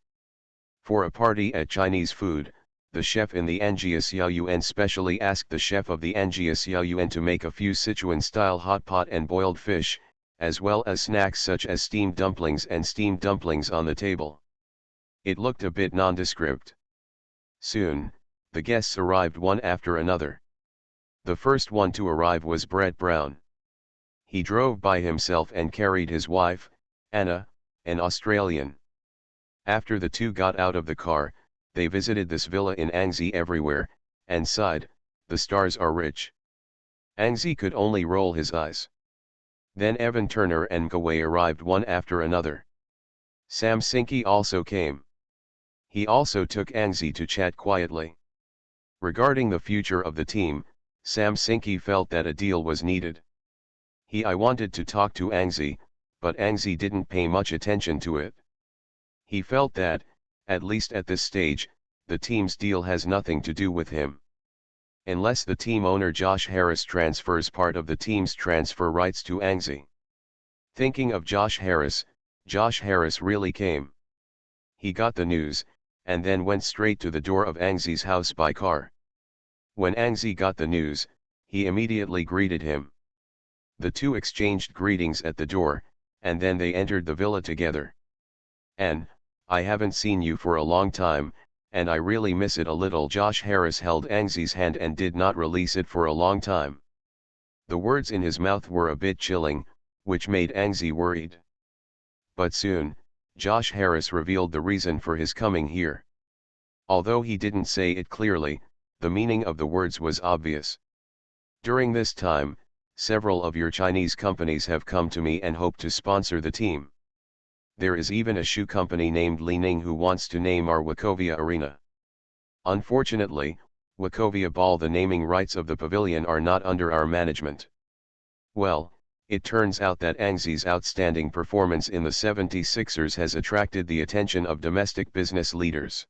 For a party at Chinese food, the chef in the Angius Yaoyuan specially asked the chef of the Angius Yaoyuan to make a few Sichuan-style hot pot and boiled fish, as well as snacks such as steamed dumplings on the table. It looked a bit nondescript. Soon, the guests arrived one after another. The first one to arrive was Brett Brown. He drove by himself and carried his wife, Anna, an Australian. After the two got out of the car, they visited this villa in Angzi everywhere, and sighed, "The stars are rich." Angzi could only roll his eyes. Then Evan Turner and Gawai arrived one after another. Sam Sinki also came. He also took Angzi to chat quietly. Regarding the future of the team, Sam Sinki felt that a deal was needed. I wanted to talk to Angzi, but Angzi didn't pay much attention to it. He felt that, at least at this stage, the team's deal has nothing to do with him. Unless the team owner Josh Harris transfers part of the team's transfer rights to Angzi. Thinking of Josh Harris really came. He got the news, and then went straight to the door of Angzi's house by car. When Angzi got the news, he immediately greeted him. The two exchanged greetings at the door, and then they entered the villa together. "And, I haven't seen you for a long time, and I really miss it a little." Josh Harris held Angzi's hand and did not release it for a long time. The words in his mouth were a bit chilling, which made Angzi worried. But soon, Josh Harris revealed the reason for his coming here. Although he didn't say it clearly, the meaning of the words was obvious. "During this time, several of your Chinese companies have come to me and hope to sponsor the team. There is even a shoe company named Li Ning who wants to name our Wachovia Arena. Unfortunately, Wachovia Ball, the naming rights of the pavilion are not under our management." Well, it turns out that Angzi's outstanding performance in the 76ers has attracted the attention of domestic business leaders.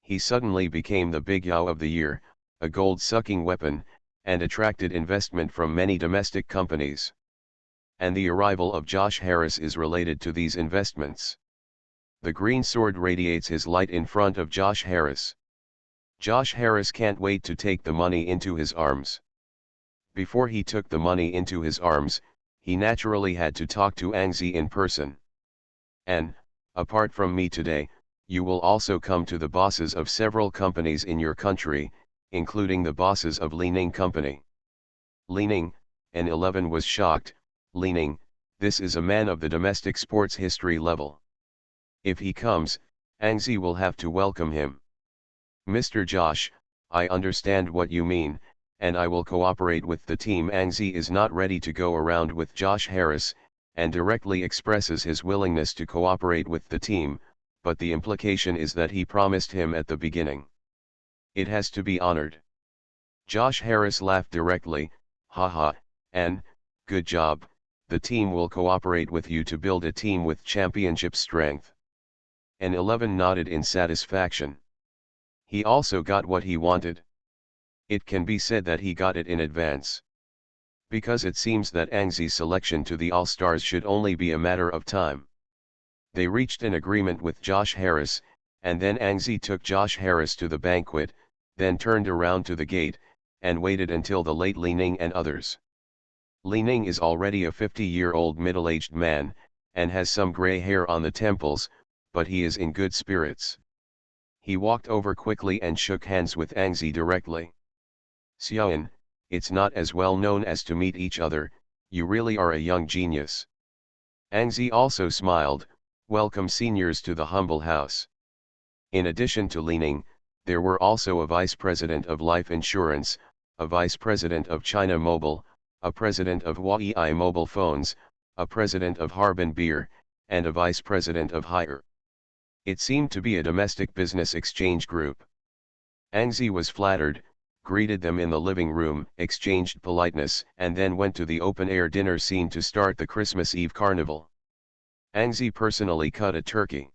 He suddenly became the big Yao of the year, a gold-sucking weapon, and attracted investment from many domestic companies. And the arrival of Josh Harris is related to these investments. The green sword radiates his light in front of Josh Harris. Josh Harris can't wait to take the money into his arms. Before he took the money into his arms, he naturally had to talk to Angzi in person. "And, apart from me today, you will also come to the bosses of several companies in your country, including the bosses of Li Ning Company." Li Ning, an 11 was shocked. Li Ning, this is a man of the domestic sports history level. If he comes, Angzi will have to welcome him. "Mr. Josh, I understand what you mean, and I will cooperate with the team." Angzi is not ready to go around with Josh Harris, and directly expresses his willingness to cooperate with the team, but the implication is that he promised him at the beginning. It has to be honored. Josh Harris laughed directly, "Haha, and, good job, the team will cooperate with you to build a team with championship strength." An 11 nodded in satisfaction. He also got what he wanted. It can be said that he got it in advance. Because it seems that Angzi's selection to the All-Stars should only be a matter of time. They reached an agreement with Josh Harris, and then Angzi took Josh Harris to the banquet, then turned around to the gate, and waited until the late Li Ning and others. Li Ning is already a 50-year-old middle-aged man, and has some gray hair on the temples, but he is in good spirits. He walked over quickly and shook hands with Angzi directly. "Xiaoyan, it's not as well known as to meet each other, you really are a young genius." Angzi also smiled, "Welcome seniors to the humble house." In addition to Li Ning, there were also a vice president of life insurance, a vice president of China Mobile, a president of Huawei Mobile Phones, a president of Harbin Beer, and a vice president of Haier. It seemed to be a domestic business exchange group. Angzi was flattered, greeted them in the living room, exchanged politeness, and then went to the open-air dinner scene to start the Christmas Eve carnival. Angzi personally cut a turkey.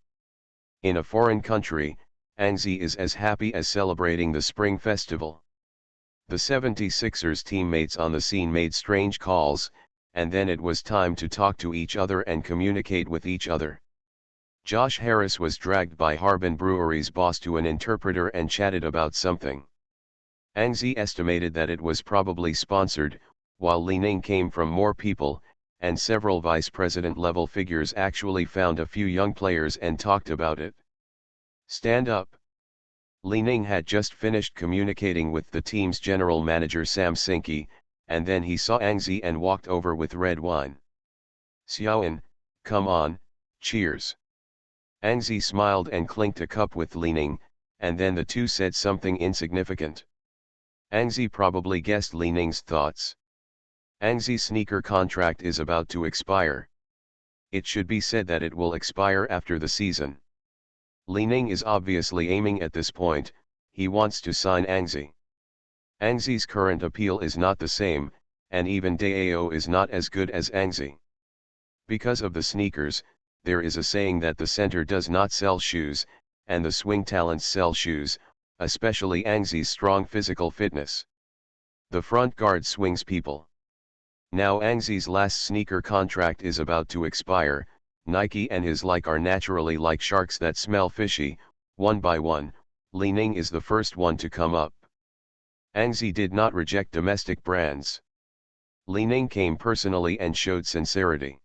In a foreign country, Angzi is as happy as celebrating the Spring Festival. The 76ers teammates on the scene made strange calls, and then it was time to talk to each other and communicate with each other. Josh Harris was dragged by Harbin Brewery's boss to an interpreter and chatted about something. Ang Zi estimated that it was probably sponsored, while Li Ning came from more people, and several vice president level figures actually found a few young players and talked about it. Stand up. Li Ning had just finished communicating with the team's general manager Sam Sinki, and then he saw Ang Zi and walked over with red wine. Xiaoan, come on, cheers. Ang Zi smiled and clinked a cup with Li Ning, and then the two said something insignificant. Ang Zi probably guessed Li Ning's thoughts. Ang Zi's sneaker contract is about to expire. It should be said that it will expire after the season. Li Ning is obviously aiming at this point, he wants to sign Ang Zi. Ang Zi's current appeal is not the same, and even Dao is not as good as Ang Zi. Because of the sneakers, there is a saying that the center does not sell shoes, and the swing talents sell shoes, especially Ang Zi's strong physical fitness. The front guard swings people. Now Ang Zi's last sneaker contract is about to expire. Nike and his like are naturally like sharks that smell fishy. One by one, Li Ning is the first one to come up. Ang Zi did not reject domestic brands. Li Ning came personally and showed sincerity.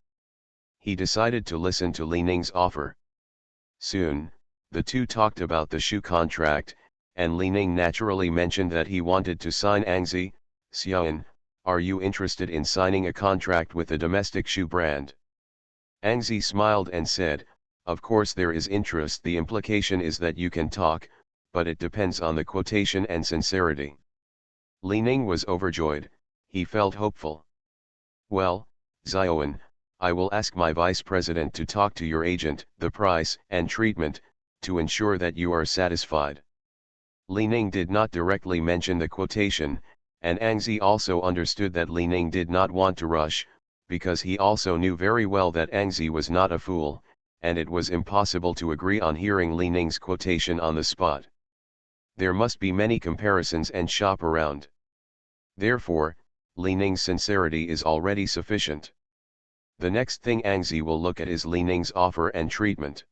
He decided to listen to Li Ning's offer. Soon, the two talked about the shoe contract, and Li Ning naturally mentioned that he wanted to sign Ang Zi. Xiaoan, are you interested in signing a contract with a domestic shoe brand? Ang Zi smiled and said, of course there is interest. The implication is that you can talk, but it depends on the quotation and sincerity. Li Ning was overjoyed, he felt hopeful. Well, Xiaoan, I will ask my vice president to talk to your agent, the price and treatment, to ensure that you are satisfied. Li Ning did not directly mention the quotation, and Ang Zi also understood that Li Ning did not want to rush, because he also knew very well that Ang Zi was not a fool, and it was impossible to agree on hearing Li Ning's quotation on the spot. There must be many comparisons and shop around. Therefore, Li Ning's sincerity is already sufficient. The next thing Ang Zi will look at is Li Ning's offer and treatment.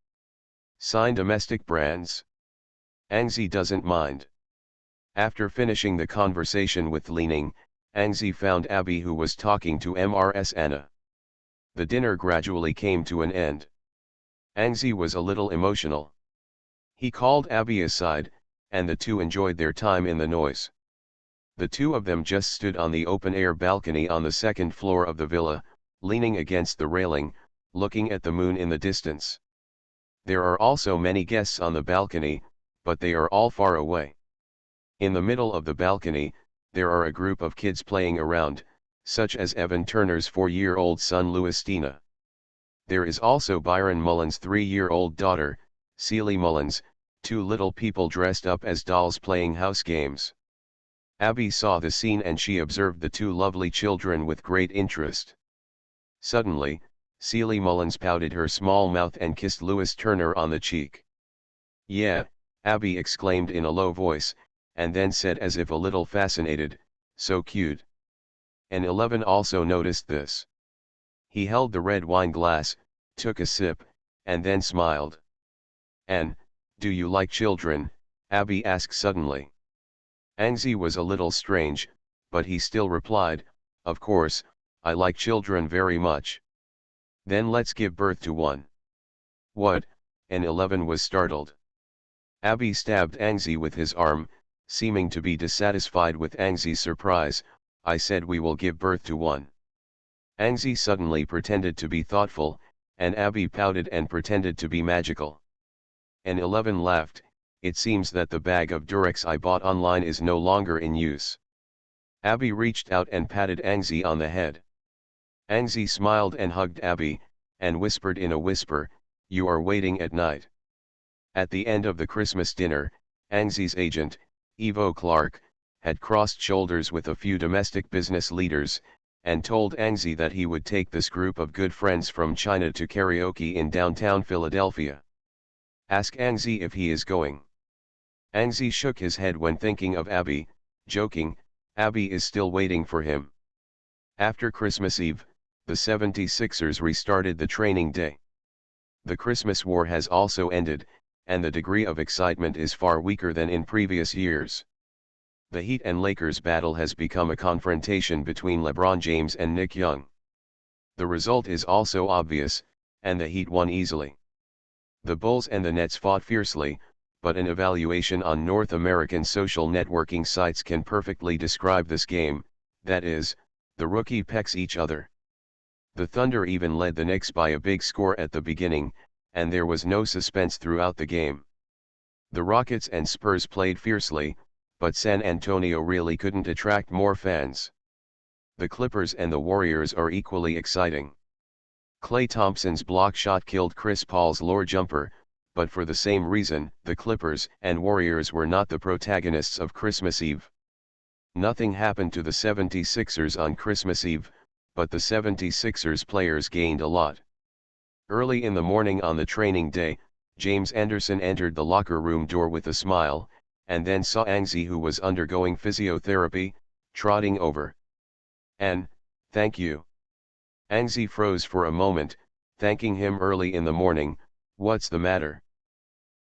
Sign domestic brands. Ang Zi doesn't mind. After finishing the conversation with Li Ning, Ang Zi found Abby, who was talking to Mrs. Anna. The dinner gradually came to an end. Ang Zi was a little emotional. He called Abby aside, and the two enjoyed their time in the noise. The two of them just stood on the open-air balcony on the second floor of the villa, leaning against the railing, looking at the moon in the distance. There are also many guests on the balcony, but they are all far away. In the middle of the balcony, there are a group of kids playing around, such as Evan Turner's 4-year-old son Louistina. There is also Byron Mullins' 3-year-old daughter, Celie Mullins, two little people dressed up as dolls playing house games. Abby saw the scene and she observed the two lovely children with great interest. Suddenly, Celie Mullins pouted her small mouth and kissed Louis Turner on the cheek. "Yeah," Abby exclaimed in a low voice, and then said as if a little fascinated, "So cute." And 11 also noticed this. He held the red wine glass, took a sip, and then smiled. "And, do you like children?" Abby asked suddenly. Ang Zi was a little strange, but he still replied, "Of course, I like children very much." "Then let's give birth to one." "What?" And 11 was startled. Abby stabbed Ang Zi with his arm, seeming to be dissatisfied with Ang Zi's surprise. "I said we will give birth to one." Ang Zi suddenly pretended to be thoughtful, and Abby pouted and pretended to be magical. And 11 laughed. "It seems that the bag of Durex I bought online is no longer in use." Abby reached out and patted Ang Zi on the head. Ang Zi smiled and hugged Abby, and whispered in a whisper, "You are waiting at night." At the end of the Christmas dinner, Ang Zi's agent, Ivo Clark, had crossed shoulders with a few domestic business leaders, and told Ang Zi that he would take this group of good friends from China to karaoke in downtown Philadelphia. "Ask Ang Zi if he is going." Ang Zi shook his head when thinking of Abby, joking, "Abby is still waiting for him." After Christmas Eve, the 76ers restarted the training day. The Christmas war has also ended, and the degree of excitement is far weaker than in previous years. The Heat and Lakers battle has become a confrontation between LeBron James and Nick Young. The result is also obvious, and the Heat won easily. The Bulls and the Nets fought fiercely, but an evaluation on North American social networking sites can perfectly describe this game, that is, the rookie pecks each other. The Thunder even led the Knicks by a big score at the beginning, and there was no suspense throughout the game. The Rockets and Spurs played fiercely, but San Antonio really couldn't attract more fans. The Clippers and the Warriors are equally exciting. Klay Thompson's block shot killed Chris Paul's lure jumper, but for the same reason, the Clippers and Warriors were not the protagonists of Christmas Eve. Nothing happened to the 76ers on Christmas Eve, but the 76ers players gained a lot. Early in the morning on the training day, James Anderson entered the locker room door with a smile, and then saw Anzi, who was undergoing physiotherapy, trotting over. "And, thank you." Anzi froze for a moment, thanking him early in the morning. "What's the matter?"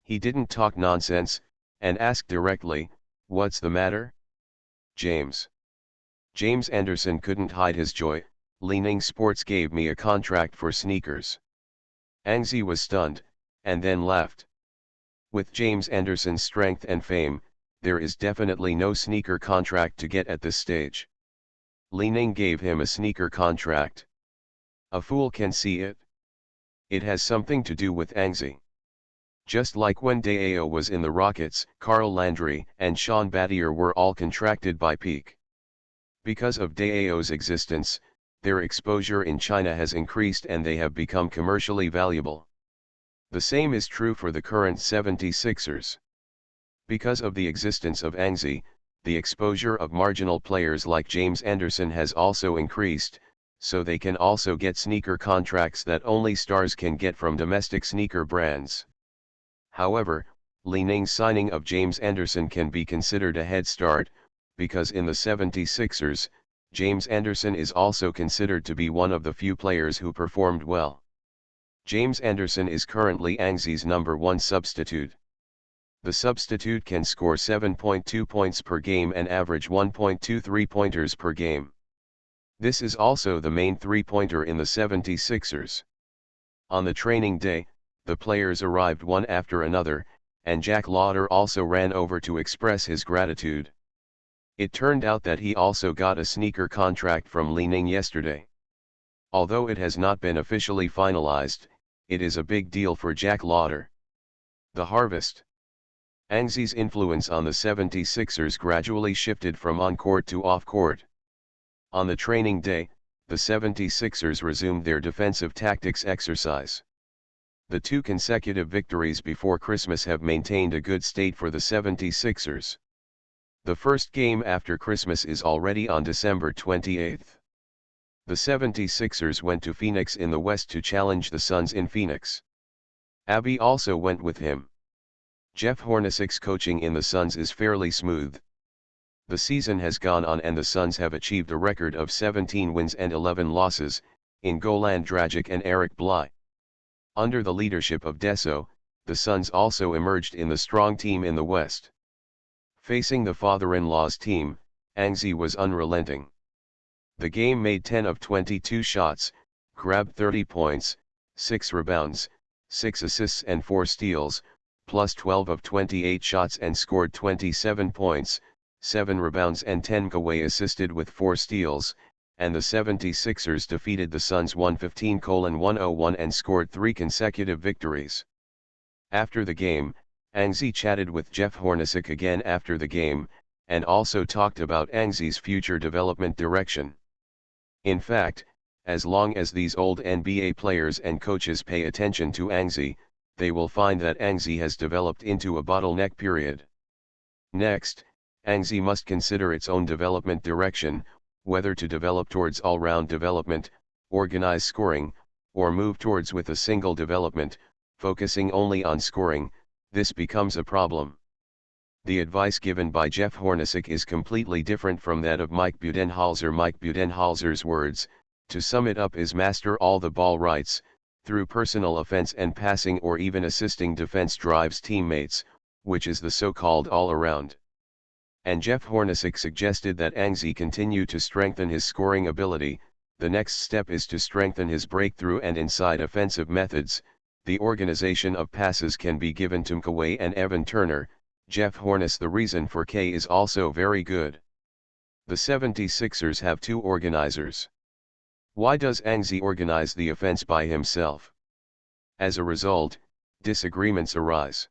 He didn't talk nonsense, and asked directly, "What's the matter, James?" James Anderson couldn't hide his joy. "Leaning Sports gave me a contract for sneakers." Anzi was stunned, and then laughed. With James Anderson's strength and fame, there is definitely no sneaker contract to get at this stage. Leaning gave him a sneaker contract. A fool can see it. It has something to do with Anzi. Just like when Deo was in the Rockets, Carl Landry and Sean Battier were all contracted by Peak. Because of Deo's existence, their exposure in China has increased and they have become commercially valuable. The same is true for the current 76ers. Because of the existence of Anzi, the exposure of marginal players like James Anderson has also increased, so they can also get sneaker contracts that only stars can get from domestic sneaker brands. However, Li-Ning's signing of James Anderson can be considered a head start, because in the 76ers, James Anderson is also considered to be one of the few players who performed well. James Anderson is currently Anzi's #1 substitute. The substitute can score 7.2 points per game and average 1.2 three-pointers per game. This is also the main three-pointer in the 76ers. On the training day, the players arrived one after another, and Jack Lauder also ran over to express his gratitude. It turned out that he also got a sneaker contract from Li-Ning yesterday. Although it has not been officially finalized, it is a big deal for Jack Lauder. The harvest. Anzi's influence on the 76ers gradually shifted from on-court to off-court. On the training day, the 76ers resumed their defensive tactics exercise. The 2 consecutive victories before Christmas have maintained a good state for the 76ers. The first game after Christmas is already on December 28. The 76ers went to Phoenix in the West to challenge the Suns in Phoenix. Abby also went with him. Jeff Hornacek's coaching in the Suns is fairly smooth. The season has gone on and the Suns have achieved a record of 17 wins and 11 losses, in Goran Dragic and Eric Bly. Under the leadership of Deso, the Suns also emerged in the strong team in the West. Facing the father-in-law's team, Anzi was unrelenting. The game made 10 of 22 shots, grabbed 30 points, 6 rebounds, 6 assists and 4 steals, plus 12 of 28 shots and scored 27 points, 7 rebounds and 10 Kawhi assisted with 4 steals, and the 76ers defeated the Suns 115-101 and scored 3 consecutive victories. After the game, Anzi chatted with Jeff Hornacek again after the game, and also talked about Anzi's future development direction. In fact, as long as these old NBA players and coaches pay attention to Anzi, they will find that Anzi has developed into a bottleneck period. Next, Anzi must consider its own development direction, whether to develop towards all-round development, organize scoring, or move towards with a single development, focusing only on scoring. This becomes a problem. The advice given by Jeff Hornacek is completely different from that of Mike Budenholzer. Mike Budenholzer's words, To sum it up is master all the ball rights, through personal offense and passing or even assisting defense drives teammates, which is the so-called all-around. And Jeff Hornacek suggested that Anzi continue to strengthen his scoring ability. The next step is to strengthen his breakthrough and inside offensive methods. The organization of passes can be given to Kawhi and Evan Turner. Jeff Hornacek. The reason for K is also very good. The 76ers have two organizers. Why does Anzi organize the offense by himself? As a result, disagreements arise.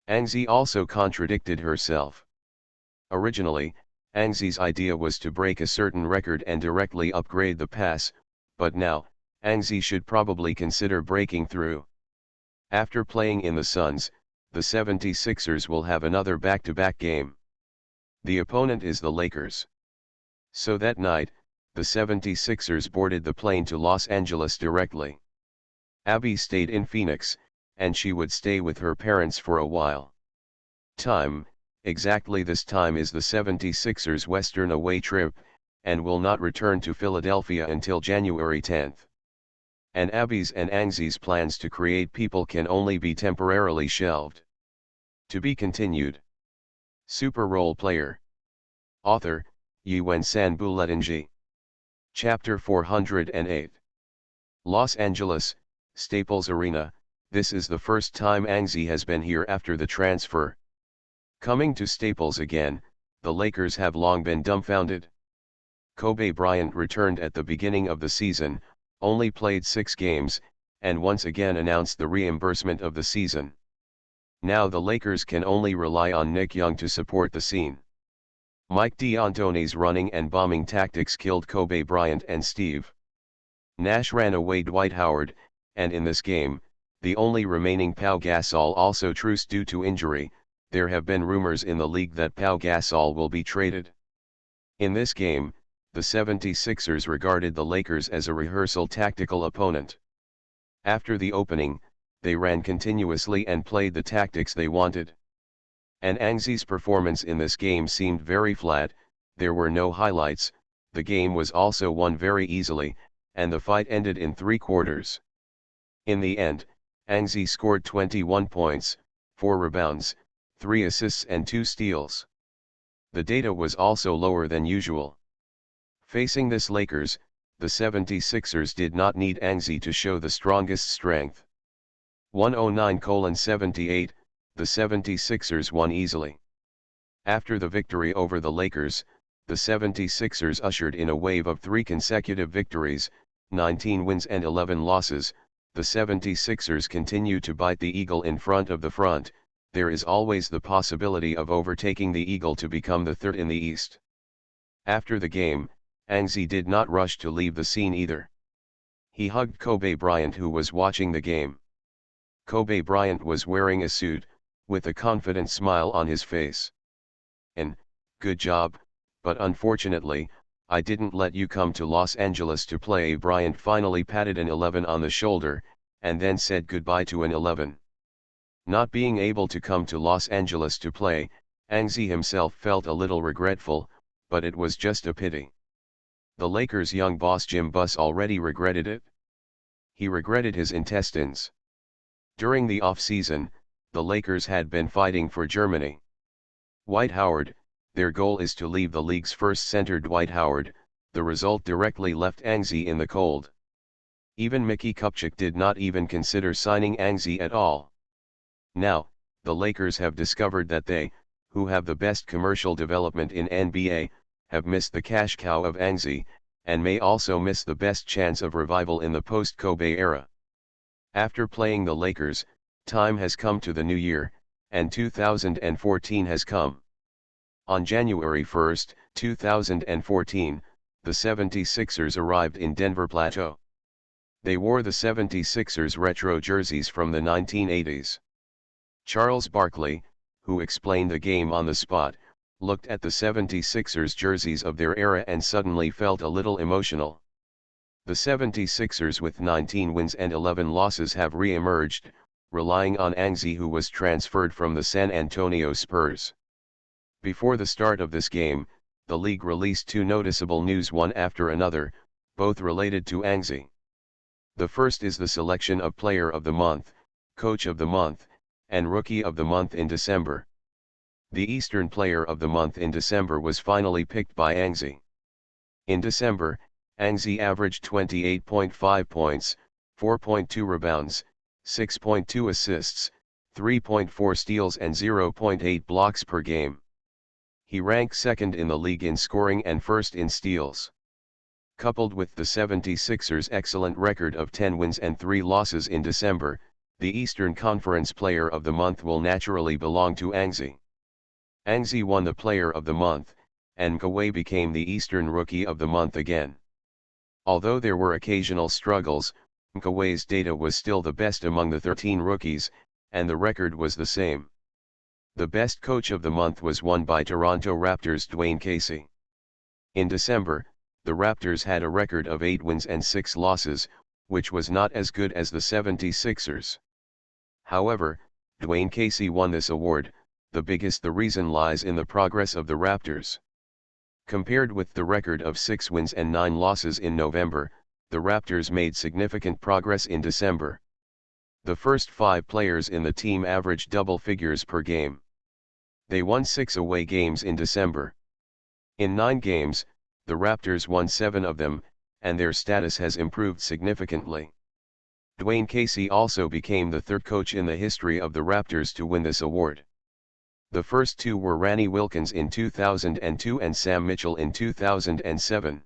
Anzi also contradicted herself. Originally, Anzi's idea was to break a certain record and directly upgrade the pass, but now, Anzi should probably consider breaking through. After playing in the Suns, the 76ers will have another back-to-back game. The opponent is the Lakers. So that night, the 76ers boarded the plane to Los Angeles directly. Abby stayed in Phoenix, and she would stay with her parents for a while. Exactly this time is the 76ers' Western away trip, and will not return to Philadelphia until January 10th. And Abby's and Anzi's plans to create people can only be temporarily shelved. To be continued. Super Role Player. Author, Yuen-San Buletinji. Chapter 408. Los Angeles, Staples Arena. This is the first time Anzi has been here after the transfer. Coming to Staples again, the Lakers have long been dumbfounded. Kobe Bryant returned at the beginning of the season, only played 6 games, and once again announced the reimbursement of the season. Now the Lakers can only rely on Nick Young to support the scene. Mike D'Antoni's running and bombing tactics killed Kobe Bryant and Steve Nash ran away Dwight Howard, and in this game, the only remaining Pau Gasol also truced due to injury. There have been rumors in the league that Pau Gasol will be traded. In this game, the 76ers regarded the Lakers as a rehearsal tactical opponent. After the opening, they ran continuously and played the tactics they wanted. And Anzi's performance in this game seemed very flat. There were no highlights. The game was also won very easily, and the fight ended in 3 quarters. In the end, Anzi scored 21 points, 4 rebounds, 3 assists and 2 steals. The data was also lower than usual. Facing this Lakers, the 76ers did not need Anzi to show the strongest strength. 109-78, the 76ers won easily. After the victory over the Lakers, the 76ers ushered in a wave of 3 consecutive victories, 19 wins and 11 losses. The 76ers continue to bite the eagle in front of the front. There is always the possibility of overtaking the eagle to become the 3rd in the East. After the game, Anzi did not rush to leave the scene either. He hugged Kobe Bryant, who was watching the game. Kobe Bryant was wearing a suit, with a confident smile on his face. "And, good job, but unfortunately, I didn't let you come to Los Angeles to play." Bryant finally patted an 11 on the shoulder, and then said goodbye to an 11. Not being able to come to Los Angeles to play, Anzi himself felt a little regretful, but it was just a pity. The Lakers' young boss Jim Buss already regretted it. He regretted his intestines. During the off-season, the Lakers had been fighting for Germany. Dwight Howard, their goal is to leave the league's first center. Dwight Howard, the result directly left Anzi in the cold. Even Mickey Kupchak did not even consider signing Anzi at all. Now, the Lakers have discovered that they, who have the best commercial development in NBA, have missed the cash cow of Anzi, and may also miss the best chance of revival in the post-Kobe era. After playing the Lakers, time has come to the new year, and 2014 has come. On January 1, 2014, the 76ers arrived in Denver Plateau. They wore the 76ers retro jerseys from the 1980s. Charles Barkley, who explained the game on the spot, looked at the 76ers jerseys of their era and suddenly felt a little emotional. The 76ers with 19 wins and 11 losses have re-emerged, relying on Anzi, who was transferred from the San Antonio Spurs. Before the start of this game, the league released 2 noticeable news one after another. both related to Anxi. The first is the selection of Player of the Month, Coach of the Month, and Rookie of the Month in December. The Eastern Player of the Month in December was finally picked by Anxi. In December, Anxi averaged 28.5 points, 4.2 rebounds, 6.2 assists, 3.4 steals and 0.8 blocks per game. He ranked second in the league in scoring and first in steals. Coupled with the 76ers' excellent record of 10 wins and 3 losses in December, the Eastern Conference Player of the Month will naturally belong to Anxi. Anxi won the Player of the Month, and Kawhi became the Eastern Rookie of the Month again. Although there were occasional struggles, Kawhi's data was still the best among the 13 rookies, and the record was the same. The best Coach of the Month was won by Toronto Raptors' Dwayne Casey. In December, the Raptors had a record of 8 wins and 6 losses, which was not as good as the 76ers. However, Dwayne Casey won this award. The reason lies in the progress of the Raptors. Compared with the record of 6 wins and 9 losses in November, the Raptors made significant progress in December. The first 5 players in the team averaged double figures per game. They won 6 away games in December. In 9 games, the Raptors won 7 of them, and their status has improved significantly. Dwayne Casey also became the third coach in the history of the Raptors to win this award. The first 2 were Randy Wilkins in 2002 and Sam Mitchell in 2007.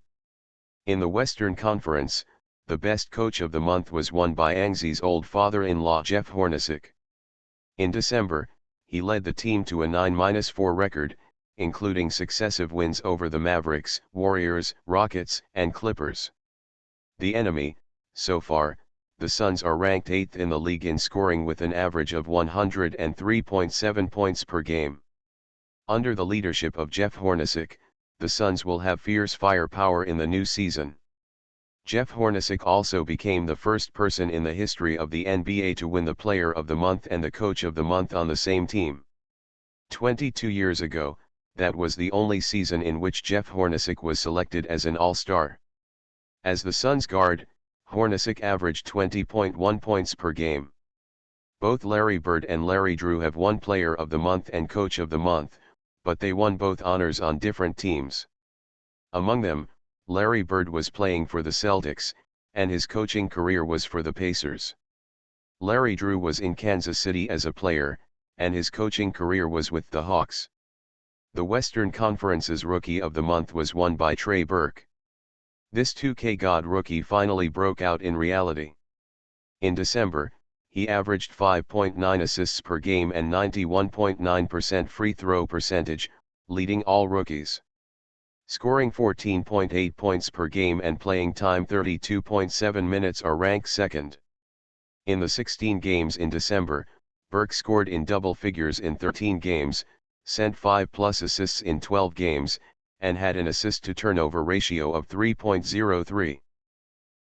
In the Western Conference, the best Coach of the Month was won by Anxi's old father-in-law Jeff Hornacek. In December, he led the team to a 9-4 record, including successive wins over the Mavericks, Warriors, Rockets, and Clippers. The enemy, so far, the Suns are ranked 8th in the league in scoring with an average of 103.7 points per game. Under the leadership of Jeff Hornacek, the Suns will have fierce firepower in the new season. Jeff Hornacek also became the first person in the history of the NBA to win the Player of the Month and the Coach of the Month on the same team. 22 years ago, that was the only season in which Jeff Hornacek was selected as an All-Star. As the Suns guard, Hornacek averaged 20.1 points per game. Both Larry Bird and Larry Drew have won Player of the Month and Coach of the Month, but they won both honors on different teams. Among them, Larry Bird was playing for the Celtics, and his coaching career was for the Pacers. Larry Drew was in Kansas City as a player, and his coaching career was with the Hawks. The Western Conference's Rookie of the Month was won by Trey Burke. This 2K God rookie finally broke out in reality. In December, he averaged 5.9 assists per game and 91.9% free throw percentage, leading all rookies. Scoring 14.8 points per game and playing time 32.7 minutes are ranked second. In the 16 games in December, Burke scored in double figures in 13 games, sent 5+ assists in 12 games, and had an assist-to-turnover ratio of 3.03.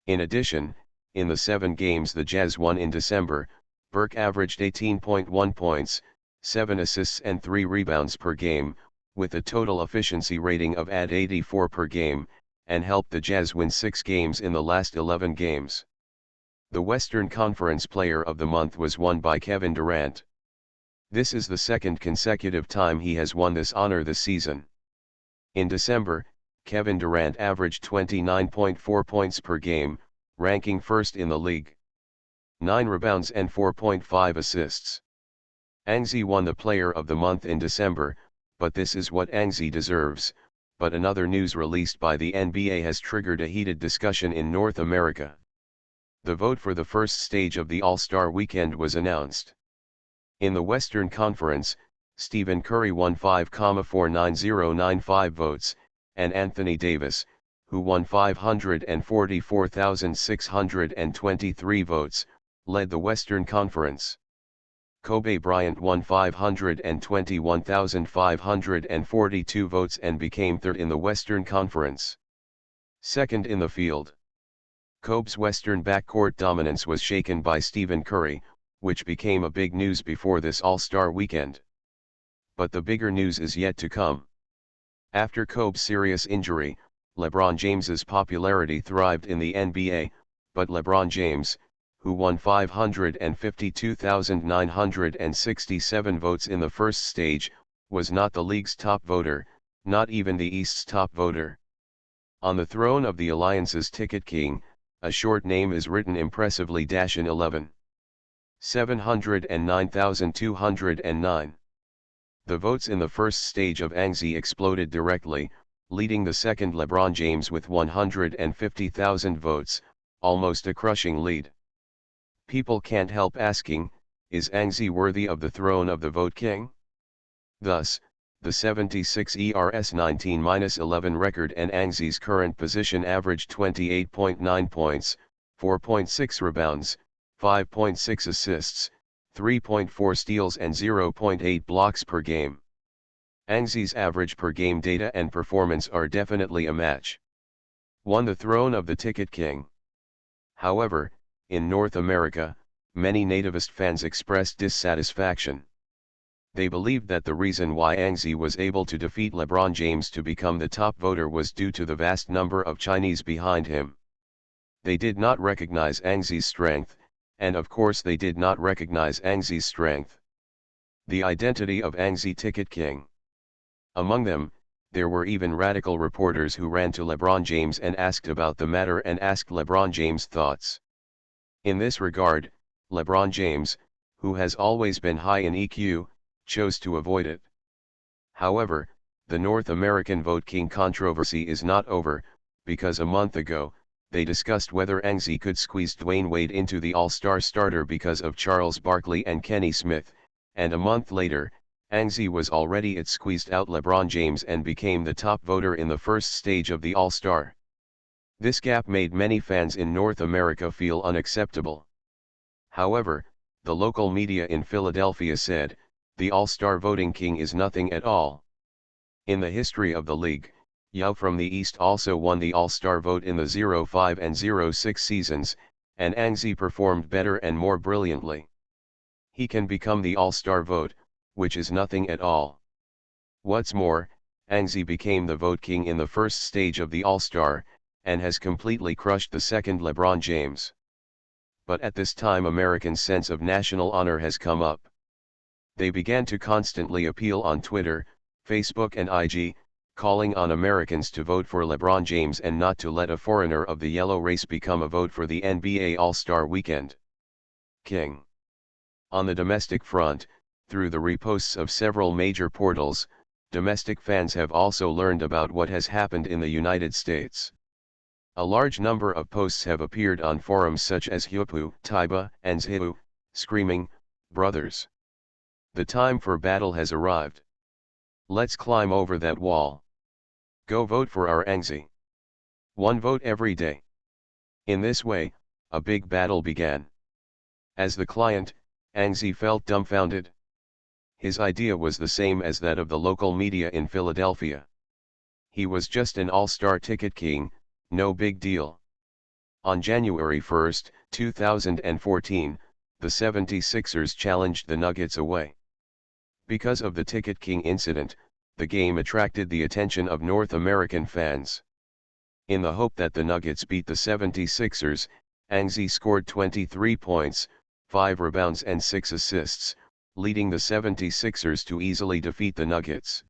In addition, in the 7 games the Jazz won in December, Burke averaged 18.1 points, 7 assists and 3 rebounds per game, with a total efficiency rating of @84 per game, and helped the Jazz win 6 games in the last 11 games. The Western Conference Player of the Month was won by Kevin Durant. This is the second consecutive time he has won this honor this season. In December, Kevin Durant averaged 29.4 points per game, ranking first in the league. 9 rebounds and 4.5 assists. Anxi won the Player of the Month in December, but this is what Anxi deserves. But another news released by the NBA has triggered a heated discussion in North America. The vote for the first stage of the All-Star Weekend was announced. In the Western Conference, Stephen Curry won 5,49095 votes, and Anthony Davis, who won 544,623 votes, led the Western Conference. Kobe Bryant won 521,542 votes and became third in the Western Conference. Second in the field. Kobe's Western backcourt dominance was shaken by Stephen Curry, which became a big news before this All-Star Weekend. But the bigger news is yet to come. After Kobe's serious injury, LeBron James's popularity thrived in the NBA, but LeBron James, who won 552,967 votes in the first stage, was not the league's top voter, not even the East's top voter. On the throne of the Alliance's Ticket King, a short name is written impressively in 11. 709,209. The votes in the first stage of ANGSI exploded directly, leading the second LeBron James with 150,000 votes, almost a crushing lead. People can't help asking, is ANGSI worthy of the throne of the vote king? Thus, the 76 ERS 19-11 record and ANGSI's current position averaged 28.9 points, 4.6 rebounds, 5.6 assists, 3.4 steals and 0.8 blocks per game. ANGSI's average per game data and performance are definitely a match. Won the throne of the Ticket King. However, in North America, many nativist fans expressed dissatisfaction. They believed that the reason why ANGSI was able to defeat LeBron James to become the top voter was due to the vast number of Chinese behind him. They did not recognize ANGSI's strength, and of course they did not recognize ANGSI's strength. The identity of ANGSI Ticket King. Among them, there were even radical reporters who ran to LeBron James and asked about the matter and asked LeBron James' thoughts. In this regard, LeBron James, who has always been high in EQ, chose to avoid it. However, the North American Vote King controversy is not over, because a month ago, they discussed whether ANGSI could squeeze Dwayne Wade into the All-Star starter because of Charles Barkley and Kenny Smith, and a month later, ANGSI was already squeezed out LeBron James and became the top voter in the first stage of the All-Star. This gap made many fans in North America feel unacceptable. However, the local media in Philadelphia said, the All-Star voting king is nothing at all. In the history of the league, Yao from the East also won the All-Star vote in the 05 and 06 seasons, and ANGSI performed better and more brilliantly. He can become the All-Star vote, which is nothing at all. What's more, ANGSI became the vote king in the first stage of the All-Star, and has completely crushed the second LeBron James. But at this time Americans' sense of national honor has come up. They began to constantly appeal on Twitter, Facebook and IG, calling on Americans to vote for LeBron James and not to let a foreigner of the yellow race become a vote for the NBA All-Star Weekend. King. On the domestic front, through the reposts of several major portals, domestic fans have also learned about what has happened in the United States. A large number of posts have appeared on forums such as Hupu, Taiba, and Zhihu, screaming, "Brothers! The time for battle has arrived. Let's climb over that wall. Go vote for our ANGSI. One vote every day." In this way, a big battle began. As the client, ANGSI felt dumbfounded. His idea was the same as that of the local media in Philadelphia. He was just an all-star ticket king, no big deal. On January 1, 2014, the 76ers challenged the Nuggets away. Because of the Ticket King incident, the game attracted the attention of North American fans. In the hope that the Nuggets beat the 76ers, ANGSI scored 23 points, 5 rebounds and 6 assists, leading the 76ers to easily defeat the Nuggets.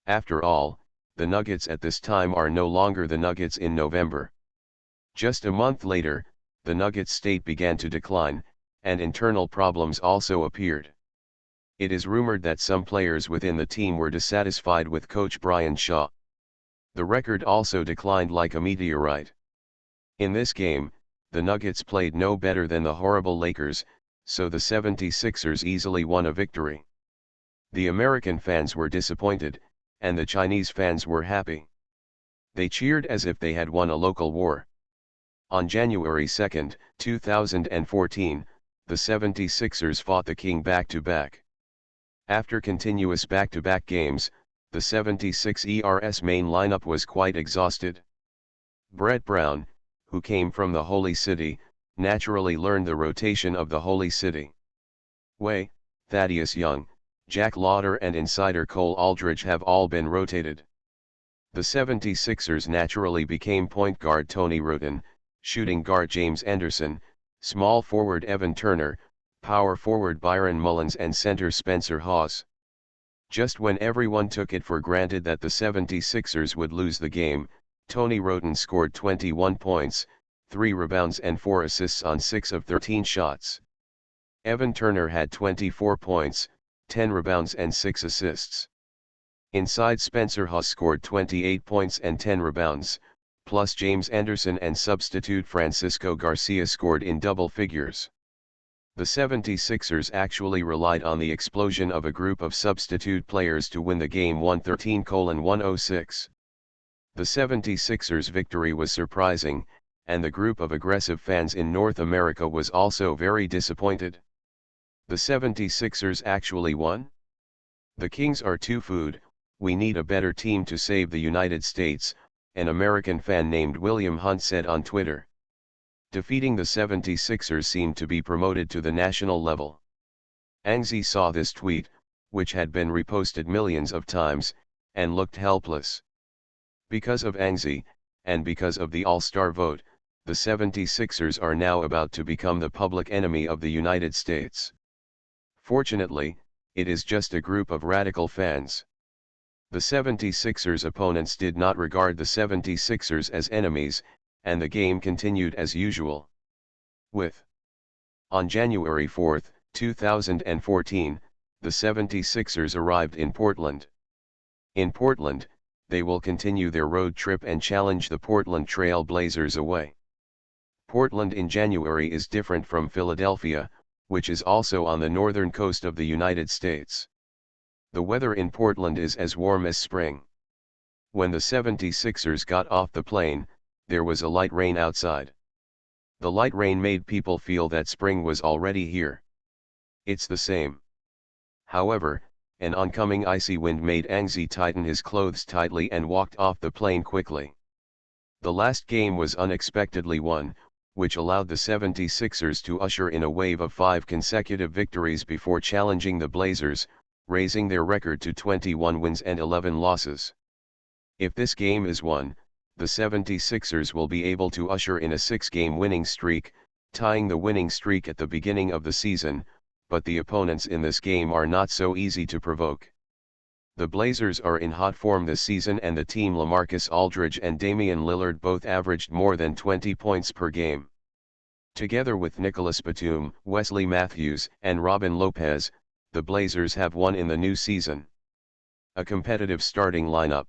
After all, the Nuggets at this time are no longer the Nuggets in November. Just a month later, the Nuggets state began to decline, and internal problems also appeared. It is rumored that some players within the team were dissatisfied with coach Brian Shaw. The record also declined like a meteorite. In this game, the Nuggets played no better than the horrible Lakers, so the 76ers easily won a victory. The American fans were disappointed, and the Chinese fans were happy. They cheered as if they had won a local war. On January 2, 2014, the 76ers fought the King back-to-back. After continuous back-to-back games, the 76ers main lineup was quite exhausted. Brett Brown, who came from the Holy City, naturally learned the rotation of the Holy City. Wei, Thaddeus Young, Jack Lauder and insider Cole Aldridge have all been rotated. The 76ers naturally became point guard Tony Roten, shooting guard James Anderson, small forward Evan Turner, power forward Byron Mullins and center Spencer Hawes. Just when everyone took it for granted that the 76ers would lose the game, Tony Roten scored 21 points, 3 rebounds and 4 assists on 6 of 13 shots. Evan Turner had 24 points, 10 rebounds and 6 assists. Inside, Spencer Hawes scored 28 points and 10 rebounds, plus James Anderson and substitute Francisco Garcia scored in double figures. The 76ers actually relied on the explosion of a group of substitute players to win the game 113-106. The 76ers' victory was surprising, and the group of aggressive fans in North America was also very disappointed. The 76ers actually won? "The Kings are too food, we need a better team to save the United States," an American fan named William Hunt said on Twitter. Defeating the 76ers seemed to be promoted to the national level. Anxi saw this tweet, which had been reposted millions of times, and looked helpless. Because of Anxi, and because of the All-Star vote, the 76ers are now about to become the public enemy of the United States. Fortunately, it is just a group of radical fans. The 76ers' opponents did not regard the 76ers as enemies, and the game continued as usual. On January 4, 2014, the 76ers arrived in Portland. In Portland, they will continue their road trip and challenge the Portland Trail Blazers away. Portland in January is different from Philadelphia, which is also on the northern coast of the United States. The weather in Portland is as warm as spring. When the 76ers got off the plane, there was a light rain outside. The light rain made people feel that spring was already here. It's the same. However, an oncoming icy wind made Anxi tighten his clothes tightly and walked off the plane quickly. The last game was unexpectedly won, which allowed the 76ers to usher in a wave of 5 consecutive victories before challenging the Blazers, raising their record to 21 wins and 11 losses. If this game is won, the 76ers will be able to usher in a 6-game winning streak, tying the winning streak at the beginning of the season, but the opponents in this game are not so easy to provoke. The Blazers are in hot form this season, and the team LaMarcus Aldridge and Damian Lillard both averaged more than 20 points per game. Together with Nicholas Batum, Wesley Matthews, and Robin Lopez, the Blazers have won in the new season. A competitive starting lineup.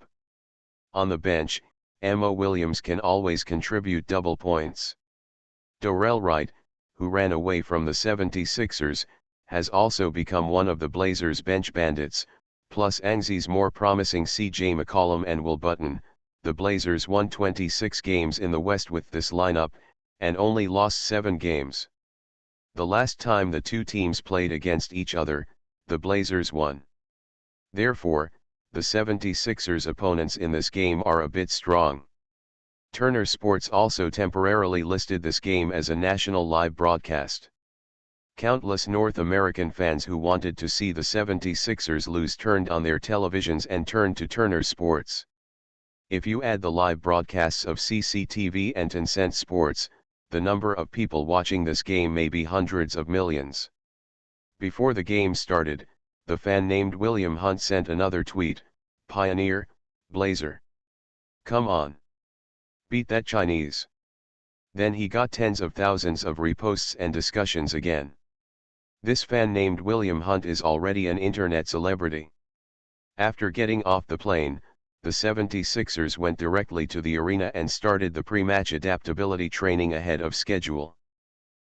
On the bench, Mo Williams can always contribute double points. Dorell Wright, who ran away from the 76ers, has also become one of the Blazers' bench bandits, plus Anxi's more promising C.J. McCollum and Will Button. The Blazers won 26 games in the West with this lineup, and only lost 7 games. The last time the two teams played against each other, the Blazers won. Therefore, the 76ers' opponents in this game are a bit strong. Turner Sports also temporarily listed this game as a national live broadcast. Countless North American fans who wanted to see the 76ers lose turned on their televisions and turned to Turner Sports. If you add the live broadcasts of CCTV and Tencent Sports, the number of people watching this game may be hundreds of millions. Before the game started, the fan named William Hunt sent another tweet: "Pioneer, Blazer. Come on. Beat that Chinese." Then he got tens of thousands of reposts and discussions again. This fan named William Hunt is already an internet celebrity. After getting off the plane, the 76ers went directly to the arena and started the pre-match adaptability training ahead of schedule.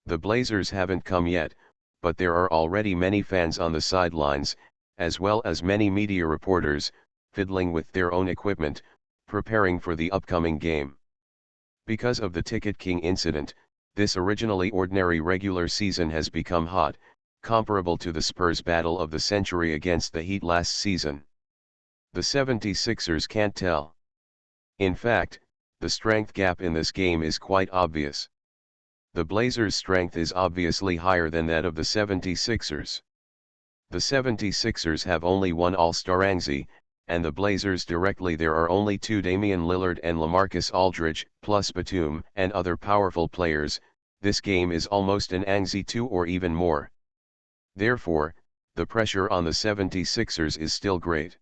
The Blazers haven't come yet, but there are already many fans on the sidelines, as well as many media reporters, fiddling with their own equipment, preparing for the upcoming game. Because of the Ticket King incident, this originally ordinary regular season has become hot, comparable to the Spurs' battle of the century against the Heat last season. The 76ers can't tell. In fact, the strength gap in this game is quite obvious. The Blazers' strength is obviously higher than that of the 76ers. The 76ers have only one All-Star Anxi, and the Blazers directly. There are only two: Damian Lillard and LaMarcus Aldridge, plus Batum and other powerful players. This game is almost an Anxi 2 or even more. Therefore, the pressure on the 76ers is still great.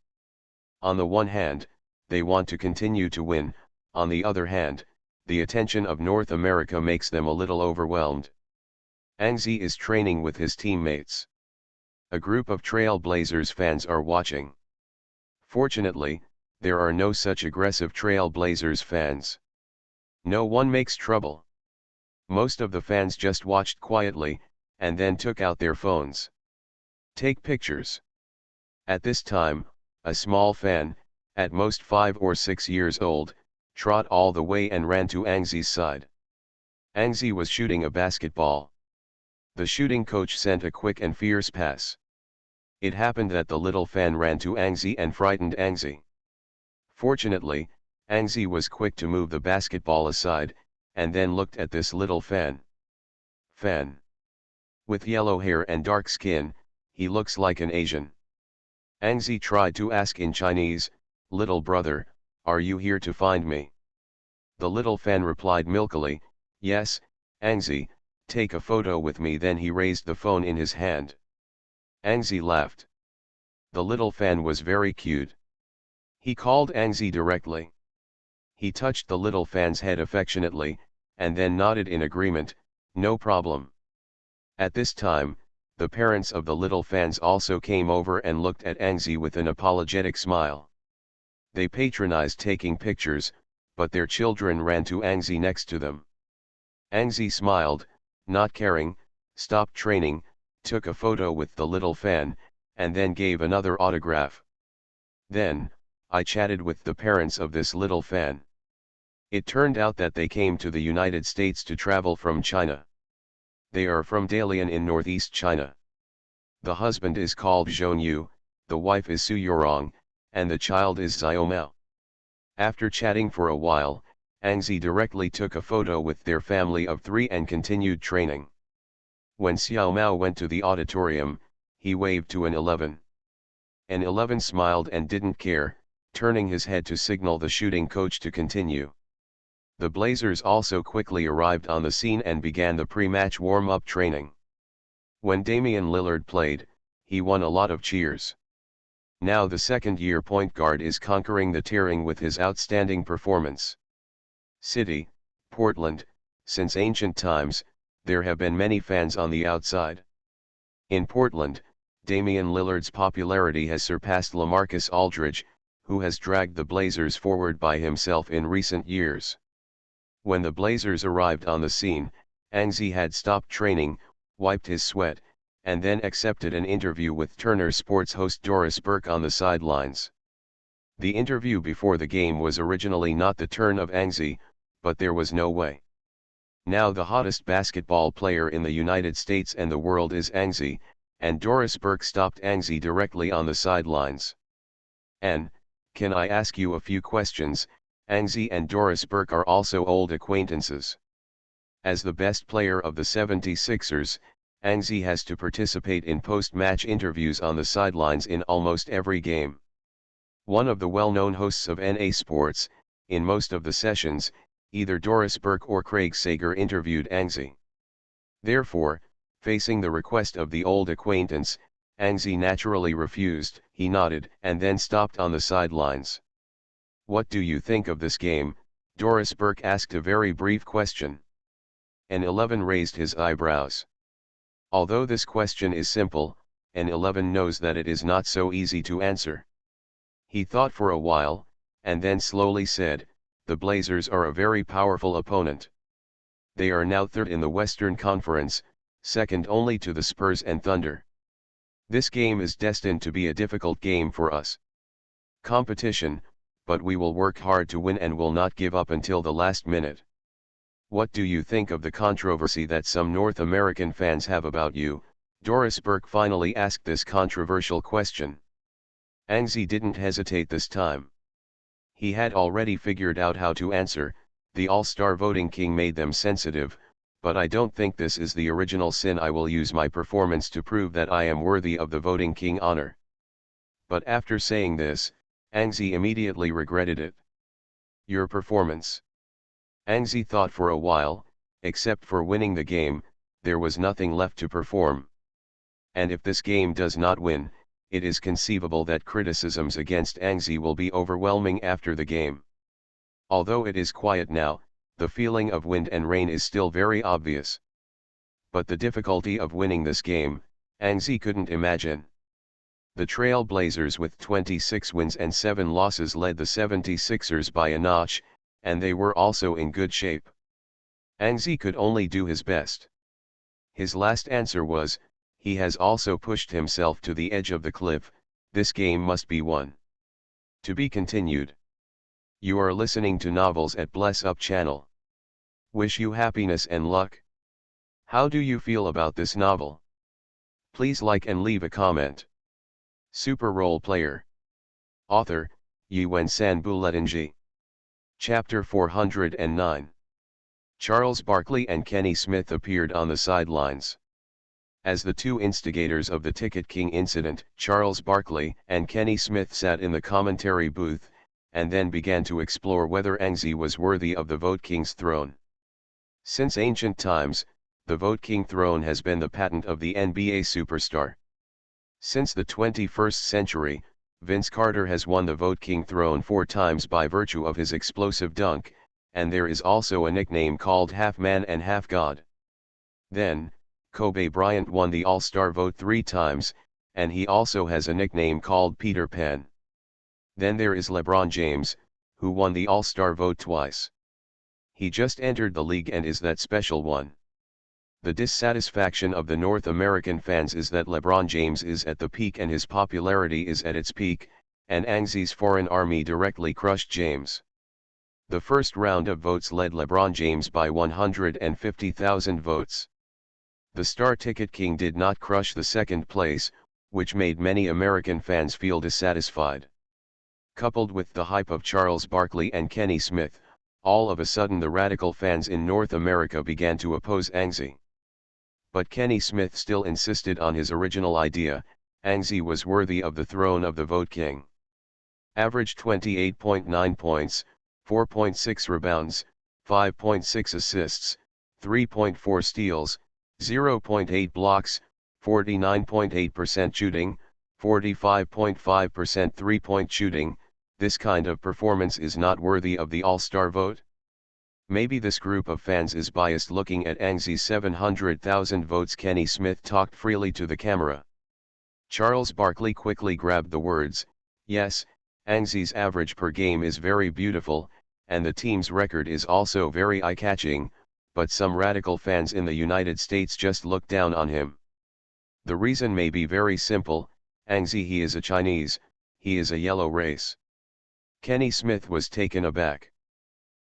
On the one hand, they want to continue to win; on the other hand, the attention of North America makes them a little overwhelmed. Anxi is training with his teammates. A group of Trail Blazers fans are watching. Fortunately, there are no such aggressive Trail Blazers fans. No one makes trouble. Most of the fans just watched quietly, and then took out their phones. Take pictures. At this time, a small fan, at most 5 or 6 years old, trot all the way and ran to Anxi's side. Anxi was shooting a basketball. The shooting coach sent a quick and fierce pass. It happened that the little fan ran to Anxi and frightened Anxi. Fortunately, Anxi was quick to move the basketball aside, and then looked at this little fan. With yellow hair and dark skin, he looks like an Asian. Anxi tried to ask in Chinese, "Little brother, are you here to find me?" The little fan replied milkily, "Yes, Anxi, take a photo with me." Then he raised the phone in his hand. Anxi laughed. The little fan was very cute. He called Anxi directly. He touched the little fan's head affectionately, and then nodded in agreement, "No problem." At this time, the parents of the little fans also came over and looked at Anxi with an apologetic smile. They patronized taking pictures, but their children ran to Anxi next to them. Anxi smiled, not caring, stopped training, took a photo with the little fan, and then gave another autograph. Then, I chatted with the parents of this little fan. It turned out that they came to the United States to travel from China. They are from Dalian in northeast China. The husband is called Zhong Yu, the wife is Su Yorong, and the child is Xiaomao. After chatting for a while, Anxi directly took a photo with their family of 3 and continued training. When Xiaomao went to the auditorium, he waved to an 11. An 11 smiled and didn't care, turning his head to signal the shooting coach to continue. The Blazers also quickly arrived on the scene and began the pre-match warm-up training. When Damian Lillard played, he won a lot of cheers. Now the second-year point guard is conquering the tiering with his outstanding performance. City, Portland. Since ancient times, there have been many fans on the outside. In Portland, Damian Lillard's popularity has surpassed LaMarcus Aldridge, who has dragged the Blazers forward by himself in recent years. When the Blazers arrived on the scene, Anxi had stopped training, wiped his sweat, and then accepted an interview with Turner Sports host Doris Burke on the sidelines. The interview before the game was originally not the turn of Anxi, but there was no way. Now the hottest basketball player in the United States and the world is Anxi, and Doris Burke stopped Anxi directly on the sidelines. "And, can I ask you a few questions?" Anxi and Doris Burke are also old acquaintances. As the best player of the 76ers, Anxi has to participate in post-match interviews on the sidelines in almost every game. One of the well-known hosts of NA Sports, in most of the sessions, either Doris Burke or Craig Sager interviewed Anxi. Therefore, facing the request of the old acquaintance, Anxi naturally refused. He nodded and then stopped on the sidelines. "What do you think of this game?" Doris Burke asked a very brief question. An 11 raised his eyebrows. Although this question is simple, an 11 knows that it is not so easy to answer. He thought for a while, and then slowly said, "The Blazers are a very powerful opponent. They are now third in the Western Conference, second only to the Spurs and Thunder. This game is destined to be a difficult game for us. Competition, but we will work hard to win and will not give up until the last minute. What do you think of the controversy that some North American fans have about you?" Doris Burke finally asked this controversial question. Anxi didn't hesitate this time. He had already figured out how to answer. "The All-Star Voting King made them sensitive, but I don't think this is the original sin. I will use my performance to prove that I am worthy of the Voting King honor." But after saying this, Angzi immediately regretted it. Your performance. Angzi thought for a while, except for winning the game, there was nothing left to perform. And if this game does not win, it is conceivable that criticisms against Angzi will be overwhelming after the game. Although it is quiet now, the feeling of wind and rain is still very obvious. But the difficulty of winning this game, Angzi couldn't imagine. The Trail Blazers with 26 wins and 7 losses led the 76ers by a notch, and they were also in good shape. Angzi could only do his best. His last answer was, he has also pushed himself to the edge of the cliff, this game must be won. To be continued. You are listening to Novels at Bless Up channel. Wish you happiness and luck. How do you feel about this novel? Please like and leave a comment. Super Role Player. Author, Yuen-San Buletinji. Chapter 409. Charles Barkley and Kenny Smith appeared on the sidelines. As the two instigators of the Ticket King incident, Charles Barkley and Kenny Smith sat in the commentary booth, and then began to explore whether Angzi was worthy of the Vote King's throne. Since ancient times, the Vote King throne has been the patent of the NBA superstar. Since the 21st century, Vince Carter has won the Vote King throne 4 times by virtue of his explosive dunk, and there is also a nickname called Half Man and Half God. Then, Kobe Bryant won the All-Star vote 3 times, and he also has a nickname called Peter Pan. Then there is LeBron James, who won the All-Star vote twice. He just entered the league and is that special one. The dissatisfaction of the North American fans is that LeBron James is at the peak and his popularity is at its peak, and Angzi's foreign army directly crushed James. The first round of votes led LeBron James by 150,000 votes. The Star Ticket King did not crush the second place, which made many American fans feel dissatisfied. Coupled with the hype of Charles Barkley and Kenny Smith, all of a sudden the radical fans in North America began to oppose Angzi. But Kenny Smith still insisted on his original idea, Angzi was worthy of the throne of the Vote King. Averaged 28.9 points, 4.6 rebounds, 5.6 assists, 3.4 steals, 0.8 blocks, 49.8% shooting, 45.5% three-point shooting. This kind of performance is not worthy of the All-Star vote? Maybe this group of fans is biased. Looking at Angzi's 700,000 votes, Kenny Smith talked freely to the camera. Charles Barkley quickly grabbed the words, yes, Angzi's average per game is very beautiful, and the team's record is also very eye-catching, but some radical fans in the United States just look down on him. The reason may be very simple, Angzi he is a Chinese, he is a yellow race. Kenny Smith was taken aback.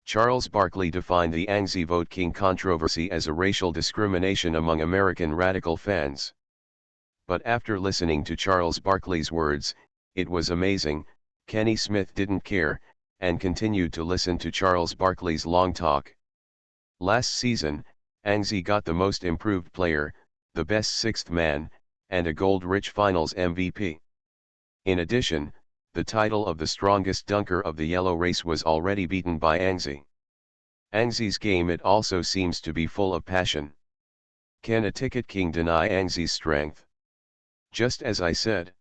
Charles Barkley defined the Angzi Vote King controversy as a racial discrimination among American radical fans. But after listening to Charles Barkley's words, it was amazing, Kenny Smith didn't care, and continued to listen to Charles Barkley's long talk. Last season, Angzi got the Most Improved Player, the Best Sixth Man, and a Gold-Rich Finals MVP. In addition, the title of the strongest dunker of the yellow race was already beaten by Angzi. Angzi's game it also seems to be full of passion. Can a Ticket King deny Angzi's strength? Just as I said.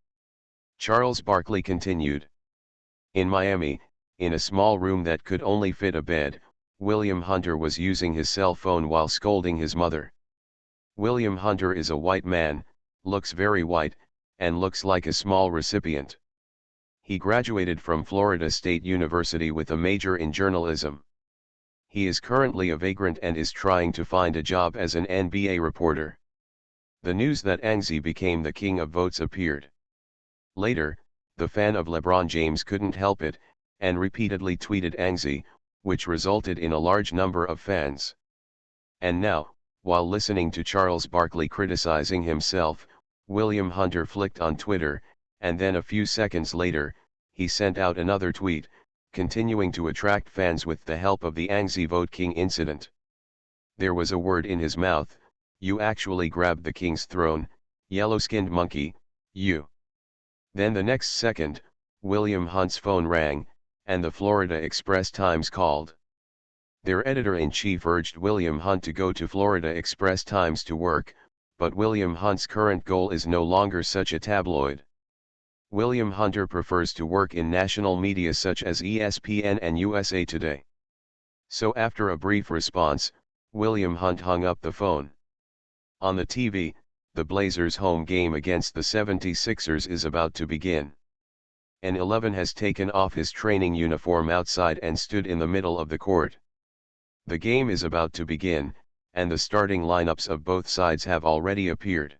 Charles Barkley continued. In Miami, in a small room that could only fit a bed, William Hunter was using his cell phone while scolding his mother. William Hunter is a white man, looks very white, and looks like a small recipient. He graduated from Florida State University with a major in journalism. He is currently a vagrant and is trying to find a job as an NBA reporter. The news that Angzi became the king of votes appeared. Later, the fan of LeBron James couldn't help it, and repeatedly tweeted Angzi, which resulted in a large number of fans. And now, while listening to Charles Barkley criticizing himself, William Hunter flicked on Twitter, and then a few seconds later, he sent out another tweet, continuing to attract fans with the help of the Angzi Vote King incident. There was a word in his mouth, you actually grabbed the king's throne, yellow-skinned monkey, you. Then the next second, William Hunt's phone rang, and the Florida Express-Times called. Their editor-in-chief urged William Hunt to go to Florida Express-Times to work, but William Hunt's current goal is no longer such a tabloid. William Hunter prefers to work in national media such as ESPN and USA Today. So after a brief response, William Hunt hung up the phone. On the TV, the Blazers' home game against the 76ers is about to begin. An 11 has taken off his training uniform outside and stood in the middle of the court. The game is about to begin, and the starting lineups of both sides have already appeared.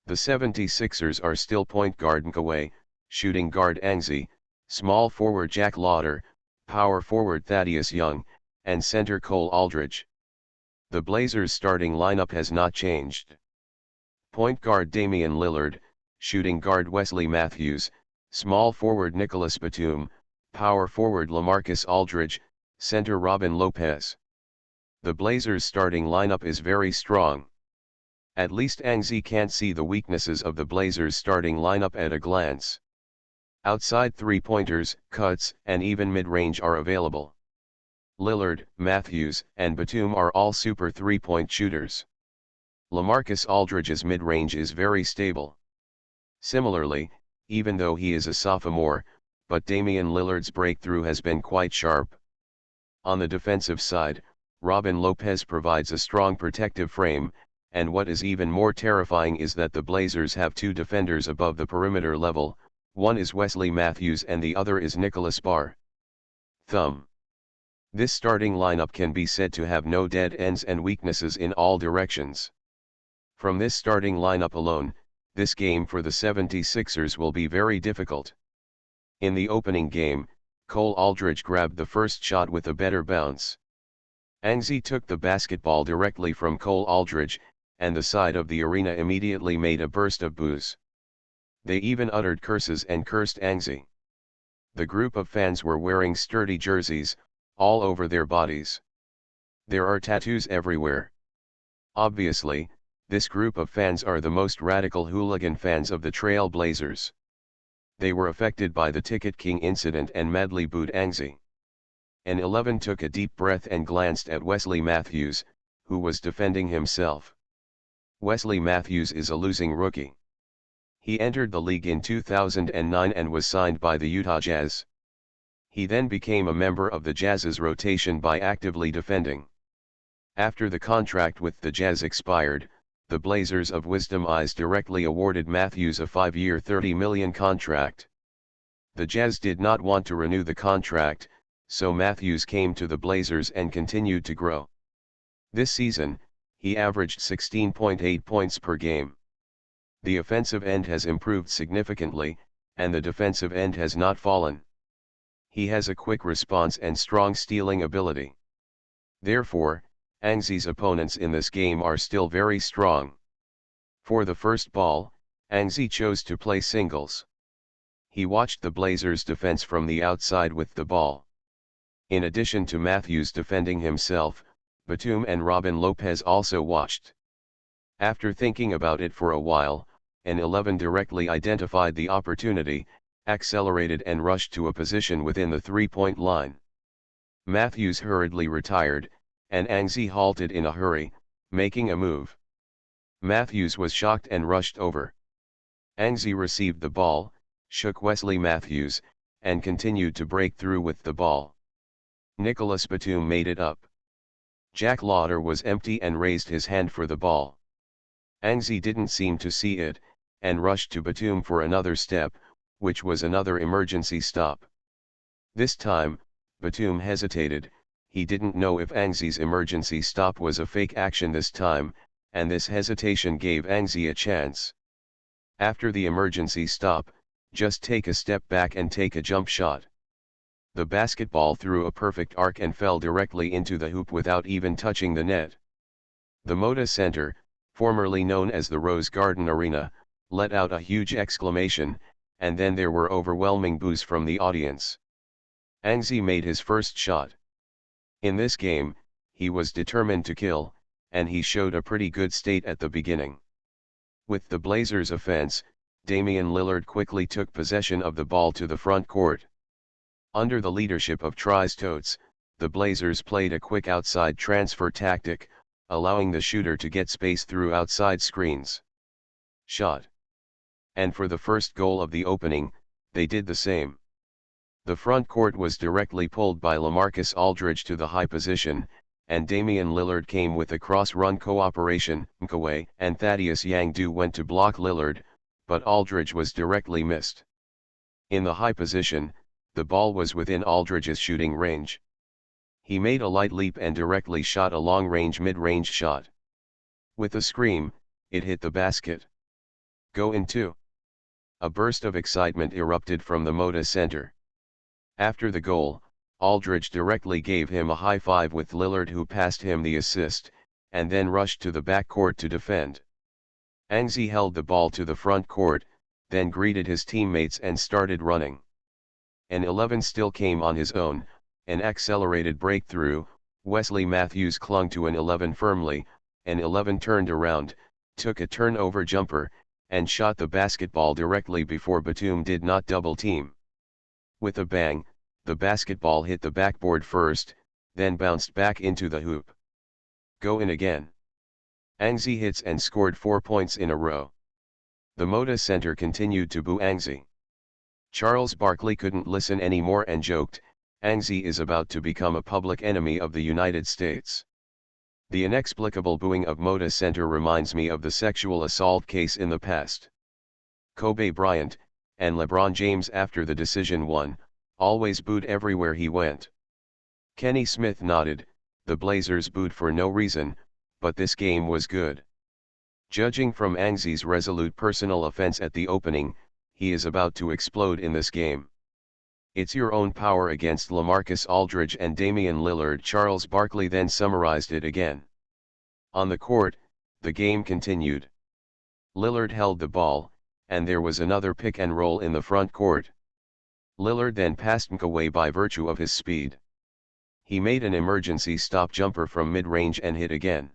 The 76ers are still point guard Nkaway, shooting guard Angzi, small forward Jack Lauder, power forward Thaddeus Young, and center Cole Aldridge. The Blazers' starting lineup has not changed. Point guard Damian Lillard, shooting guard Wesley Matthews, small forward Nicholas Batum, power forward LaMarcus Aldridge, center Robin Lopez. The Blazers' starting lineup is very strong. At least Angzi can't see the weaknesses of the Blazers' starting lineup at a glance. Outside three-pointers, cuts, and even mid-range are available. Lillard, Matthews, and Batum are all super three-point shooters. LaMarcus Aldridge's mid-range is very stable. Similarly, even though he is a sophomore, but Damian Lillard's breakthrough has been quite sharp. On the defensive side, Robin Lopez provides a strong protective frame, and what is even more terrifying is that the Blazers have two defenders above the perimeter level, one is Wesley Matthews and the other is Nicholas Barr. This starting lineup can be said to have no dead ends and weaknesses in all directions. From this starting lineup alone, this game for the 76ers will be very difficult. In the opening game, Cole Aldridge grabbed the first shot with a better bounce. Angzi took the basketball directly from Cole Aldridge, and the side of the arena immediately made a burst of boos. They even uttered curses and cursed Angzi. The group of fans were wearing sturdy jerseys, all over their bodies. There are tattoos everywhere. Obviously, this group of fans are the most radical hooligan fans of the Trail Blazers. They were affected by the Ticket King incident and madly booed Angzi. An 11 took a deep breath and glanced at Wesley Matthews, who was defending himself. Wesley Matthews is a losing rookie. He entered the league in 2009 and was signed by the Utah Jazz. He then became a member of the Jazz's rotation by actively defending. After the contract with the Jazz expired, the Blazers of Wisdom Eyes directly awarded Matthews a 5-year $30 million contract. The Jazz did not want to renew the contract, so Matthews came to the Blazers and continued to grow. This season, he averaged 16.8 points per game. The offensive end has improved significantly, and the defensive end has not fallen. He has a quick response and strong stealing ability. Therefore, Angzi's opponents in this game are still very strong. For the first ball, Angzi chose to play singles. He watched the Blazers' defense from the outside with the ball. In addition to Matthews defending himself, Batum and Robin Lopez also watched. After thinking about it for a while, an 11 directly identified the opportunity, accelerated and rushed to a position within the three-point line. Matthews hurriedly retired, and Angzi halted in a hurry, making a move. Matthews was shocked and rushed over. Angzi received the ball, shook Wesley Matthews, and continued to break through with the ball. Nicholas Batum made it up. Jack Lauder was empty and raised his hand for the ball. Angzi didn't seem to see it, and rushed to Batum for another step, which was another emergency stop. This time, Batum hesitated. He didn't know if Angzi's emergency stop was a fake action this time, and this hesitation gave Angzi a chance. After the emergency stop, just take a step back and take a jump shot. The basketball threw a perfect arc and fell directly into the hoop without even touching the net. The Moda Center, formerly known as the Rose Garden Arena, let out a huge exclamation, and then there were overwhelming boos from the audience. Angzi made his first shot. In this game, he was determined to kill, and he showed a pretty good state at the beginning. With the Blazers' offense, Damian Lillard quickly took possession of the ball to the front court. Under the leadership of Tries Totes, the Blazers played a quick outside transfer tactic, allowing the shooter to get space through outside screens. Shot. And for the first goal of the opening, they did the same. The front court was directly pulled by LaMarcus Aldridge to the high position, and Damian Lillard came with a cross-run cooperation. Mkaway and Thaddeus Young went to block Lillard, but Aldridge was directly missed. In the high position, the ball was within Aldridge's shooting range. He made a light leap and directly shot a long-range mid-range shot. With a scream, it hit the basket. Go in 2. A burst of excitement erupted from the Moda Center. After the goal, Aldridge directly gave him a high five with Lillard, who passed him the assist, and then rushed to the backcourt to defend. Angzi held the ball to the front court, then greeted his teammates and started running. An 11 still came on his own, an accelerated breakthrough. Wesley Matthews clung to an 11 firmly, an 11 turned around, took a turnover jumper, and shot the basketball directly before Batum did not double team. With a bang, the basketball hit the backboard first, then bounced back into the hoop. Go in again. Angzi hits and scored 4 points in a row. The Moda Center continued to boo Angzi. Charles Barkley couldn't listen anymore and joked, "Angzi is about to become a public enemy of the United States." The inexplicable booing of Moda Center reminds me of the sexual assault case in the past. Kobe Bryant, and LeBron James after the decision won, always booed everywhere he went. Kenny Smith nodded, "The Blazers booed for no reason, but this game was good." Judging from Angzi's resolute personal offense at the opening, he is about to explode in this game. "It's your own power against LaMarcus Aldridge and Damian Lillard." Charles Barkley then summarized it again. On the court, the game continued. Lillard held the ball, and there was another pick and roll in the front court. Lillard then passed Mkaway by virtue of his speed. He made an emergency stop jumper from mid-range and hit again.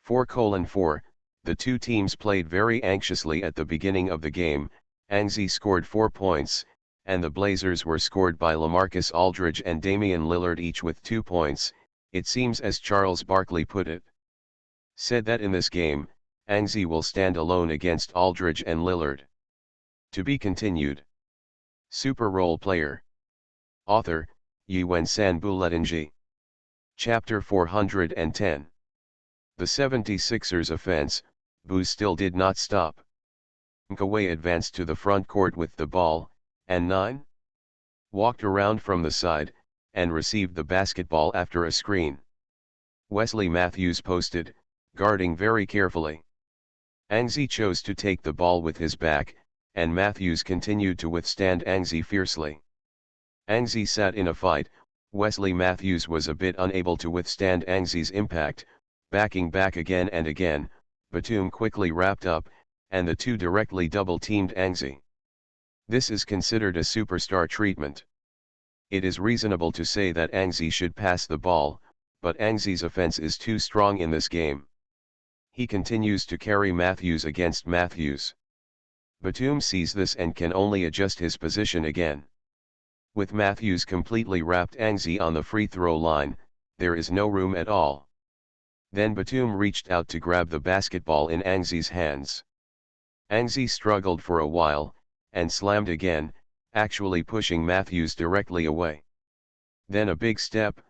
4:4, the two teams played very anxiously at the beginning of the game. Angzi scored 4 points, and the Blazers were scored by LaMarcus Aldridge and Damian Lillard each with 2 points. It seems, as Charles Barkley put it, said that in this game, Angzi will stand alone against Aldridge and Lillard. To be continued. Super Role Player. Author, Yuen San Buletinji. Chapter 410. The 76ers' offense, boos still did not stop. Mkaway advanced to the front court with the ball, and 9 walked around from the side, and received the basketball after a screen. Wesley Matthews posted, guarding very carefully. Angzi chose to take the ball with his back, and Matthews continued to withstand Angzi fiercely. Angzi sat in a fight. Wesley Matthews was a bit unable to withstand Angzi's impact, backing back again and again. Batum quickly wrapped up, and the two directly double-teamed Angzi. This is considered a superstar treatment. It is reasonable to say that Angzi should pass the ball, but Angzi's offense is too strong in this game. He continues to carry Matthews against Matthews. Batum sees this and can only adjust his position again. With Matthews completely wrapped Angzi on the free throw line, there is no room at all. Then Batum reached out to grab the basketball in Angzi's hands. Angzi struggled for a while, and slammed again, actually pushing Matthews directly away. Then a big stepped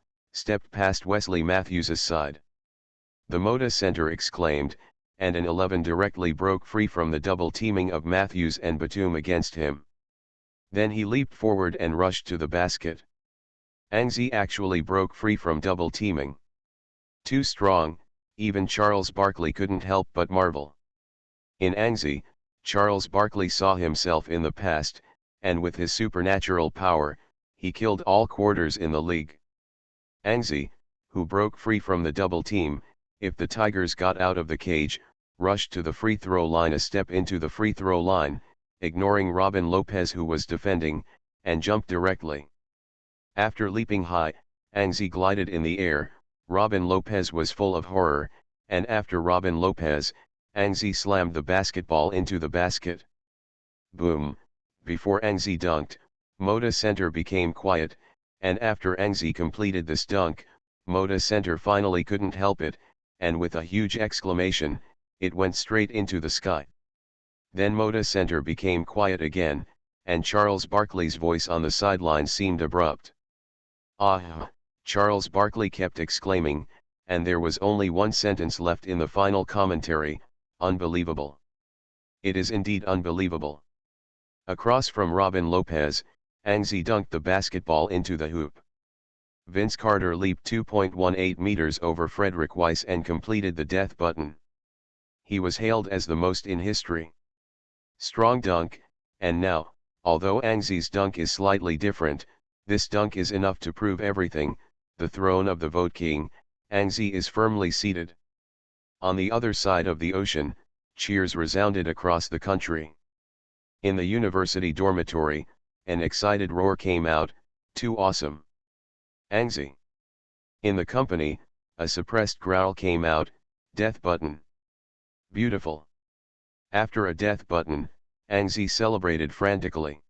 past Wesley Matthews' side. The Moda Center exclaimed, and an 11 directly broke free from the double teaming of Matthews and Batum against him. Then he leaped forward and rushed to the basket. Angzi actually broke free from double teaming. Too strong, even Charles Barkley couldn't help but marvel. In Angzi, Charles Barkley saw himself in the past, and with his supernatural power, he killed all quarters in the league. Angzi, who broke free from the double team, if the Tigers got out of the cage, rushed to the free throw line, a step into the free throw line, ignoring Robin Lopez who was defending, and jumped directly. After leaping high, Angzi glided in the air. Robin Lopez was full of horror, and after Robin Lopez, Angzi slammed the basketball into the basket. boom, before Angzi dunked, Moda Center became quiet, and after Angzi completed this dunk, Moda Center finally couldn't help it, and with a huge exclamation, it went straight into the sky. Then Moda Center became quiet again, and Charles Barkley's voice on the sideline seemed abrupt. "Ah!" Charles Barkley kept exclaiming, and there was only one sentence left in the final commentary: "Unbelievable. It is indeed unbelievable." Across from Robin Lopez, Angzi dunked the basketball into the hoop. Vince Carter leaped 2.18 meters over Frederick Weiss and completed the death button. He was hailed as the most in history. Strong dunk, and now, although Angzi's dunk is slightly different, this dunk is enough to prove everything. The throne of the Vote King, Angzi is firmly seated. On the other side of the ocean, cheers resounded across the country. In the university dormitory, an excited roar came out: "Too awesome! Angzi!" In the company, a suppressed growl came out: "Death button! Beautiful!" After a death button, Angzi celebrated frantically.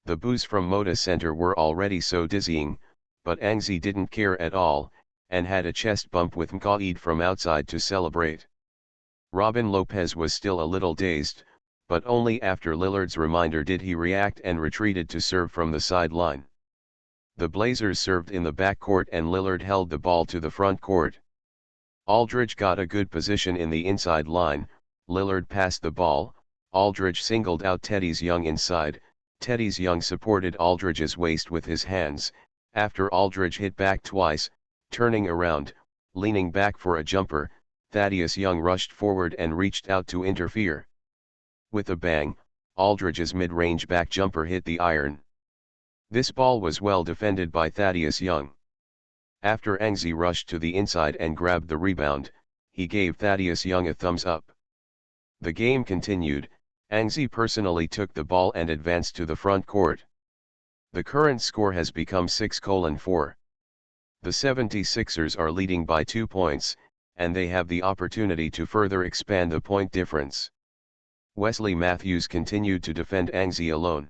The boos from Moda Center were already so dizzying, but Angzi didn't care at all, and had a chest bump with Mkaid from outside to celebrate. Robin Lopez was still a little dazed, but only after Lillard's reminder did he react and retreated to serve from the sideline. The Blazers served in the backcourt and Lillard held the ball to the front court. Aldridge got a good position in the inside line, Lillard passed the ball, Aldridge singled out Thaddeus Young inside, Thaddeus Young supported Aldridge's waist with his hands. After Aldridge hit back twice, turning around, leaning back for a jumper, Thaddeus Young rushed forward and reached out to interfere. With a bang, Aldridge's mid-range back jumper hit the iron. This ball was well defended by Thaddeus Young. After Angzi rushed to the inside and grabbed the rebound, he gave Thaddeus Young a thumbs up. The game continued. Angzi personally took the ball and advanced to the front court. The current score has become 6-4. The 76ers are leading by 2 points, and they have the opportunity to further expand the point difference. Wesley Matthews continued to defend Angzi alone.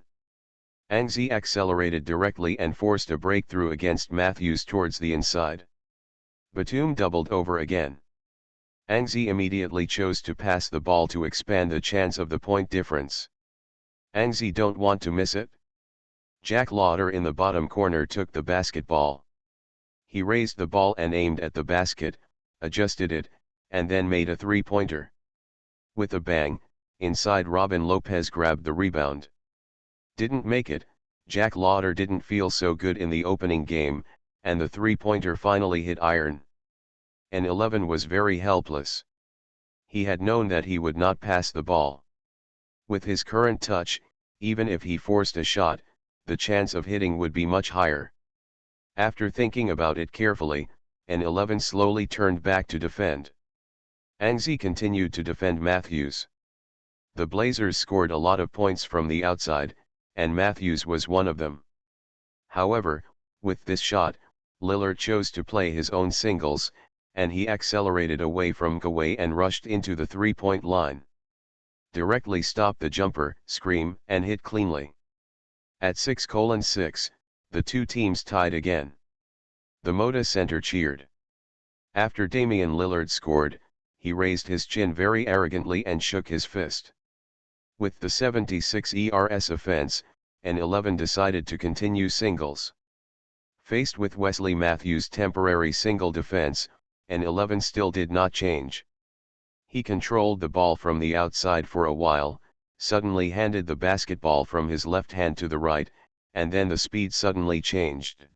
Angzi accelerated directly and forced a breakthrough against Matthews towards the inside. Batum doubled over again. Angzi immediately chose to pass the ball to expand the chance of the point difference. Angzi don't want to miss it. Jack Lauder in the bottom corner took the basketball. He raised the ball and aimed at the basket, adjusted it, and then made a three-pointer. With a bang, inside Robin Lopez grabbed the rebound. Didn't make it. Jack Lauder didn't feel so good in the opening game, and the three-pointer finally hit iron. And 11 was very helpless. He had known that he would not pass the ball. With his current touch, even if he forced a shot, the chance of hitting would be much higher. After thinking about it carefully, and 11 slowly turned back to defend. Angzi continued to defend Matthews. The Blazers scored a lot of points from the outside, and Matthews was one of them. However, with this shot, Lillard chose to play his own singles, and he accelerated away from Kawhi and rushed into the three-point line. Directly stopped the jumper, scream, and hit cleanly. At 6-6, the two teams tied again. The Moda Center cheered. After Damian Lillard scored, he raised his chin very arrogantly and shook his fist. With the 76 ERS offense, and 11 decided to continue singles. Faced with Wesley Matthews' temporary single defense, and 11 still did not change. He controlled the ball from the outside for a while, suddenly handed the basketball from his left hand to the right, and then the speed suddenly changed.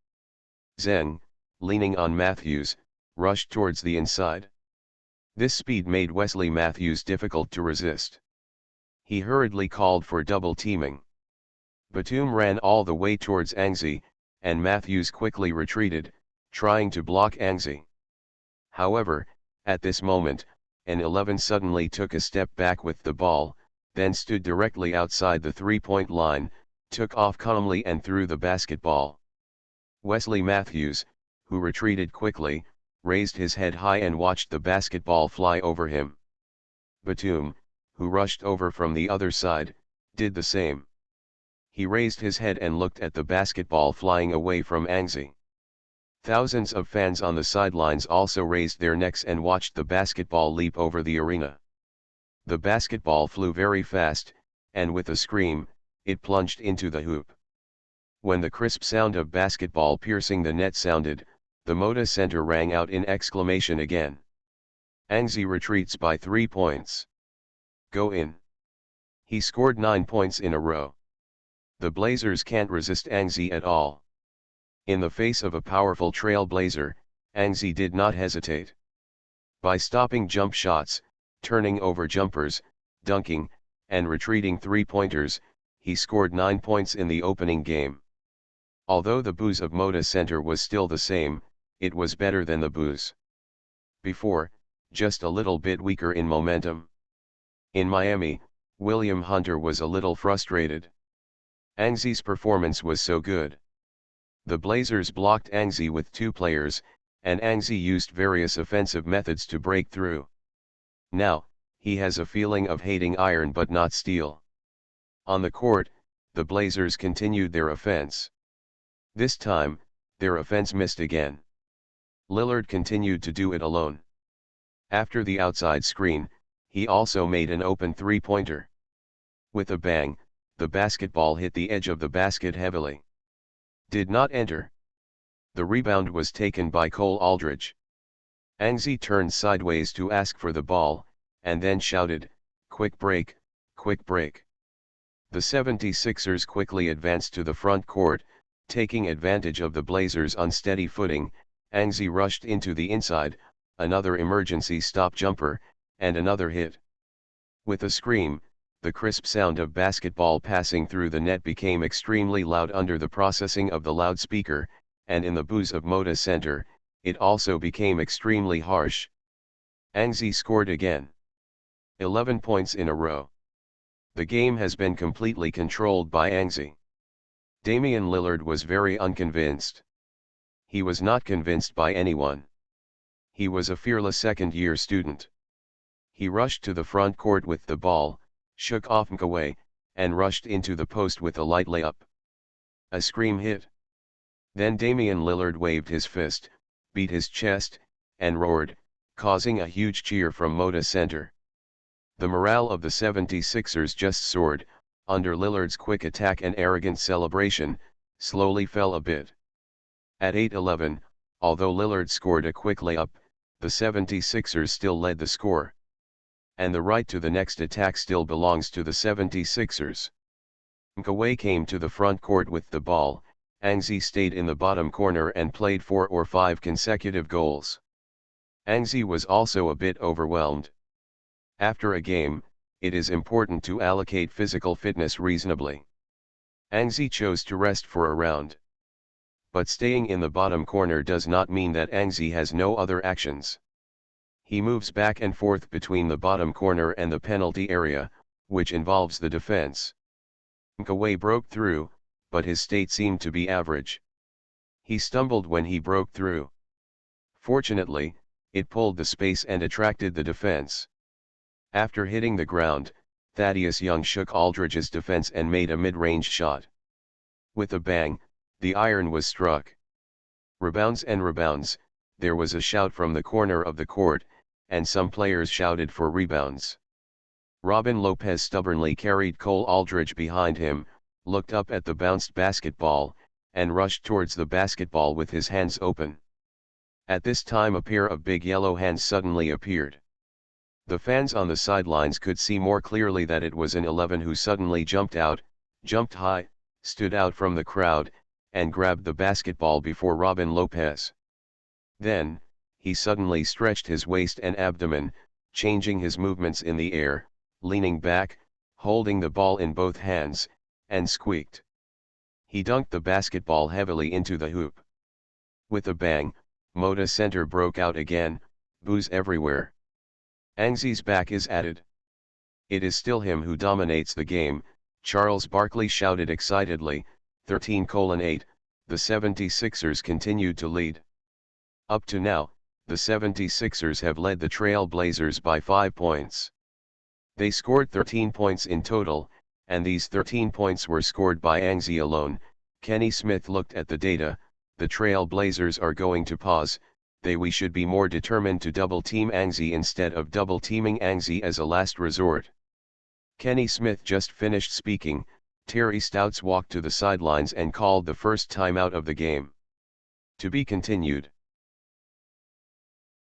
Zeng, leaning on Matthews, rushed towards the inside. This speed made Wesley Matthews difficult to resist. He hurriedly called for double teaming. Batum ran all the way towards Angzi, and Matthews quickly retreated, trying to block Angzi. However, at this moment, an 11 suddenly took a step back with the ball, then stood directly outside the three-point line, took off calmly and threw the basketball. Wesley Matthews, who retreated quickly, raised his head high and watched the basketball fly over him. Batum, who rushed over from the other side, did the same. He raised his head and looked at the basketball flying away from Anxi. Thousands of fans on the sidelines also raised their necks and watched the basketball leap over the arena. The basketball flew very fast, and with a scream, it plunged into the hoop. When the crisp sound of basketball piercing the net sounded, the Moda center rang out in exclamation again. Anxi retreats by 3 points. Go in. He scored 9 points in a row. The Blazers can't resist Anxi at all. In the face of a powerful trailblazer, Anxi did not hesitate. By stopping jump shots, turning over jumpers, dunking, and retreating three-pointers, he scored 9 points in the opening game. Although the booze of Moda Center was still the same, it was better than the booze before, just a little bit weaker in momentum. In Miami, William Hunter was a little frustrated. Anxi's performance was so good. The Blazers blocked Anxi with 2 players, and Anxi used various offensive methods to break through. Now, he has a feeling of hating iron but not steel. On the court, the Blazers continued their offense. This time, their offense missed again. Lillard continued to do it alone. After the outside screen, he also made an open three-pointer. With a bang, the basketball hit the edge of the basket heavily. Did not enter. The rebound was taken by Cole Aldridge. Anxi turned sideways to ask for the ball, and then shouted, "Quick break, quick break." The 76ers quickly advanced to the front court, taking advantage of the Blazers' unsteady footing. Anxi rushed into the inside, another emergency stop jumper, and another hit. With a scream, the crisp sound of basketball passing through the net became extremely loud under the processing of the loudspeaker, and in the booze of Moda Center, it also became extremely harsh. Anxi scored again. 11 points in a row. The game has been completely controlled by Anxi. Damian Lillard was very unconvinced. He was not convinced by anyone. He was a fearless second-year student. He rushed to the front court with the ball, shook off Mkaway, and rushed into the post with a light layup. A scream hit. Then Damian Lillard waved his fist, beat his chest, and roared, causing a huge cheer from Moda Center. The morale of the 76ers just soared, under Lillard's quick attack and arrogant celebration, slowly fell a bit. At 8-11, although Lillard scored a quick layup, the 76ers still led the score. And the right to the next attack still belongs to the 76ers. Mkaway came to the front court with the ball. Anxi stayed in the bottom corner and played 4 or 5 consecutive goals. Anxi was also a bit overwhelmed. After a game, it is important to allocate physical fitness reasonably. Anxi chose to rest for a round. But staying in the bottom corner does not mean that Anxi has no other actions. He moves back and forth between the bottom corner and the penalty area, which involves the defense. Mkaway broke through, but his state seemed to be average. He stumbled when he broke through. Fortunately, it pulled the space and attracted the defense. After hitting the ground, Thaddeus Young shook Aldridge's defense and made a mid-range shot. With a bang, the iron was struck. Rebounds and rebounds, there was a shout from the corner of the court, and some players shouted for rebounds. Robin Lopez stubbornly carried Cole Aldridge behind him, looked up at the bounced basketball, and rushed towards the basketball with his hands open. At this time a pair of big yellow hands suddenly appeared. The fans on the sidelines could see more clearly that it was an 11 who suddenly jumped out, jumped high, stood out from the crowd, and grabbed the basketball before Robin Lopez. Then, he suddenly stretched his waist and abdomen, changing his movements in the air, leaning back, holding the ball in both hands, and squeaked. He dunked the basketball heavily into the hoop. With a bang, Moda Center broke out again, boos everywhere. Anxi's back is added. It is still him who dominates the game, Charles Barkley shouted excitedly. 13:8, the 76ers continued to lead. Up to now, the 76ers have led the Trail Blazers by 5 points. They scored 13 points in total, and these 13 points were scored by Anxie alone. Kenny Smith looked at the data. The Trail Blazers are going to pause. We should be more determined to double-team Anxie instead of double-teaming Anxie as a last resort. Kenny Smith just finished speaking. Terry Stouts walked to the sidelines and called the first timeout of the game. To be continued.